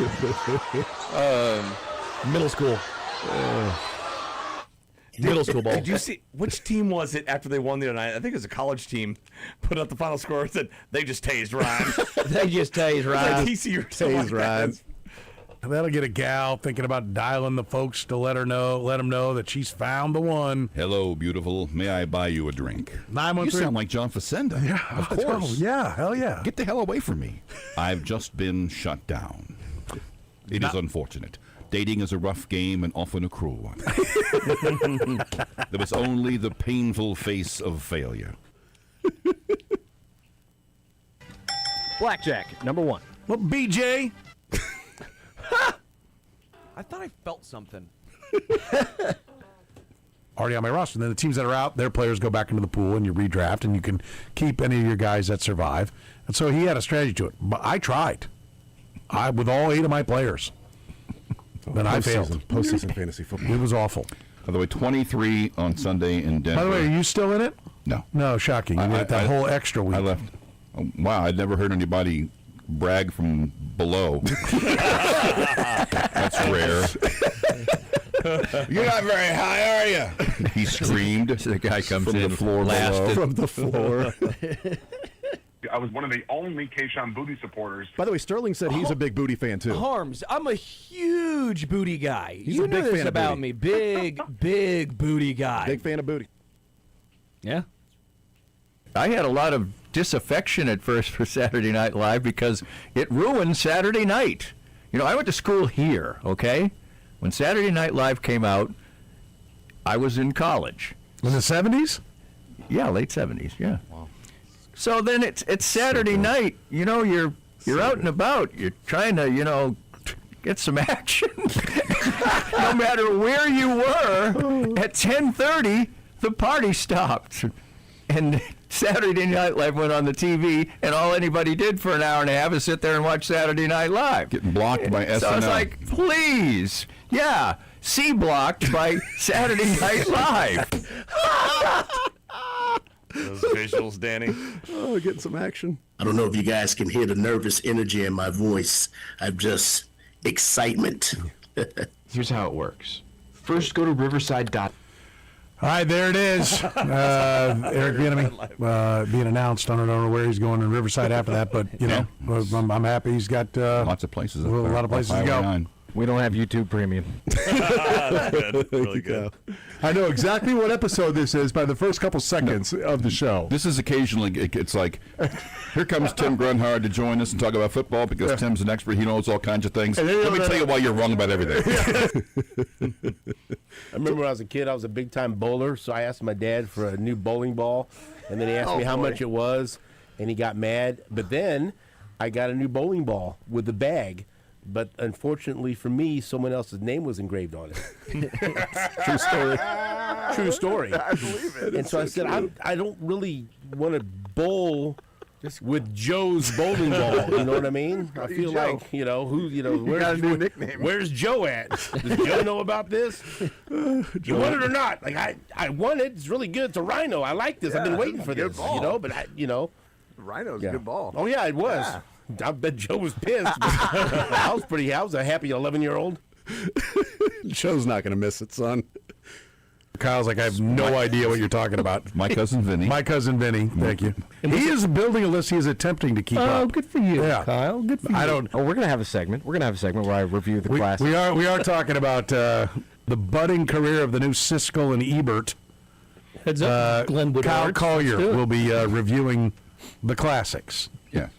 Middle school. Middle school ball. Did you see which team was it after they won the other night? I think it was a college team. Put up the final score and said they just tased Ryan. They just tased Ryan. It's like TCU or something Tased like Ryan. that. That'll get a gal thinking about dialing the folks to let them know that she's found the one. Hello, beautiful. May I buy you a drink? 913. You sound like John Facenda. Yeah, of course. Oh, yeah, hell yeah. Get the hell away from me. I've just been shut down. It is unfortunate. Dating is a rough game and often a cruel one. There was only the painful face of failure. Blackjack, number 1. Well, BJ. I thought I felt something. Already on my roster. And then the teams that are out, their players go back into the pool and you redraft and you can keep any of your guys that survive. And so he had a strategy to it. But I tried. With all 8 of my players. But I failed. Postseason fantasy football. It was awful. By the way, 23 on Sunday in Denver. By the way, are you still in it? No. No, shocking. You went that whole extra week. I left. Oh, wow, I'd never heard anybody brag from below. That's rare. You're not very high, are you? He screamed. The guy comes from in the floor below. From the floor. I was one of the only Keyshawn Booty supporters. By the way, Sterling said he's a big booty fan, too. Holmes, I'm a huge booty guy. He's you a big know this fan of about booty. me. Big, big booty guy. Big fan of booty. Yeah. I had a lot of disaffection at first for Saturday Night Live because it ruined Saturday night. You know, I went to school here, okay? When Saturday Night Live came out, I was in college. In the 70s? Yeah, late 70s, yeah. Wow. So then it's Saturday night, you know, you're out and about, you're trying to, you know, get some action. No matter where you were, at 10:30, the party stopped. And Saturday Night Live went on the TV, and all anybody did for an hour and a half is sit there and watch Saturday Night Live. Getting blocked by SNL. So I was like, please, yeah, blocked by Saturday Night Live. Those visuals, Danny. Oh, getting some action. I don't know if you guys can hear the nervous energy in my voice. I'm just excitement. Here's how it works. First, go to Riverside. All right, there it is. Eric Bieniemy being announced. I don't know where he's going in Riverside after that, but you know, I'm happy he's got lots of places. A lot of places to go. We don't have YouTube Premium. Good. Really good. I know exactly what episode this is by the first couple seconds of the show. This is occasionally, it's like, here comes Tim Grunhard to join us and talk about football because Tim's an expert. He knows all kinds of things. Let me tell you why you're wrong about everything. I remember when I was a kid, I was a big-time bowler, so I asked my dad for a new bowling ball, and then he asked me how much it was, and he got mad. But then I got a new bowling ball with the bag. But unfortunately for me, someone else's name was engraved on it. True story. True story. I believe it. And so I said, I don't really want to bowl with Joe's bowling ball. You know what I mean? I feel like, where's Joe at? Does Joe know about this? You want it or not? Like I want it. It's really good. It's a Rhino. I like this. I've been waiting for this. Ball. But Rhino's a good ball. Oh yeah, it was. Yeah. I bet Joe was pissed. I was a happy 11-year-old. Joe's not going to miss it, son. Kyle's like, I have no idea what you're talking about. My cousin Vinny. My cousin Vinny, thank you. He is building a list he is attempting to keep up. Oh, good for you, Yeah. Kyle. Good for you. I don't. Oh, we're going to have a segment. We're going to have a segment where I review the class. We are talking about the budding career of the new Siskel and Ebert. Heads up, Glenwood Kyle Arts. Collier Let's do it. will be reviewing the classics. Yeah.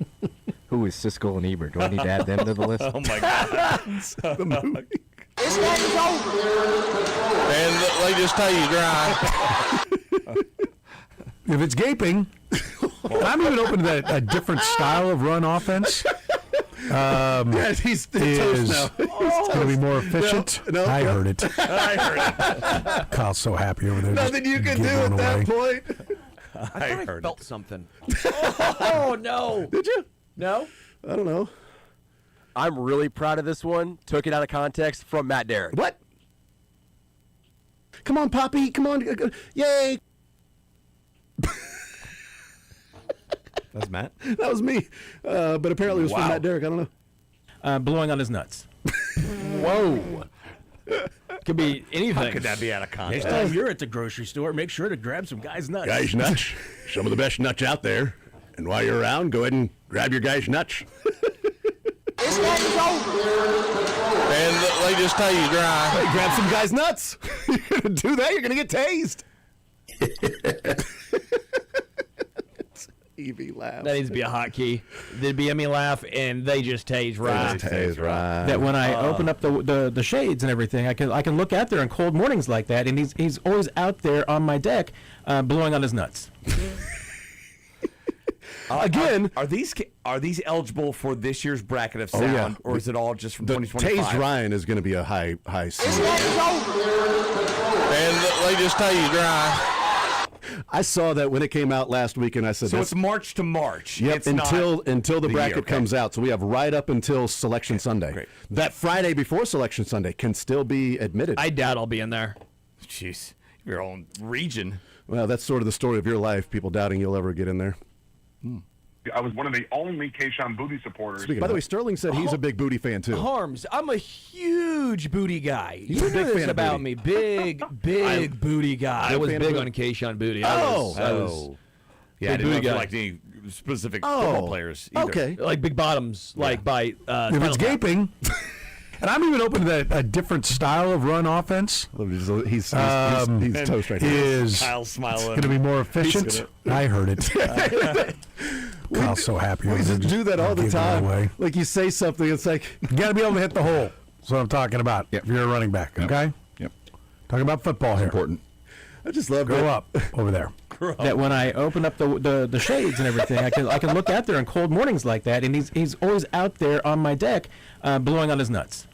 Who is Siskel and Ebert? Do I need to add them to the list? Oh, my God. The movie. This game is over. And they just tell you dry. If it's gaping, I'm even open to a different style of run offense. He's toast now. It's going to be more efficient. No, I heard it. I heard it. Kyle's so happy over there. Nothing you can do at that point. I thought I heard felt something. Oh, no. Did you? No? I don't know. I'm really proud of this one. Took it out of context from Matt Derrick. What? Come on, Poppy. Come on. Yay. That's Matt? That was me. But apparently it was from Matt Derrick. I don't know. Blowing on his nuts. Whoa. Could be anything. How could that be out of Next context? time you're at the grocery store, make sure to grab some guy's nuts. Guy's nuts. Some of the best nuts out there. And while you're around, go ahead and grab your guy's nuts. This game is over. And they just tell you dry. Hey, grab some guy's nuts. You're going to do that, you're going to get tased. Evie laugh. That needs to be a hotkey. The BME laugh, and they just tase right. That when I open up the shades and everything, I can look out there on cold mornings like that, and he's always out there on my deck, blowing on his nuts. Again, are these eligible for this year's bracket of sound, or is it all just from 2025? Tased Ryan is going to be a high This seed. game is over. And they just tell you dry. I saw that when it came out last week, and I said, So that's, it's March to March. yep, It's until the the bracket year, okay. comes out. So we have right up until Selection Sunday. great. That Friday before Selection Sunday can still be admitted. I doubt I'll be in there. Jeez, your own region. Well, that's sort of the story of your life, people doubting you'll ever get in there. I was one of the only Keyshawn Booty supporters. By the way, Sterling said he's a big booty fan, too. Holmes, I'm a huge booty guy. He's a big This fan of about booty. me. Big booty guy. I I'm a was fan of big booty. on Keyshawn Booty. Oh. I was Yeah, I big didn't know booty if you guy. liked any specific Oh. football players either. Okay. Like big bottoms, like by If Spinal it's Tap. gaping, and I'm even open to a different style of run offense. He's toast right now. Is Kyle's smiling. going to be more efficient. I heard it. Kyle's so happy. We just do that all the Give it time. away. Like you say something, it's like, You got to be able to hit the hole. That's what I'm talking about. If you're a running back, okay? Yep. Talking about football here. Important. I just love Grow that. up over there. That when I open up the shades and everything, I can look out there on cold mornings like that, and he's always out there on my deck, blowing on his nuts.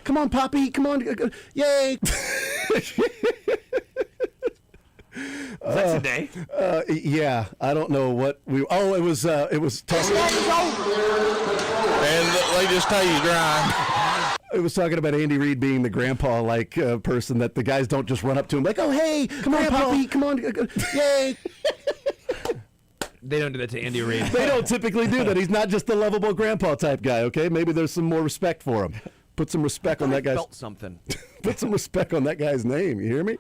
Come on, Poppy. Come on. Yay. Is that today? Yeah, I don't know what we. Oh, it was. This game is over. And they just tell you dry. It was talking about Andy Reid being the grandpa-like person that the guys don't just run up to him like, "Oh, hey, come on, Poppy, come on, yay!" They don't do that to Andy Reid. They don't typically do that. He's not just the lovable grandpa type guy. Okay, maybe there's some more respect for him. Put some respect on that guy's. Felt something. Put some respect on that guy's name. You hear me?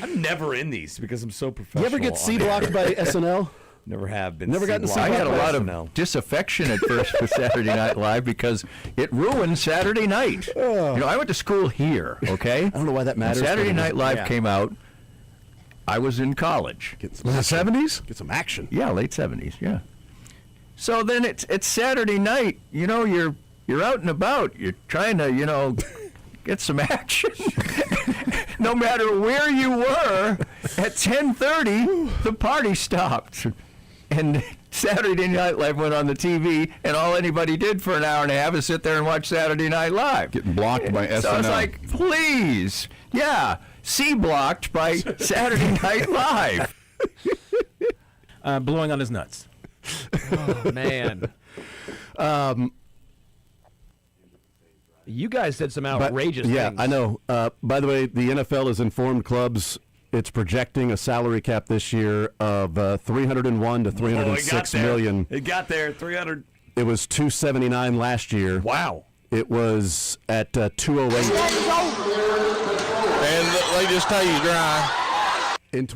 I'm never in these because I'm so You professional. ever get C-blocked by SNL? Never have been. Never gotten C-blocked. I had a by lot SNL. of disaffection at first with Saturday Night Live because it ruined Saturday night. You know, I went to school here, okay? I don't know why that When matters. Saturday Night Live Yeah. came out, I was in college. Was Was it 70s? Get some action. Yeah, late 70s, yeah. So then it's Saturday night, you know, you're out and about, you're trying to, you know, get some action. No matter where you were, at 10:30, the party stopped. And Saturday Night Live went on the TV, and all anybody did for an hour and a half is sit there and watch Saturday Night Live. Getting blocked by SNL. So it's like, please, yeah, blocked by Saturday Night Live. Blowing on his nuts. Oh, man. You guys said some outrageous Yeah, things. I know. By the way, the NFL has informed clubs it's projecting a salary cap this year of 301 to 306 million. It got there, 300. It was 279 last year. Wow. It was at 208 This game is over. And they just tell you dry. in